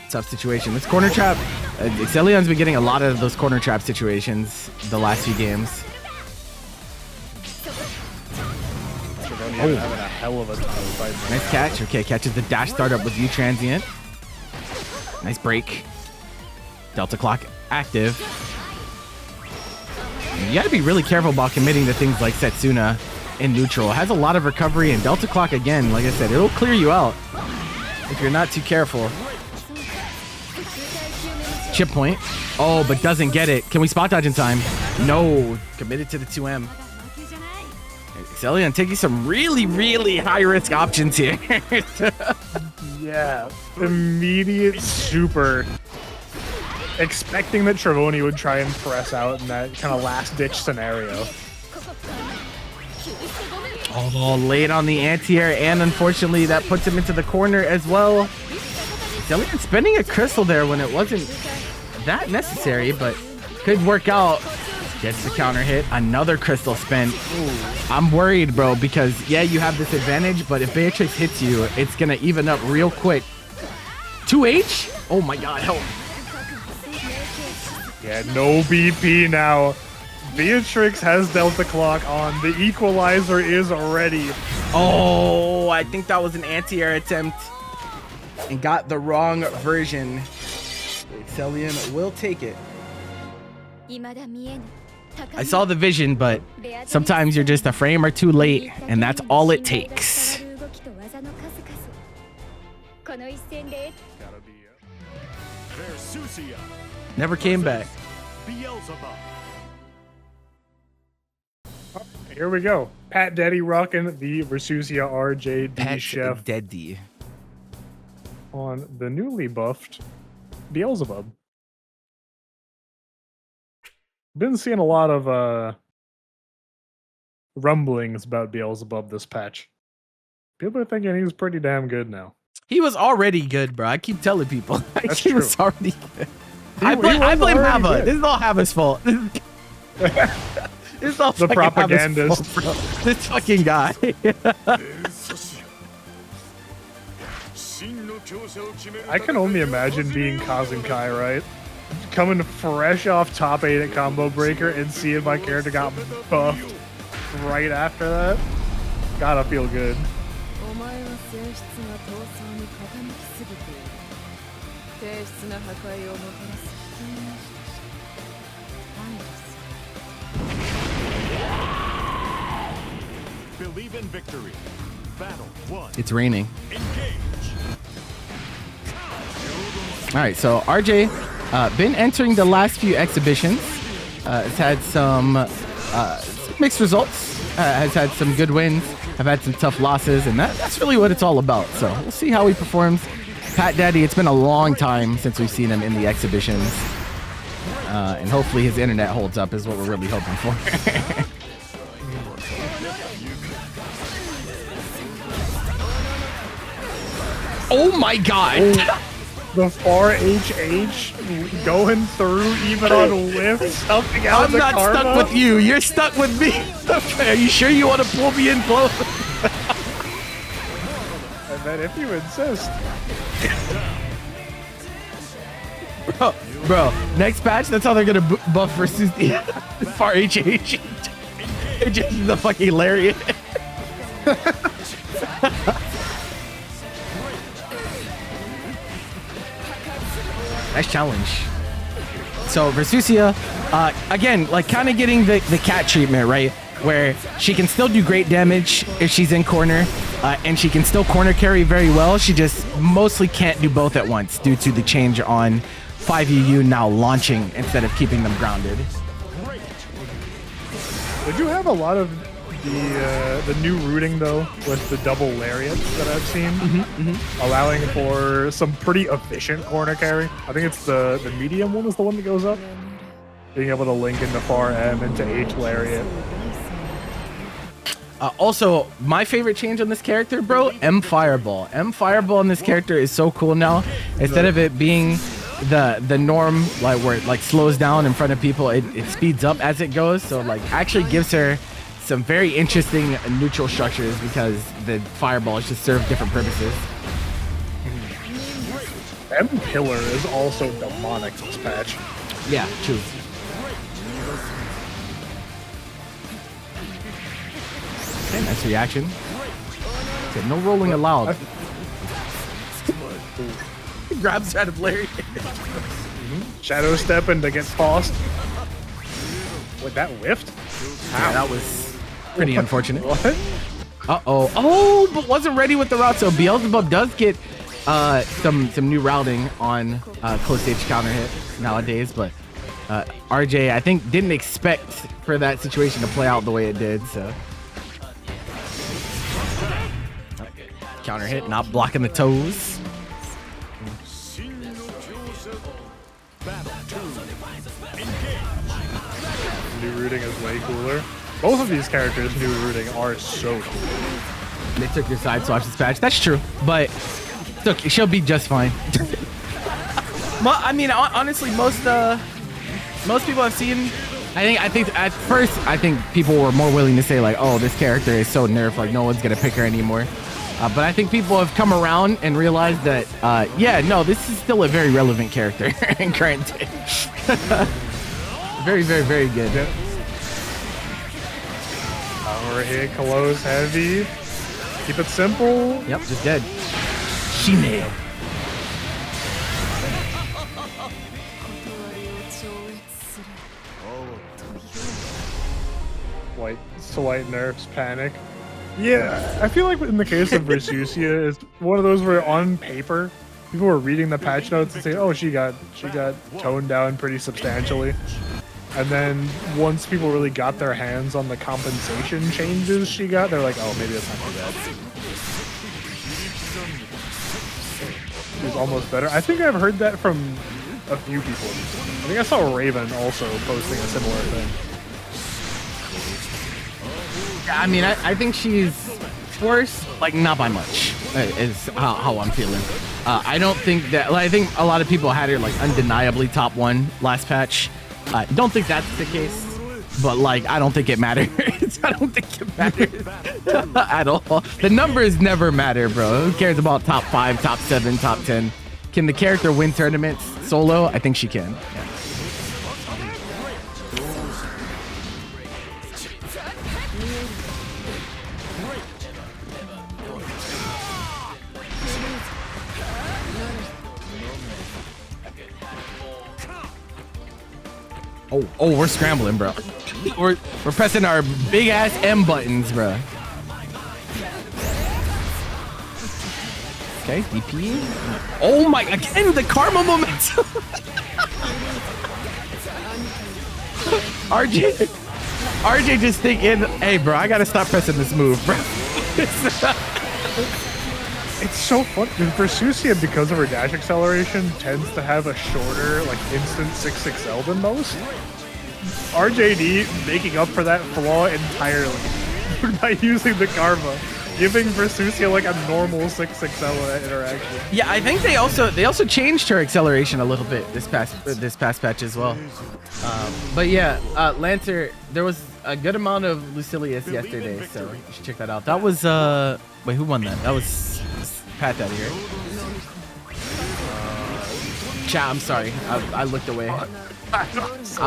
Tough situation. This corner trap, Xseleon's been getting a lot of those corner trap situations the last few games. Trevoni having a hell of a time fighting. Nice catch. Okay, catches the dash startup with U transient. Nice break. Delta clock active. You gotta be really careful about committing to things like Setsuna in neutral. It has a lot of recovery, and Delta clock again, like I said, it'll clear you out if you're not too careful. Chip point. Oh, but doesn't get it. Can we spot dodge in time? No. Committed to the 2M. Xseleon taking some really high risk options here. Yeah, immediate super. Expecting that Trevoni would try and press out in that kind of last ditch scenario. Oh, late on the anti-air, and unfortunately that puts him into the corner as well. Xseleon spending a crystal there when it wasn't that necessary, but could work out. Gets the counter hit, another crystal spent. I'm worried, bro, because yeah, you have this advantage, but if Beatrix hits you, it's gonna even up real quick. 2H? Oh my god, help. Yeah, no BP now. Beatrix has Delta Clock on. The equalizer is ready. Oh, I think that was an anti-air attempt and got the wrong version. Xseleon will take it. I saw the vision, but sometimes you're just a frame or two late, and that's all it takes. Versusia. Never came back. Beelzebub. Here we go. Pat Daddy rocking the Versusia RJD Pat chef Daddy. on the newly buffed Beelzebub. Been seeing a lot of rumblings about Beelzebub this patch. People are thinking he's pretty damn good now. He was already good, bro. I keep telling people. That's he true. was already good. He I blame was already Hava. good. This is all Hava's fault. This is all The fucking Hava's propagandist. fault, bro. This fucking guy. I can only imagine being Kazenkai, right? Coming fresh off top 8 at Combo Breaker and seeing my character got buffed right after that. Gotta feel good. Believe in victory. Battle 1. It's raining. Engage. All right, so RJ been entering the last few exhibitions. Has had some mixed results. Has had some good wins. Have had some tough losses, and that's really what it's all about. So we'll see how he performs. Pat Daddy, it's been a long time since we've seen him in the exhibitions, and hopefully his internet holds up is what we're really hoping for. Oh my god! The far HH going through even on whiff, stuffing out I'm the not karma. stuck with you. You're stuck with me. Are you sure you want to pull me in close? And then if you insist. Bro, next patch, that's how they're gonna buff versus the far HH. It's just the fucking lariat. Nice challenge. So Versusia, again, like kind of getting the cat treatment, right? Where she can still do great damage if she's in corner, and she can still corner carry very well. She just mostly can't do both at once due to the change on 5UU now launching instead of keeping them grounded. Would you have a lot of the new routing though with the double lariats that I've seen, allowing for some pretty efficient corner carry? I think it's the medium one is the one that goes up. Being able to link into far M into H lariat. Also, my favorite change on this character, bro, M Fireball. M Fireball on this character is so cool now. Instead of it being the norm, like where it like slows down in front of people, it speeds up as it goes. So like actually gives her some very interesting neutral structures because the fireballs just serve different purposes. M Pillar is also demonic this patch. Yeah, true. Okay, nice reaction. Okay, no rolling allowed. Grabs out of Larry. Shadow stepping to get tossed. Wait, that whiffed? Yeah, that was pretty unfortunate. What? Uh-oh. Oh, but wasn't ready with the route. So Beelzebub does get some new routing on close stage counter hit nowadays, but RJ, I think, didn't expect for that situation to play out the way it did, so. Counter hit, not blocking the toes. New rooting is way cooler. Both of these characters, new rooting, are so cool. They took your side swaps this patch. That's true, but look, she'll be just fine. I mean, honestly, most people I've seen, I think at first, I think people were more willing to say like, oh, this character is so nerfed, like no one's gonna pick her anymore. But I think people have come around and realized that, yeah, no, this is still a very relevant character in current day. Very, very, very good. Yep. Power hit, close, heavy. Keep it simple. Yep, just dead. Shine. Slight nerfs, panic. Yeah, I feel like in the case of Versusia, it's one of those where on paper, people were reading the patch notes and saying, "Oh, she got toned down pretty substantially." And then once people really got their hands on the compensation changes she got, they're like, "Oh, maybe that's not too bad." She's almost better. I think I've heard that from a few people. I think I saw Raven also posting a similar thing. I mean, I think she's worse, like not by much, is how I'm feeling. I don't think that, like, I think a lot of people had her like undeniably top 1 last patch. Don't think that's the case, but like, I don't think it matters. I don't think it matters at all. The numbers never matter, bro. Who cares about top 5, top 7, top 10? Can the character win tournaments solo? I think she can. Yeah. Oh, we're scrambling, bro. We're pressing our big ass M buttons, bro. Okay, DP. Oh my, again, the karma momentum. RJ just thinking, hey, bro, I gotta stop pressing this move, bro. It's so fun. Versusia, because of her dash acceleration, tends to have a shorter, like, instant 6XL than most. RJD making up for that flaw entirely by using the karma, giving Versusia like a normal 6XL interaction. Yeah, I think they also changed her acceleration a little bit this past patch as well. But yeah, Lancer, there was a good amount of Lucilius yesterday, so you should check that out. That was wait, who won that? That was Pat Daddy, right? Chat, I'm sorry, I looked away. I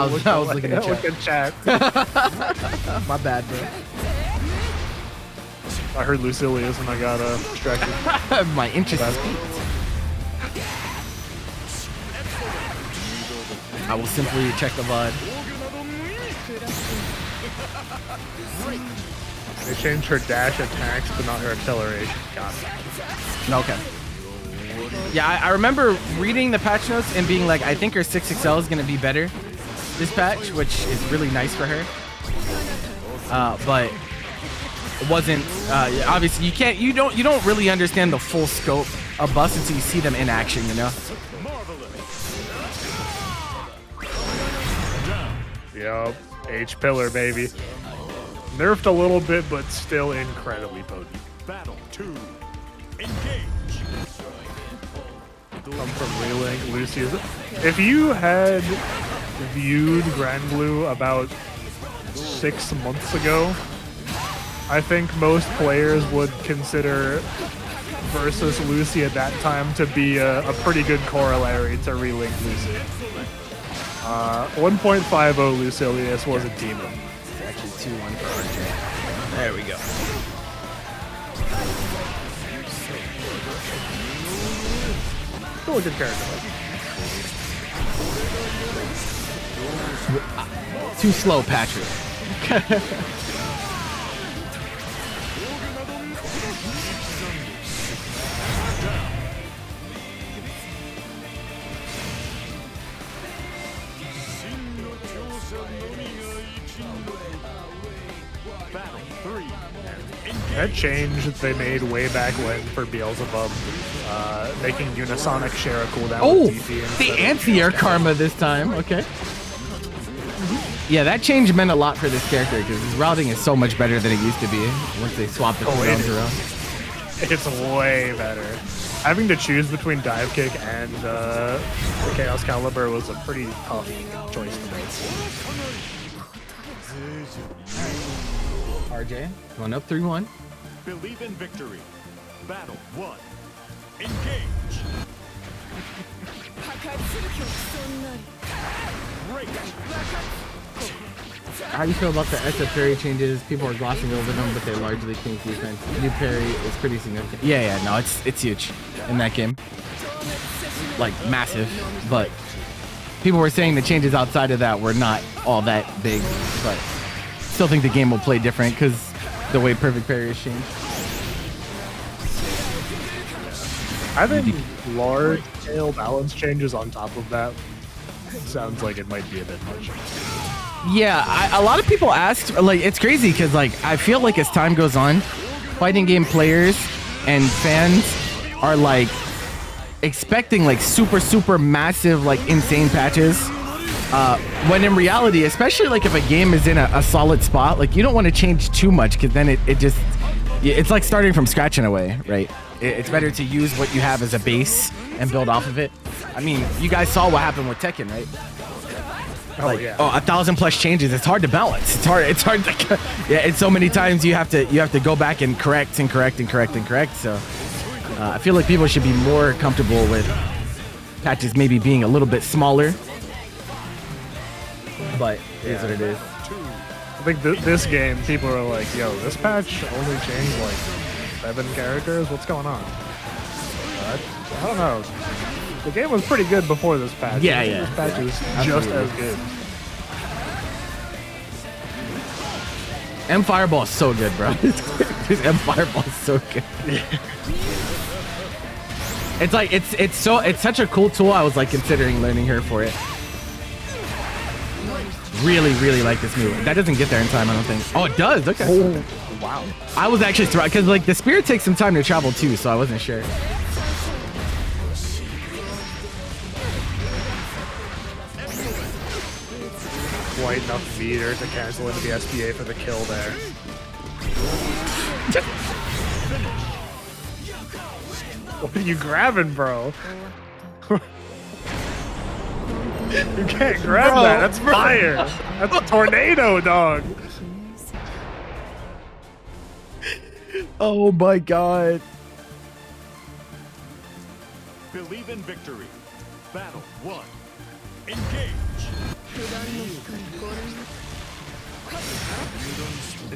was looking at chat. My bad, bro. I heard Lucilius and I got distracted. My interest is peaked. I will simply check the VOD. They changed her dash attacks, but not her acceleration. Got it. Okay. Yeah, I remember reading the patch notes and being like, I think her 6XL is gonna be better this patch, which is really nice for her. But it wasn't. Obviously, you don't really understand the full scope of buffs until you see them in action, you know. Yup, H pillar, baby. Nerfed a little bit, but still incredibly potent. Battle 2. Engage. Come from Relink, Lucius. If you had viewed Granblue about 6 months ago, I think most players would consider Versus Lucy at that time to be a pretty good corollary to Relink Lucy. 1.50 Lucilius was a demon. It's actually 2-1 for RJ. There we go. Still a good character. Too slow, Patrick. Battle 3. That change that they made way back when for Beelzebub, making Unisonic share a cooldown Oh, with DP the instead of anti-air just karma this time. Okay. Yeah, that change meant a lot for this character because his routing is so much better than it used to be once they swapped the cooldowns around. It's way better. Having to choose between Dive Kick and the Chaos Caliber was a pretty tough choice to make. RJ, going up 3-1. Believe in victory. Battle 1. Engage. Great. How do you feel about the SF parry changes? People are glossing over them, but they largely change defense. New parry is pretty significant. Yeah, no, it's huge in that game. Like, massive. But people were saying the changes outside of that were not all that big, but still think the game will play different because the way perfect parry is changed. I think large scale balance changes on top of that sounds like it might be a bit much. Yeah, a lot of people asked, like, it's crazy because, like, I feel like as time goes on, fighting game players and fans are, like, expecting, like, super massive, like, insane patches. When in reality, especially, like, if a game is in a solid spot, like, you don't want to change too much because then it just, it's like starting from scratch in a way, right? It's better to use what you have as a base and build off of it. I mean, you guys saw what happened with Tekken, right? Like, yeah. 1,000+ changes. It's hard to balance. It's hard to, yeah. And so many times you have to go back and correct. So I feel like people should be more comfortable with patches maybe being a little bit smaller. But it is what it is. I think this game, people are like, yo, this patch only changed like 7 characters? What's going on? I don't know. The game was pretty good before this patch. Yeah. This patch is just as good. M Fireball is so good, bro. This M Fireball is so good. It's like it's such a cool tool. I was like considering learning her for it. Really like this move. That doesn't get there in time, I don't think. Oh, it does. Okay. Oh, wow. I was actually surprised because like the spear takes some time to travel too, so I wasn't sure. Quite enough meter to cancel into the SBA for the kill there. What are you grabbing, bro? You can't grab that. That's fire. That's a tornado, dog. Oh my god. Believe in victory. Battle 1. Engage.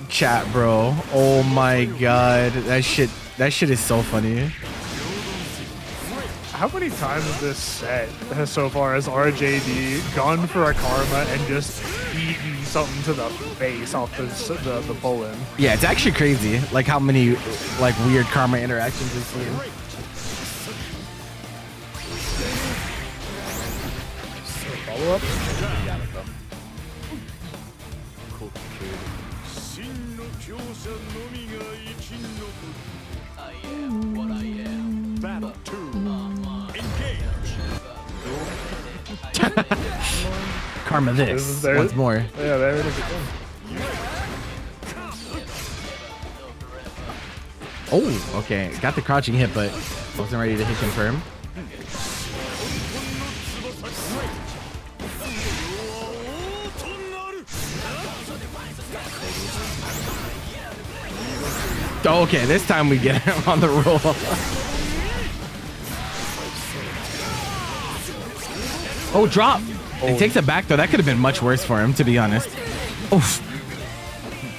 Chat, bro. Oh my god. That shit is so funny. How many times this set so far has RJD gone for a karma and just eaten something to the face off the bullet? Yeah, it's actually crazy. Like how many like weird karma interactions we've seen. Follow up? Battle 2. Engage. Karma this once more. Yeah, there it is again. Oh, okay. Got the crouching hit, but wasn't ready to hit confirm. Oh, okay, this time we get him on the roll. Oh, drop. It takes it back, though. That could have been much worse for him, to be honest. Oof.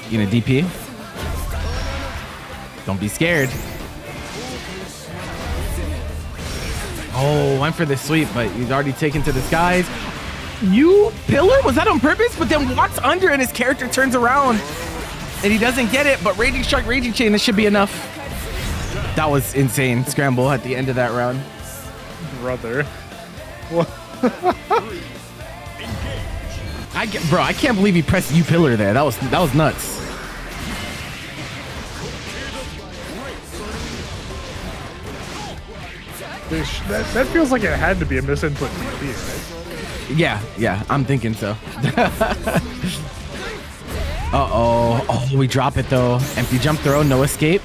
You know, DP. Don't be scared. Oh, went for the sweep, but he's already taken to the skies. You pillar? Was that on purpose? But then walks under and his character turns around. And he doesn't get it, but Raging Strike, Raging Chain, this should be enough. That was insane. Scramble at the end of that round. Brother. Bro, I can't believe he pressed U pillar there. That was nuts. That feels like it had to be a misinput TP, right? Yeah, I'm thinking so. Uh-oh. Oh, we drop it though. Empty jump throw, no escape.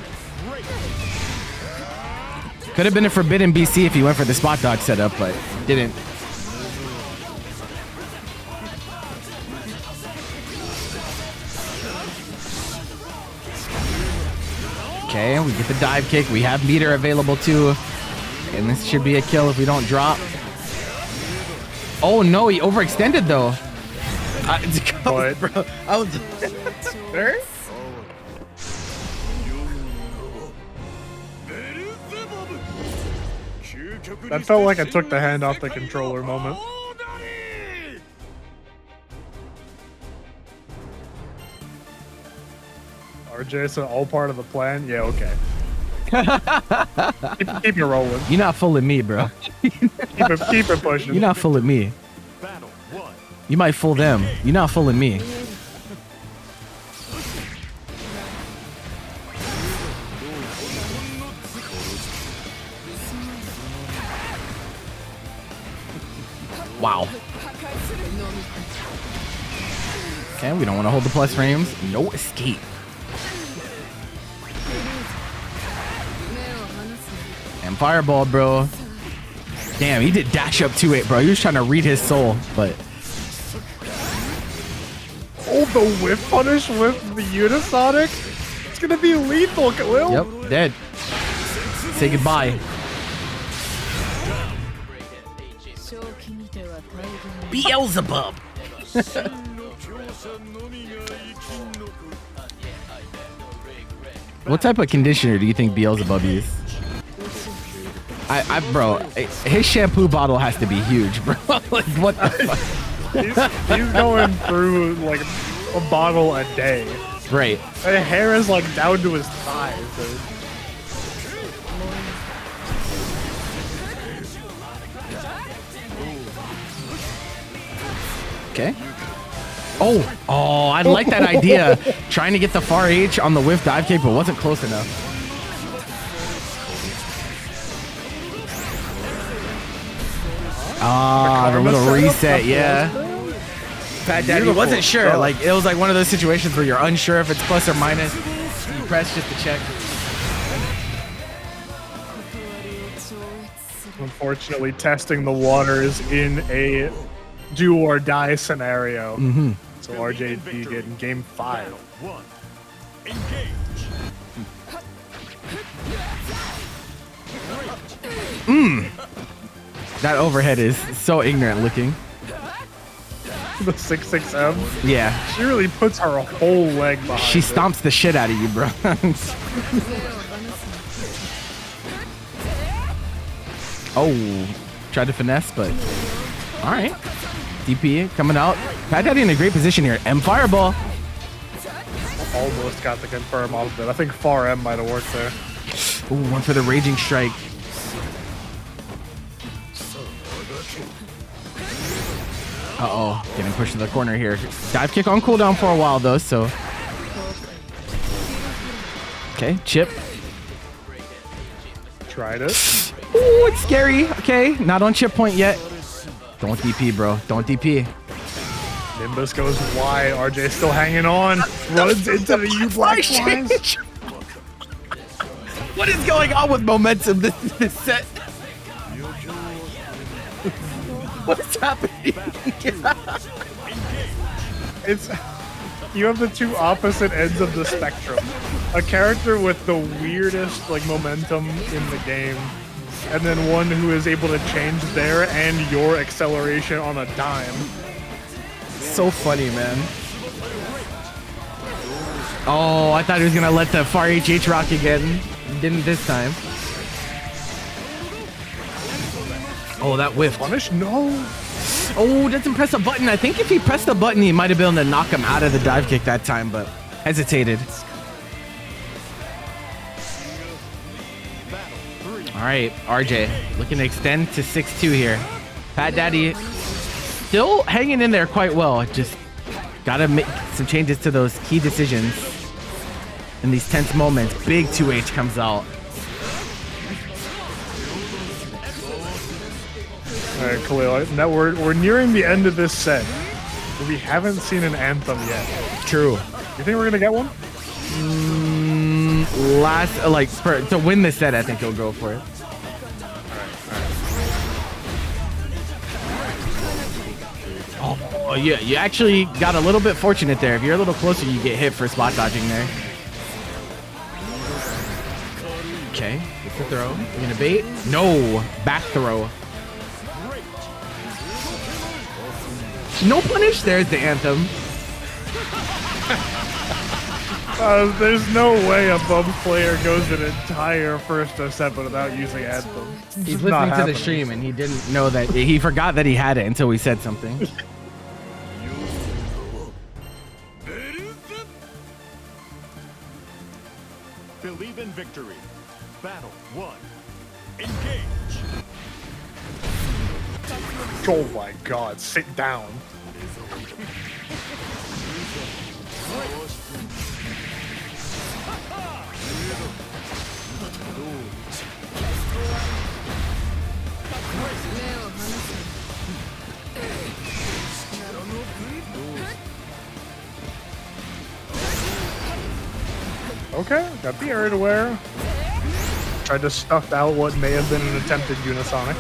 Could have been a forbidden BC if he went for the spot dodge setup, but didn't. Okay, we get the dive kick. We have meter available too. And this should be a kill if we don't drop. Oh no, he overextended though. Bro, I was there. That felt like I took the hand off the controller moment. RJ, so all part of the plan? Yeah, okay. keep it rolling. You're not fooling me, bro. Keep it pushing. You're not fooling me. Battle 1. You might fool them. You're not fooling me. Wow. Okay, we don't want to hold the plus frames. No escape. And fireball, bro. Damn, he did dash up to it, bro. He was trying to read his soul, but... Oh, the whiff punish with the Unisonic? It's gonna be lethal, Will. Yep, dead. Say goodbye. Beelzebub. What type of conditioner do you think Beelzebub is? Bro, his shampoo bottle has to be huge, bro. Like, what the fuck? He's going through like a bottle a day. Right. His hair is like down to his thighs. Dude. Okay. Oh, I like that idea. Trying to get the far H on the whiff dive kick, but wasn't close enough. Ah, the little reset, yeah. Fat Daddy wasn't sure. Like, it was like one of those situations where you're unsure if it's plus or minus. You press just to check. Unfortunately, testing the waters in a do or die scenario. Mm-hmm. So RJD getting game 5. 1. Engage. That overhead is so ignorant looking. The 6-6M. Yeah. She really puts her whole leg behind She it. stomps the shit out of you, bro. Oh, tried to finesse, but all right. DP coming out. Fat Daddy in a great position here. M fireball. Almost got the confirm off of it. I think far M might have worked there. Ooh, one for the raging strike. Uh-oh, getting pushed to the corner here. Dive kick on cooldown for a while though, so. Okay, chip. Tried it. Ooh, it's scary. Okay, not on chip point yet. Don't DP, bro. Don't DP. Nimbus goes wide. RJ still hanging on. Runs into the U black lines. What is going on with momentum this set? What is happening? It's you have the two opposite ends of the spectrum. A character with the weirdest like momentum in the game, and then one who is able to change their and your acceleration on a dime. So funny, man. Oh, I thought he was gonna let the far HH rock again. Didn't this time. Oh, that whiff. Punish? No. Oh, doesn't press a button. I think if he pressed the button, he might have been able to knock him out of the dive kick that time, but hesitated. All right, RJ looking to extend to 6-2 here. Fat Daddy still hanging in there quite well. Just gotta make some changes to those key decisions in these tense moments. Big 2H comes out. right, Khalil. Now we're nearing the end of this set. We haven't seen an anthem yet. True. You think we're gonna get one? To win this set, I think he'll go for it. Oh, yeah, you actually got a little bit fortunate there. If you're a little closer, you get hit for spot dodging there. Okay, get the throw. You're gonna bait? No, back throw. No punish. There's the anthem. There's no way a bum player goes an entire first set without using anthem. He's listening to the stream and he didn't know that. He forgot that he had it until we said something. Believe in victory. Battle 1. Engage. Oh my god, sit down. Okay, got the area to wear. Tried to stuff out what may have been an attempted unisonic.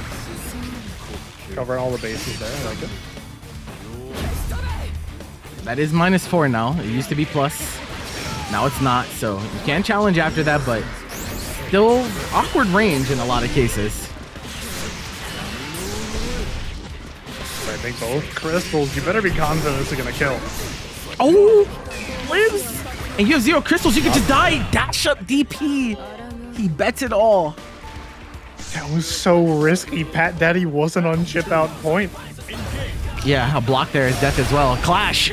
Covering all the bases there, I like it. That is -4 now. It used to be plus. Now it's not, so you can challenge after that, but still awkward range in a lot of cases. I think both crystals, you better be confident this is gonna kill. Oh, lives! And you have 0 crystals, you can just die. Dash up DP. He bets it all. That was so risky. Pat Daddy wasn't on chip out point. Yeah, a block there is death as well. Clash.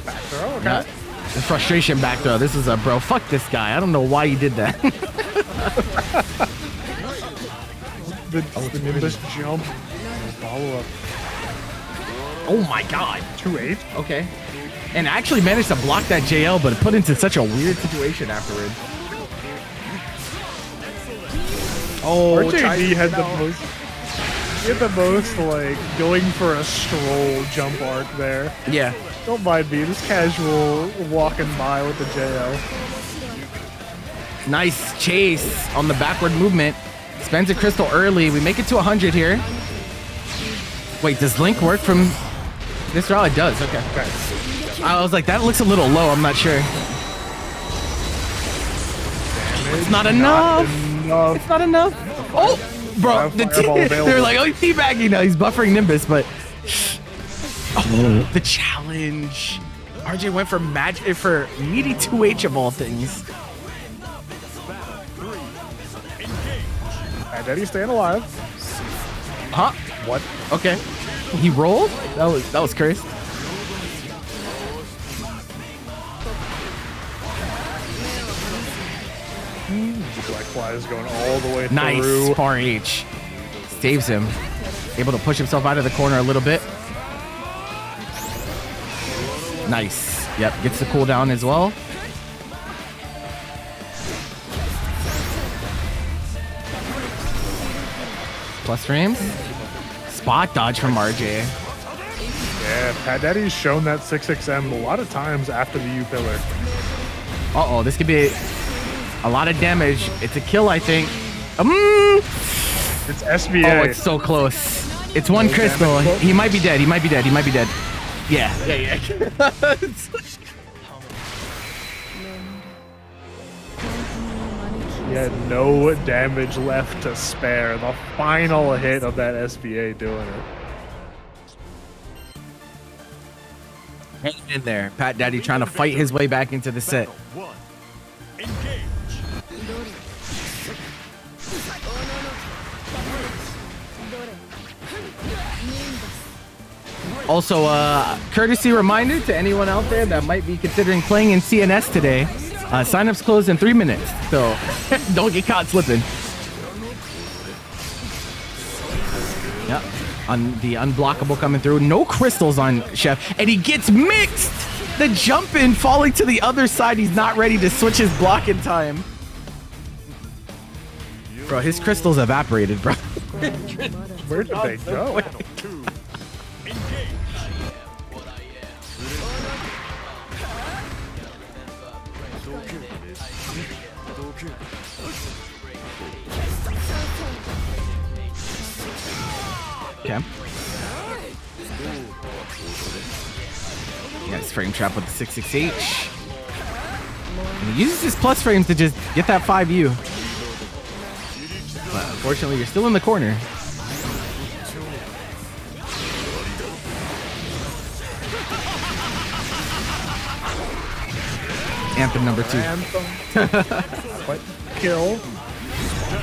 Back throw, okay. Yeah. The frustration back throw. This is a bro. Fuck this guy. I don't know why you did that. the Nimbus jump. Follow up. Oh my god. 2-8. Okay. And actually managed to block that JL, but put into such a weird situation afterward. Oh, RJD had the most. He had the most like going for a stroll jump arc there. Yeah. Don't mind me, just casual walking by with the JL. Nice chase on the backward movement. Spends a crystal early. We make it to 100 here. Wait, does Link work from this route? It does. Okay. I was like, that looks a little low. I'm not sure. It's not enough. It's not enough. Oh, bro. They're like, oh, he's teabagging now. He's buffering Nimbus, but the challenge. RJ went for magic for meaty 2H of all things. And Eddie's staying alive. Huh? What? Okay. He rolled? That was cursed. Black Fly is going all the way through. Nice. Far H. Saves him. Able to push himself out of the corner a little bit. Nice. Yep. Gets the cooldown as well. Plus frames. Spot dodge from RJ. Yeah, Pat Daddy's shown that 6XM a lot of times after the U pillar. Uh-oh, this could be a lot of damage. It's a kill, I think. It's SBA. Oh, it's so close. It's one crystal. He might be dead. He might be dead. He might be dead. Yeah. He had no damage left to spare. The final hit of that SBA doing it. Hanging in there. Pat Daddy trying to fight his way back into the set. Battle 1. Engage. Also, courtesy reminder to anyone out there that might be considering playing in CNS today. Sign-ups close in 3 minutes, so don't get caught slipping. Yep, on the unblockable coming through. No crystals on Chef, and he gets mixed. The jump in falling to the other side. He's not ready to switch his block in time. Bro, his crystals evaporated, bro. Where did they go? Two. Engage. Okay. Yes, frame trap with the 66H. And he uses his plus frames to just get that 5U. But unfortunately, you're still in the corner. Anthem number 2. Anthem. But kill.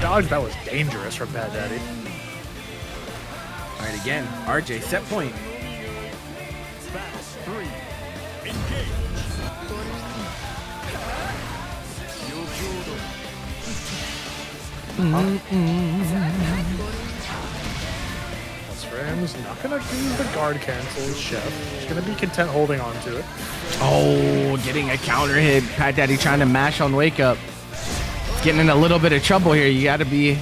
Dodge, that was dangerous from Bad Daddy. All right, again, RJ, set point. Battle 3. Engage. Plus frames, not gonna do the guard cancels, Chef. He's gonna be content holding on to it. Oh, getting a counter hit. Pat Daddy trying to mash on wake up. Getting in a little bit of trouble here. You got to be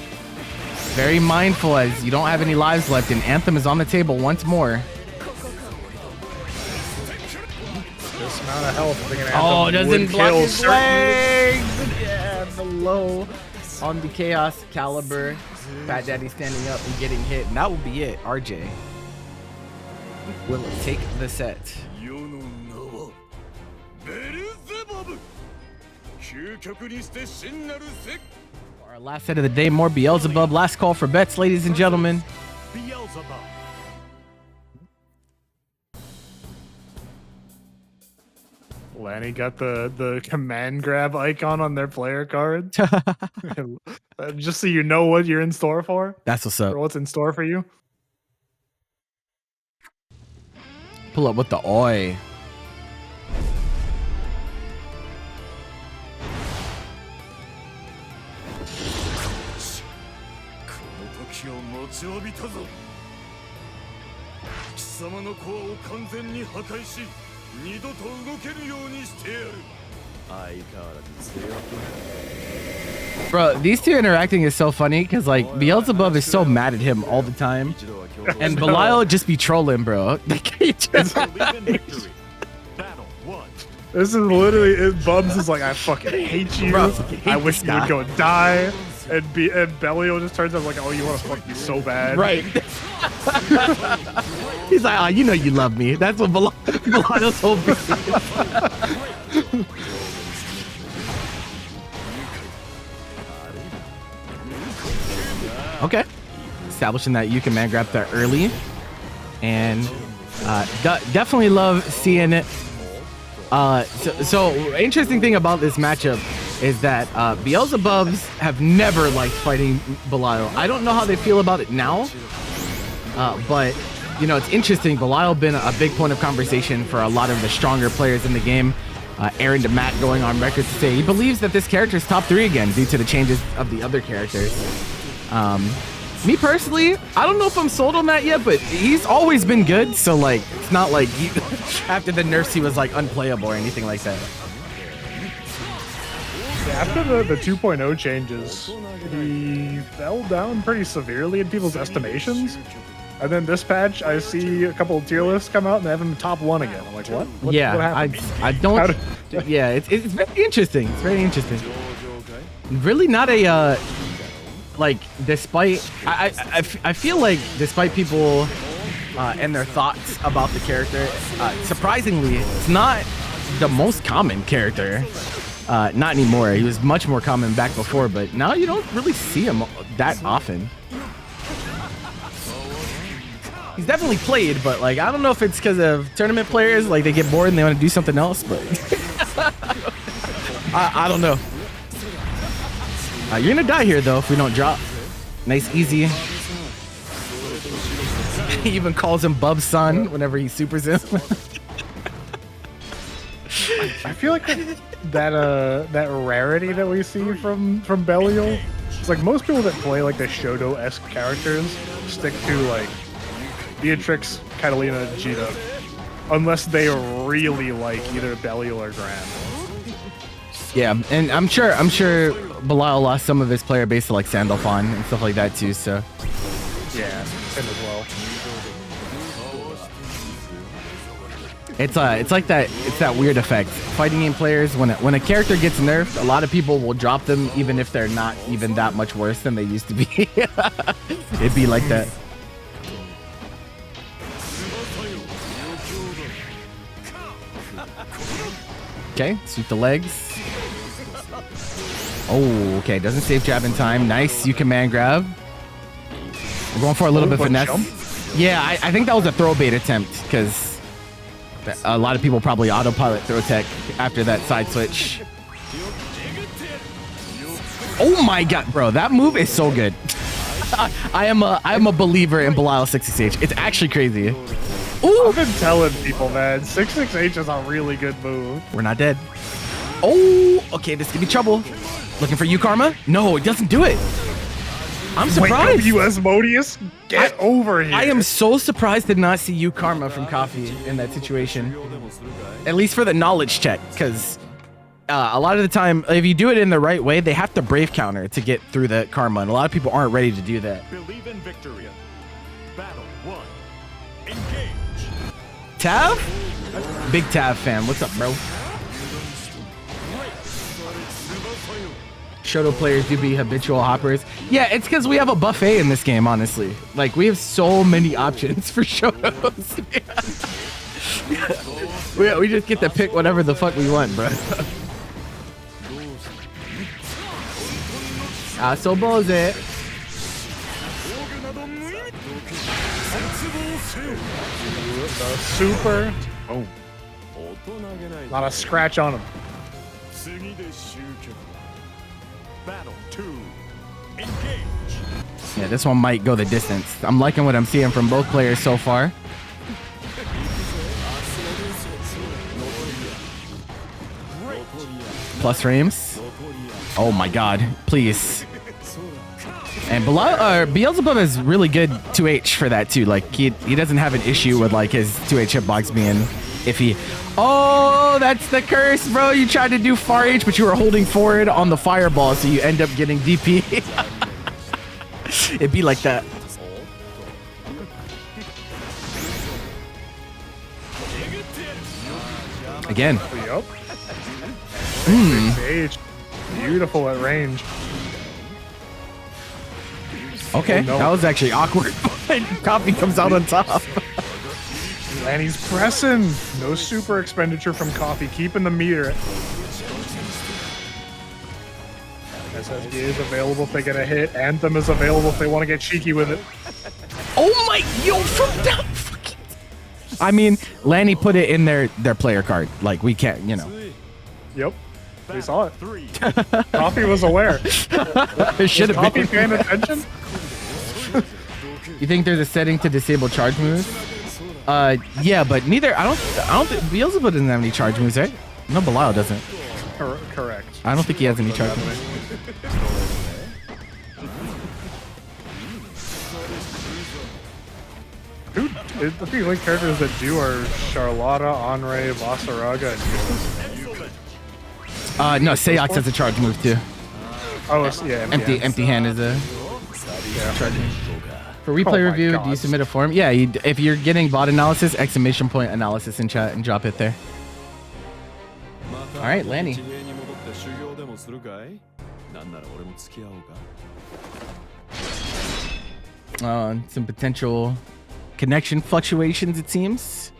very mindful as you don't have any lives left, and Anthem is on the table once more. This amount of health, I think an Anthem Oh, doesn't would block kill his certainly. legs. Yeah, the low on the Chaos Caliber. Pat Daddy standing up and getting hit, and that will be it. RJ will take the set. Our last set of the day, more Beelzebub. Last call for bets, ladies and gentlemen. Beelzebub. Lanny got the command grab icon on their player card. Just so you know what you're in store for. That's what's up. Or what's in store for you. Pull up with the oi. Bro, these two interacting is so funny because like Beelzebub is so mad at him all the time, and Belial just be trolling, bro. Victory. Battle 1. This is literally, Bubs is like, I fucking hate you. Bro, I fucking hate I wish this you would guy. go and die. And Belial just turns out like, oh, you want to fuck me so bad. Right. He's like, oh, you know you love me. That's what Belial's whole beat. Okay. Establishing that you can man grab that early. And definitely love seeing it. So interesting thing about this matchup is that Beelzebubs have never liked fighting Belial. I don't know how they feel about it now, but you know, it's interesting. Belial been a big point of conversation for a lot of the stronger players in the game. Aaron DeMatt going on record to say he believes that this character is top 3 again due to the changes of the other characters. Me personally, I don't know if I'm sold on that yet, but he's always been good. So like, it's not like after the nerfs he was like unplayable or anything like that. After the 2.0 changes, he fell down pretty severely in people's estimations. And then this patch, I see a couple of tier lists come out and they have him top 1 again. I'm like, what? What happened? I don't. Yeah, it's very interesting. It's very interesting. Really not a like, despite I feel like despite people and their thoughts about the character, surprisingly, it's not the most common character. Not anymore. He was much more common back before, but now you don't really see him that often. He's definitely played, but like, I don't know if it's because of tournament players, like they get bored and they want to do something else, but I don't know. You're gonna die here though if we don't drop. Nice, easy. He even calls him Bub's son whenever he supers him. I feel like that rarity that we see from Belial, it's like most people that play like the Shoto-esque characters stick to like Beatrix, Katalina, Djeeta, unless they really like either Belial or Gran. Yeah, and I'm sure Belial lost some of his player base to like Sandalphon and stuff like that too. So Yeah, him as well. It's like that. It's that weird effect. Fighting game players, when a character gets nerfed, a lot of people will drop them even if they're not even that much worse than they used to be. It'd be like that. Okay, sweep the legs. Oh, okay. Doesn't save jab in time. Nice. You command grab. We're going for a little bit of finesse. Jump? Yeah, I think that was a throw bait attempt because a lot of people probably autopilot throw tech after that side switch. Oh my god, bro. That move is so good. I am a believer in Belial 66H. It's actually crazy. Ooh. I've been telling people, man, 66H is a really good move. We're not dead. Oh, okay, this could be trouble. Looking for you, Karma? No, it doesn't do it. I'm surprised. Wait, Asmodeus, get over here. I am so surprised to not see you, Karma, from Coffee in that situation. At least for the knowledge check, because a lot of the time, if you do it in the right way, they have to brave counter to get through the Karma, and a lot of people aren't ready to do that. Believe in victory. Battle 1. Engage. Tav? Big Tav fan. What's up, bro? Shoto players do be habitual hoppers. Yeah, it's because we have a buffet in this game, honestly. Like, we have so many options for Shotos. we just get to pick whatever the fuck we want, bro. So Bose. The super. Oh. Not a scratch on him. Battle 2. Engage. Yeah, this one might go the distance. I'm liking what I'm seeing from both players so far. Plus frames. Oh my god, please. And Beelzebub is really good 2H for that too. Like he doesn't have an issue with like his 2H hitbox being iffy. Oh, that's the curse, bro. You tried to do far H, but you were holding forward on the fireball, so you end up getting DP. It'd be like that. Again. Yup. Sage. Beautiful at range. Okay, Oh, no. that was actually awkward. Coffee comes out on top. Lanny's pressing. No super expenditure from Coffee, keeping the meter. SSB is available if they get a hit. Anthem is available if they want to get cheeky with it. Oh my, yo, from down. I mean, Lanny put it in their player card. Like, we can't, you know. Yep. We saw it. Coffee was aware. It should have Coffee been. paying attention? You think there's a setting to disable charge moves? Yeah, but neither. I don't think Beelzebub doesn't have any charge moves, right? No, Belial doesn't. Correct. I don't think he has any charge moves. Who? The few link characters that do are Charlotta, Anre, Vasaraga, and Yuel. No, Seox has a charge move too. Oh, yeah. Empty hand is a charge move. For replay Oh my review, God. do you submit a form? Yeah, if you're getting bot analysis, exclamation point analysis in chat and drop it there. All right, Lanny. Some potential connection fluctuations, it seems.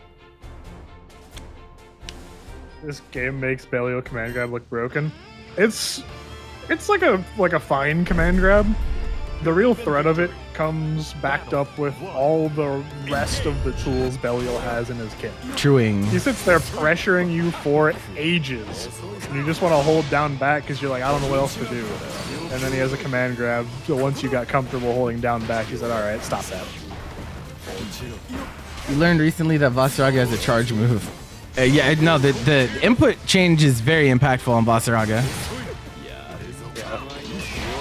This game makes Belial command grab look broken. It's like a fine command grab. The real threat of it comes backed up with all the rest of the tools Belial has in his kit. Truing. He sits there pressuring you for ages, and you just want to hold down back because you're like, I don't know what else to do. And then he has a command grab, so once you got comfortable holding down back, he said, all right, stop that. You learned recently that Vasaraga has a charge move. Yeah, no, the input change is very impactful on Vasaraga.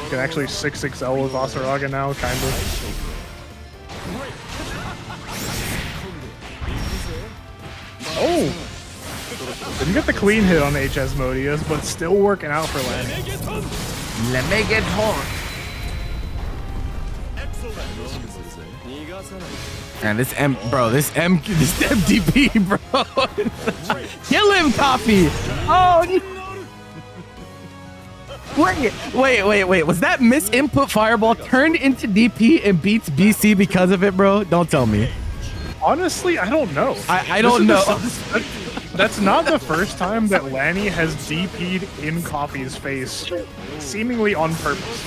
You can actually 6XL with Vasaraga now, kind of. Oh! Didn't get the clean hit on HS Modius, but still working out for Lanny. Let me get home. And this MDP, bro. Kill him, Coffee. Oh, wait. Was that misinput fireball turned into DP and beats BC because of it, bro? Don't tell me. Honestly, I don't know. I don't know. That's not the first time that Lanny has DP'd in Coffee's face, seemingly on purpose.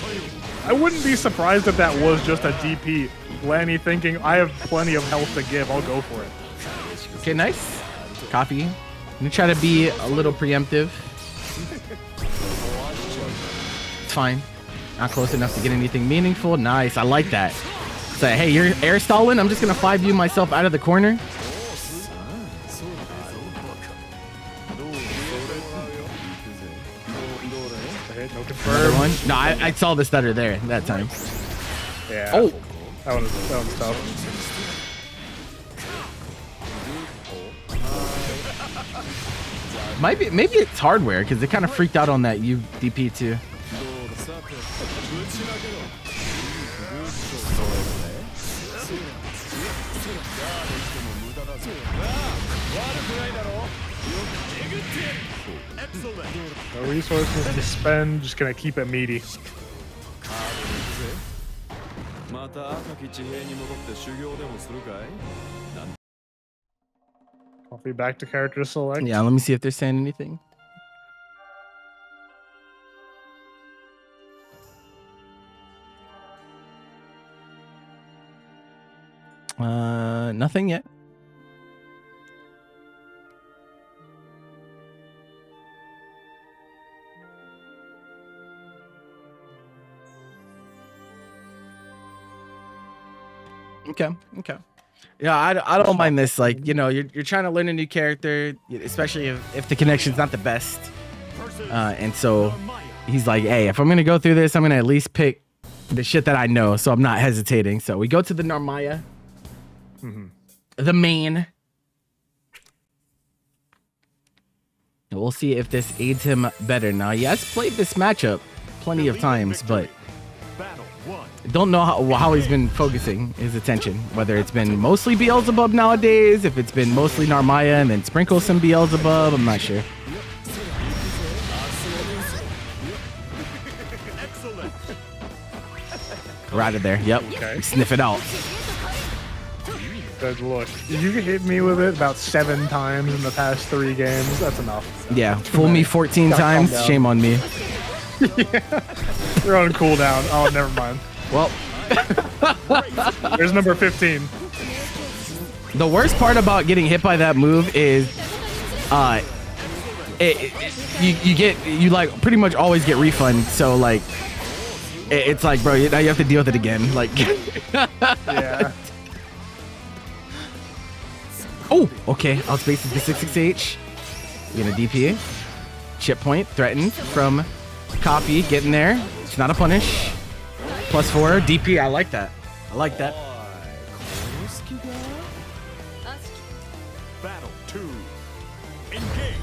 I wouldn't be surprised if that was just a DP. Lanny thinking, I have plenty of health to give, I'll go for it. Okay, nice. Coffee. I'm gonna try to be a little preemptive. It's fine. Not close enough to get anything meaningful. Nice, I like that. Say, hey, you're air stalling. I'm just gonna 5U myself out of the corner. No confirm. One. No, I saw the stutter there that time. Yeah. Oh, that one's tough. maybe it's hardware because they kind of freaked out on that UDP too. No resources to spend, just gonna keep it meaty. Coffee back to character select. Yeah, let me see if they're saying anything. Nothing yet. Okay. Yeah, I don't mind this. Like, you know, you're trying to learn a new character, especially if the connection's not the best. And so he's like, hey, if I'm gonna go through this, I'm gonna at least pick the shit that I know, so I'm not hesitating. So we go to the Narmaya, the main. And we'll see if this aids him better. Now, he has played this matchup plenty of times, but don't know how he's been focusing his attention. Whether it's been mostly Beelzebub nowadays, if it's been mostly Narmaya and then sprinkle some Beelzebub, I'm not sure. We're out of there. Yep. Okay. Sniff it out. Good look. You hit me with it about 7 times in the past 3 games. That's enough. Yeah. Fool me 14 Gotta calm times. down. Shame on me. Yeah. You're on cooldown. Oh, never mind. Well, There's number 15. the worst part about getting hit by that move is, you like pretty much always get refund. So like, it's like, bro, now you have to deal with it again. Like, Yeah. oh, okay. Outspaces the 66H. We're gonna DP. Chip point threatened from Copy. Getting there. It's not a punish. +4 DP. I like that. I like that. Battle 2. Engage.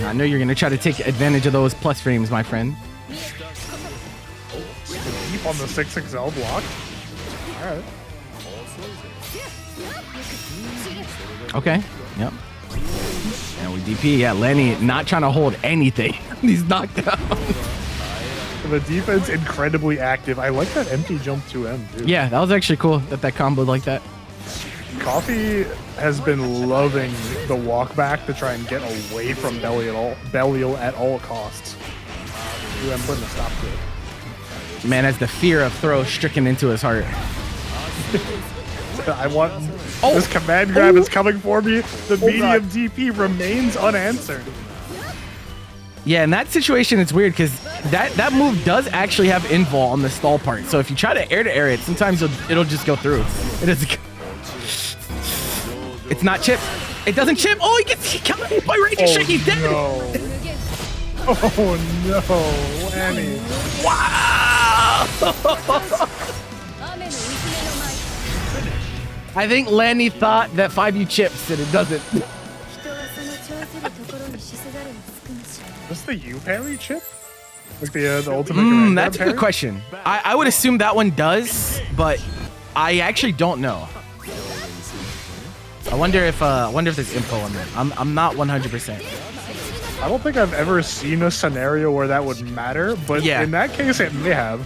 I know you're gonna try to take advantage of those plus frames, my friend. Keep on the 6XL block. Alright. Okay. Yep. And we DP. Yeah, Lanny not trying to hold anything. He's knocked out. The defense incredibly active. I like that empty jump 2M, dude. Yeah, that was actually cool that comboed like that. Coffee has been loving the walk back to try and get away from Belial at all costs. 2M putting a stop to it. Man has the fear of throw stricken into his heart. I want this command grab is coming for me. The medium DP remains unanswered. Yeah, in that situation, it's weird because that move does actually have invul on the stall part. So if you try to air it, sometimes it'll just go through. It doesn't. It's not chip. It doesn't chip. Oh, he got hit by Ranger Shake. He's dead. No. Oh no, Lanny. Wow. I think Lanny thought that 5U chips and it doesn't. Is this the U parry chip? Like the ultimate command That's a grab good question. I would assume that one does, but I actually don't know. I wonder if there's info on that. I'm not 100%. I don't think I've ever seen a scenario where that would matter, but Yeah. in that case, it may have.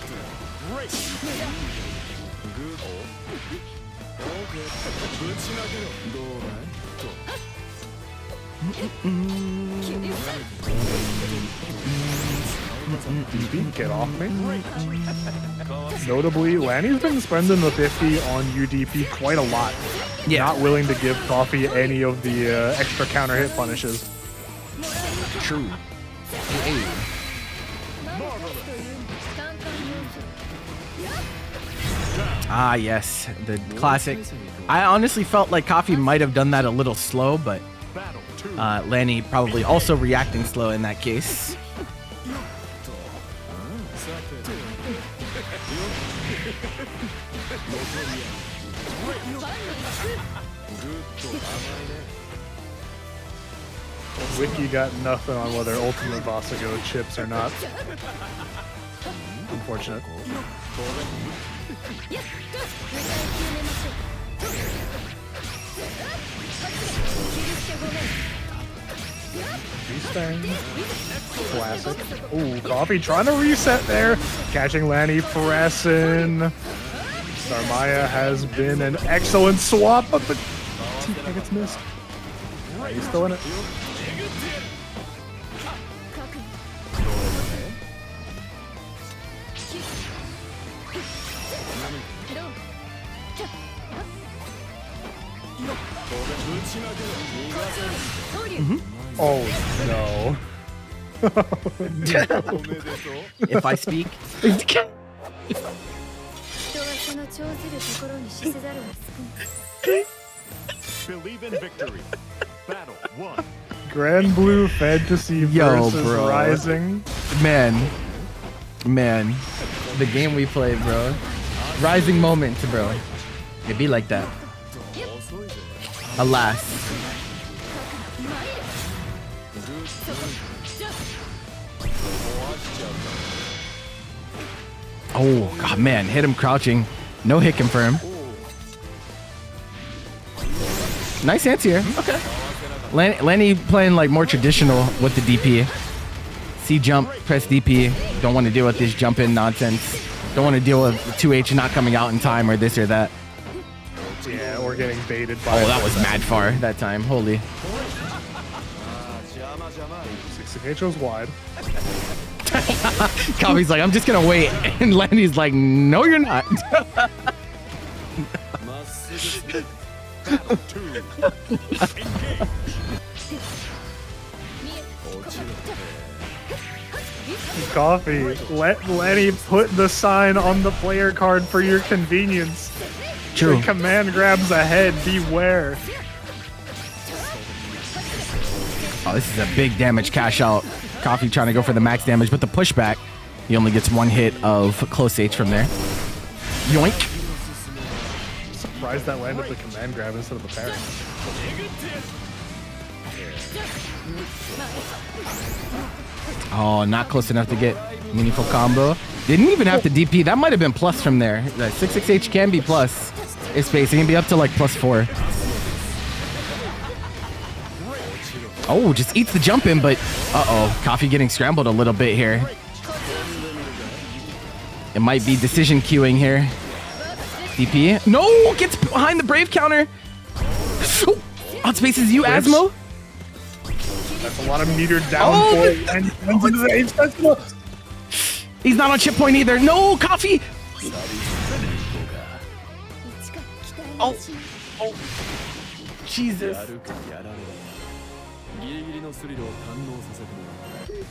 Get off me. Notably, Lanny's been spending the 50 on UDP quite a lot. Yeah. Not willing to give Coffee any of the extra counter hit punishes. True. Ah, yes, the classic. I honestly felt like Coffee might have done that a little slow, but Lanny probably also reacting slow in that case. Wiki got nothing on whether Ultimate Basu chips or not. Unfortunate. Classic. Ooh, Coffee trying to reset there. Catching Lanny pressing. Narmaya has been an excellent swap, but the team gets missed. He's still in it. Oh no. If I speak. Believe in victory. Battle 1. Granblue Fantasy versus bro. Rising. Man, the game we played, bro. Rising moments, bro. It be like that. Alas. Oh, God, man. Hit him crouching. No hit confirm. Nice anti-air. Okay. Lanny playing like more traditional with the DP. C jump, press DP. Don't want to deal with this jump in nonsense. Don't want to deal with 2H not coming out in time or this or that. Yeah, or getting baited by. Oh, that was mad far that time. Holy. 60H was wide. Coffee's like, I'm just gonna wait. And Lanny's like, no, you're not. Coffee, let Lanny put the sign on the player card for your convenience. True. The command grabs ahead, beware. Oh, this is a big damage cash out. Coffee trying to go for the max damage, but the pushback, he only gets one hit of close H from there. Yoink. Surprised that landed the command grab instead of the parry. Oh, not close enough to get meaningful combo. Didn't even have to DP. That might have been plus from there. The 66H can be plus. It's space. It can be up to like +4. Oh, just eats the jump in, but uh-oh. Coffee getting scrambled a little bit here. It might be decision queuing here. DP. No! Gets behind the Brave counter. Outspaces you, Asmo. That's a lot of meter down for it. And into the H festival. He's not on chip point either. No, Coffee. Oh. Oh. Jesus.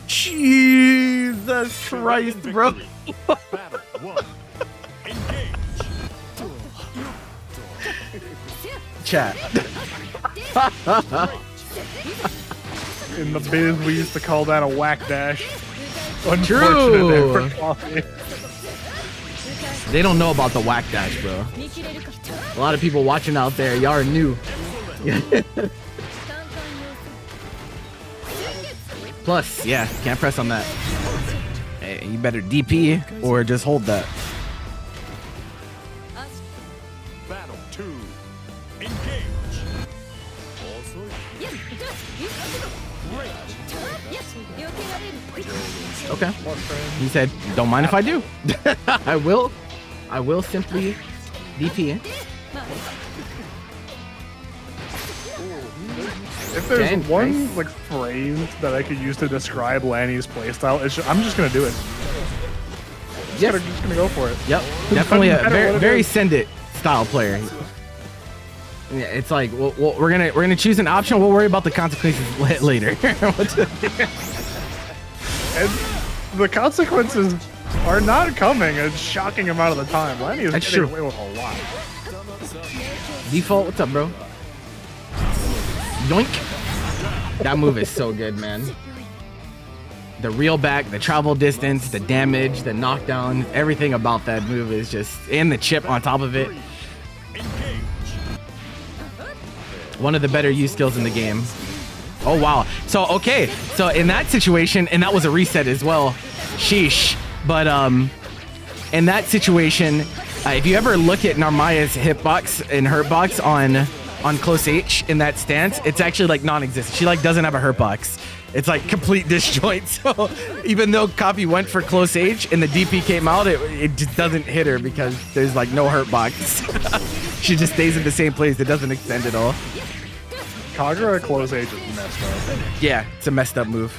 Jesus Christ, bro. Battle 1. Engage. Chat. In the biz, we used to call that a whack dash. Unfortunate there for Coffee. They don't know about the whack dash, bro. A lot of people watching out there, y'all are new. Plus, yeah, can't press on that. you better DP or just hold that. Battle 2. Engage. Okay. He said, "Don't mind if I do." I will simply DP. If there's Dang, one nice. like phrase that I could use to describe Lanny's playstyle, I'm just gonna do it. Yes. Just gonna go for it. Yep. Definitely a Doesn't matter very, what it very is. send it style player. Yeah, it's like we're gonna choose an option. We'll worry about the consequences later. And the consequences are not coming a shocking amount of the time. Lanny is That's getting true. away with a lot. Default, what's up, bro? Yoink. That move is so good, man. The reel back, the travel distance, the damage, the knockdown, everything about that move is just, and the chip on top of it. One of the better use skills in the game. Oh, wow. So, okay. So in that situation, and that was a reset as well. Sheesh. But in that situation, if you ever look at Narmaya's hitbox and hurtbox on close H in that stance, it's actually like non-existent. She like doesn't have a hurtbox. It's like complete disjoint. So even though Copy went for close H and the DP came out, it just doesn't hit her because there's like no hurtbox. She just stays in the same place. It doesn't extend at all. Kagura at close age is messed up. Yeah, it's a messed up move.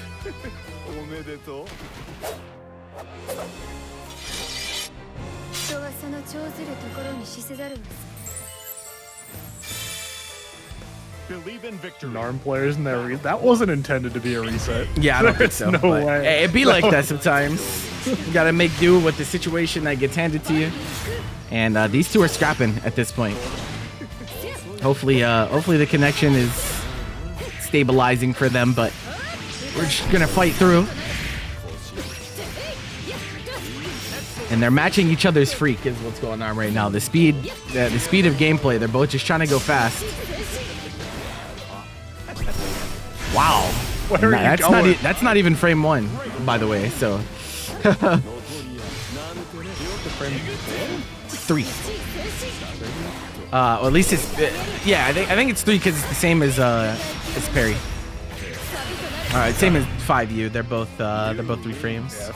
Believe in victory. Narm players in there, that wasn't intended to be a reset. Yeah, I don't think There's so. no but way. It'd be like that sometimes. You gotta make do with the situation that gets handed to you. And these two are scrapping at this point. Hopefully the connection is stabilizing for them, but we're just gonna fight through. And they're matching each other's freak is what's going on right now. The speed of gameplay. They're both just trying to go fast. Wow. Where are you That's going? that's not even frame 1, by the way. So 3. Or at least it's yeah. I think it's 3 because it's the same as Ferry. All right, same as 5U. They're both 3 frames. Yeah.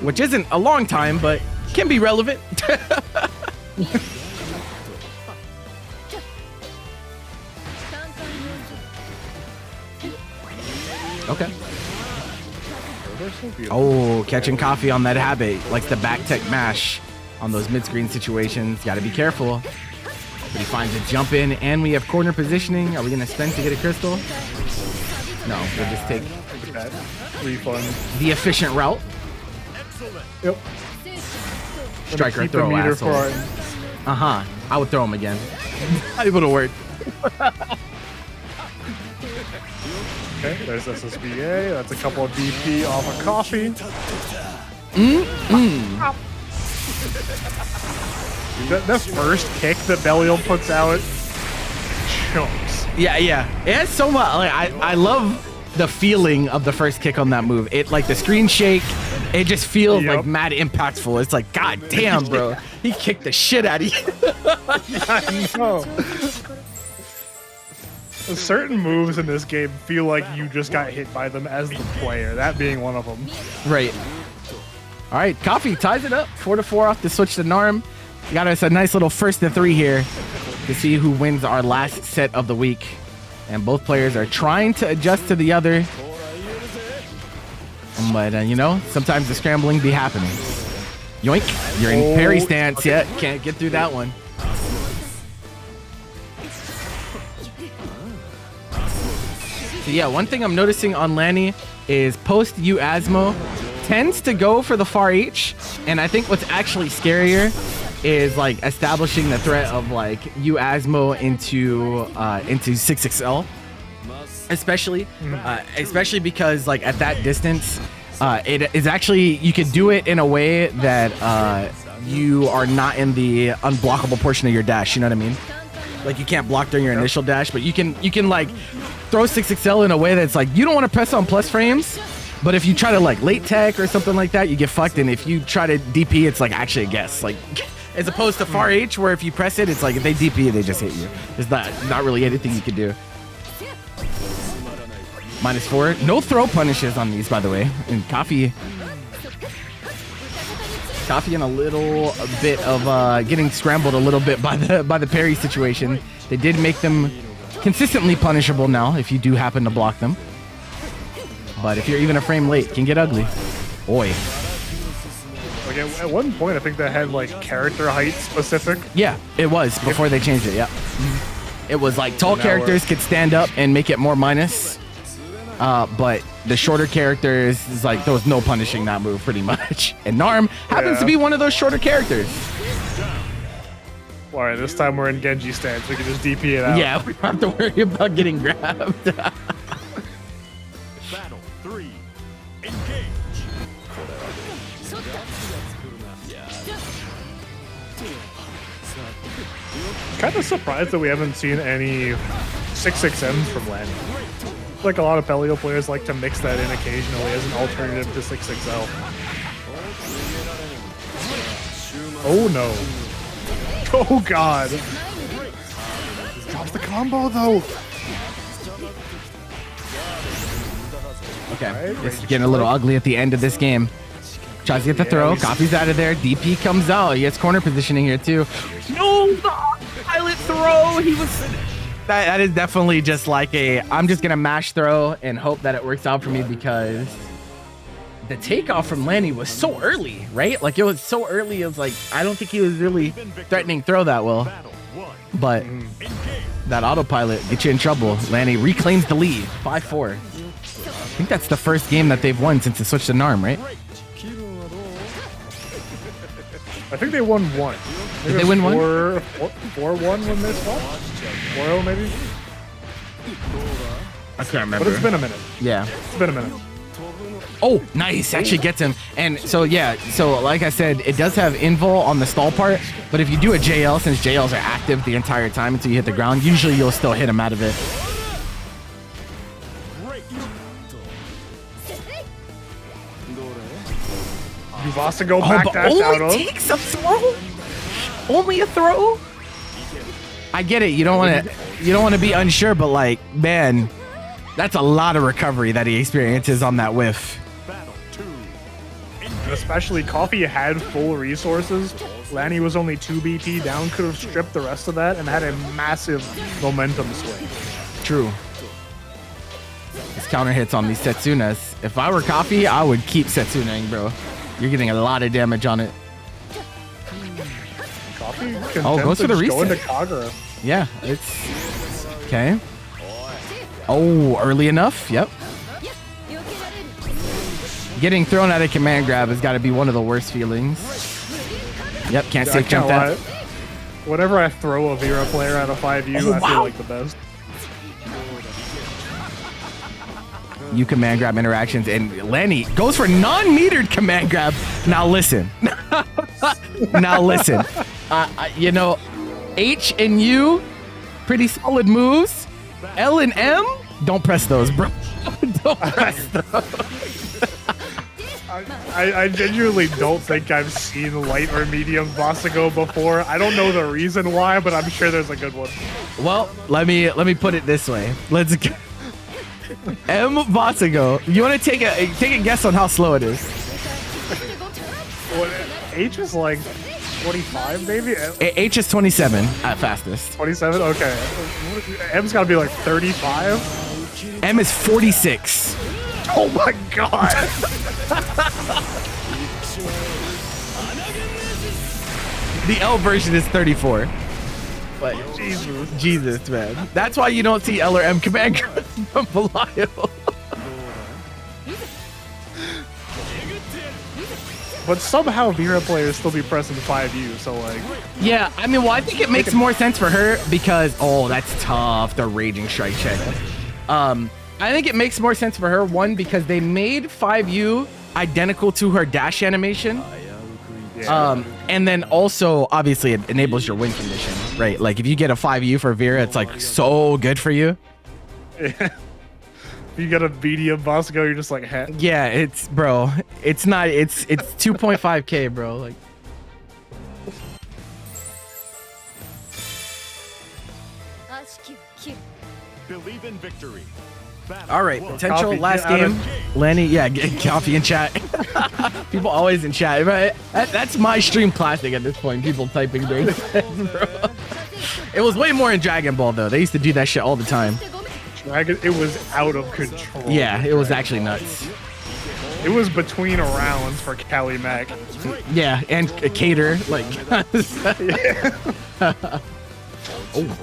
Which isn't a long time, but can be relevant. Okay. Oh, catching coffee on that habit. Likes the back tech mash on those mid-screen situations. Got to be careful. But he finds a jump in, and we have corner positioning. Are we going to spend to get a crystal? No, we'll just take That refund. the efficient route. Yep. Strike or Keep the throw, meter asshole. for Uh-huh. I would throw him again. Not able to work. Okay, there's SSBA. That's a couple of DP off of coffee. The first kick that Belial puts out, chumps. Yeah. It has so much. Like, I love the feeling of the first kick on that move. It like the screen shake. It just feels Yep. like mad impactful. It's like, god damn, bro. He kicked the shit out of you. I know. Certain moves in this game feel like you just got hit by them as the player, that being one of them. Right. All right, Coffee ties it up. 4-4 off the switch to Narm. Got us a nice little 1st to 3 here to see who wins our last set of the week. And both players are trying to adjust to the other. But, you know, sometimes the scrambling be happening. Yoink. You're in parry stance. Okay. Yeah, can't get through that one. So yeah, one thing I'm noticing on Lanny is post U Asmo tends to go for the far H, and I think what's actually scarier is like establishing the threat of like U Asmo into 6XL, especially because like at that distance, it is actually, you could do it in a way that you are not in the unblockable portion of your dash. You know what I mean? Like you can't block during your initial dash, but you can like throw 6XL in a way that's like, you don't want to press on plus frames, but if you try to like late tech or something like that, you get fucked. And if you try to DP, it's like actually a guess. Like, as opposed to far H, where if you press it, it's like if they DP, they just hit you. There's not really anything you can do. -4. No throw punishes on these, by the way. And Coffee in a little bit of getting scrambled a little bit by the parry situation. They did make them consistently punishable now if you do happen to block them. But if you're even a frame late, it can get ugly. Oi. Like at one point, I think they had like character height specific. Yeah, it was before they changed it. Yeah. It was like tall characters could stand up and make it more minus. But the shorter characters is like there was no punishing that move pretty much. And Narm happens to be one of those shorter characters. All right, this time we're in Genji stance. We can just DP it out. Yeah, we don't have to worry about getting grabbed. Battle 3. Engage. Kind of surprised that we haven't seen any 6XMs from Lanny. Like a lot of Belial players like to mix that in occasionally as an alternative to 6XL. Oh no. Oh god. Drops the combo though. Okay, it's getting a little ugly at the end of this game. Tries to get the throw. Coffee's out of there. DP comes out. He gets corner positioning here too. No, the pilot throw. He was. That is definitely just like a. I'm just gonna mash throw and hope that it works out for me because the takeoff from Lanny was so early, right? Like it was so early. It was like I don't think he was really threatening throw that well. But that autopilot gets you in trouble. Lanny reclaims the lead. 5-4. I think that's the first game that they've won since they switched to Narm, right? I think they won one. Did they win 4-1 when they swapped? 4-0 maybe? I can't remember. But it's been a minute. Yeah. It's been a minute. Oh, nice. Actually gets him. And so, yeah. So, like I said, it does have invul on the stall part. But if you do a JL, since JLs are active the entire time until you hit the ground, usually you'll still hit him out of it. Yuvasa go back that out of. Takes a throw? Only a throw? I get it. You don't want to be unsure, but like, man, that's a lot of recovery that he experiences on that whiff. And especially Coffee had full resources. Lanny was only 2 BT down, could have stripped the rest of that and had a massive momentum swing. True. His counter hits on these Setsunas. If I were Coffee, I would keep Setsunaing, bro. You're getting a lot of damage on it. Coffee goes for the reset. Go into Kagura. Yeah, it's okay. Oh, early enough. Yep. Getting thrown at a command grab has got to be one of the worst feelings. Yep, can't safe jump that. Whenever I throw a Vera player out of 5U, I feel like the best. You command grab interactions, and Lanny goes for non-metered command grab. Now listen. Now listen. You know, H and U, pretty solid moves. L and M, don't press those, bro. Don't press those. I genuinely don't think I've seen light or medium Vasago before. I don't know the reason why, but I'm sure there's a good one. Well, let me put it this way. Let's go. M Vasago. You want to take a guess on how slow it is? What, H is like 25 maybe? H is 27 at fastest. 27? Okay. M's got to be like 35? M is 46. Oh my god! The L version is 34. But Jesus, man. That's why you don't see L or M command from Belial. But somehow Vera players still be pressing 5U, so like... Yeah, I mean, well, I think it makes more sense for her because... Oh, that's tough. The Raging Strike check. I think it makes more sense for her, one, because they made 5U identical to her dash animation. Yeah. And then also, obviously, it enables your win condition, right? Like, if you get a 5U for Vera, it's, like, so good for you. If you got a medium Bosco, you're just like, hey. Yeah, it's bro. It's not. It's 2.5K, bro. Like. Believe in victory. Battle All right, one. potential Coffee, last get out game. of- Lenny, yeah, get coffee in chat. People always in chat. Right? That's my stream classic at this point. People typing during bro. It was way more in Dragon Ball though. They used to do that shit all the time. Dragon, it was out of control. Yeah, it was actually nuts. It was between rounds for Cali Mac. Yeah, and Cater like. Oh.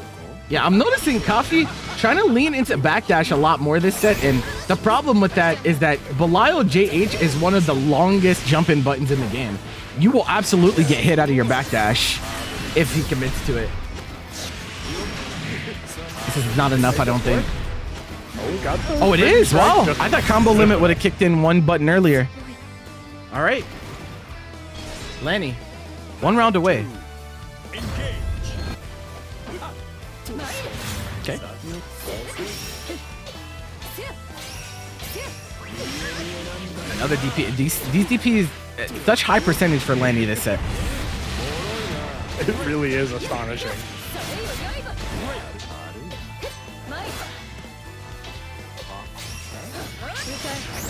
Yeah, I'm noticing Coffee trying to lean into backdash a lot more this set, and the problem with that is that Belial JH is one of the longest jump-in buttons in the game. You will absolutely get hit out of your backdash if he commits to it. This is not enough, I don't think. Oh, it is? Wow. I thought combo limit would have kicked in one button earlier. All right. Lanny, 1 round away. Okay. Another DP. These DPs, such high percentage for Lanny this set. It really is astonishing.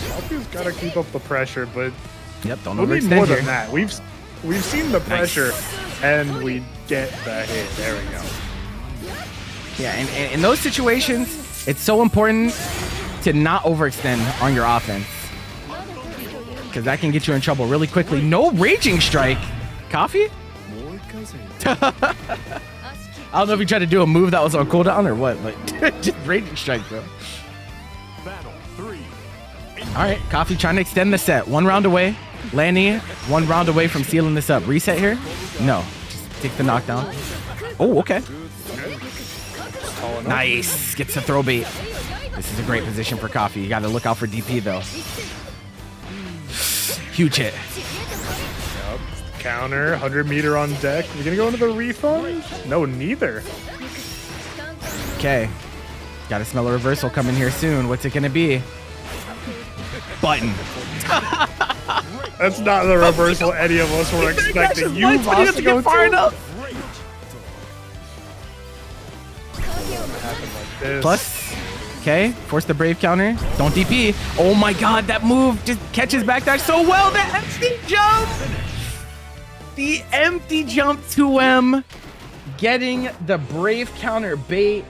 Coffee's got to keep up the pressure, but Yep, don't we need overextend more here. than that. We've seen the pressure, and we get the hit. There we go. Yeah, and in those situations, it's so important to not overextend on your offense. Because that can get you in trouble really quickly. No Raging Strike. Coffee? I don't know if you tried to do a move that was on cooldown or what, but just Raging Strike, bro. Battle 3. All right, Coffee trying to extend the set. 1 round away. Lanny, 1 round away from sealing this up. Reset here? No, just take the knockdown. Oh, okay. Nice. Gets the throw bait. This is a great position for Coffee. You got to look out for DP, though. Huge hit. Yep. Counter, 100 meter on deck. We're going to go into the refund? No, neither. Okay. Got to smell a reversal coming here soon. What's it going to be? Button. That's not the reversal any of us were expecting. You lost to go far enough. Plus, okay, force the brave counter. Don't DP. Oh my god, that move just catches backdash so well. The empty jump. The empty jump 2M. Getting the brave counter bait.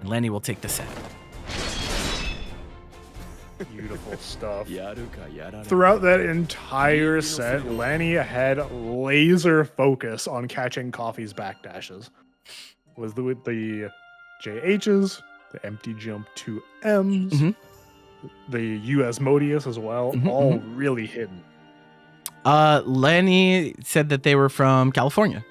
Lenny will take the set. Beautiful stuff. Throughout that entire set, Lanny had laser focus on catching Coffee's backdashes. Was with the JHs, the empty jump 2Ms, the US Modius as well, all really hidden. Lenny said that they were from California.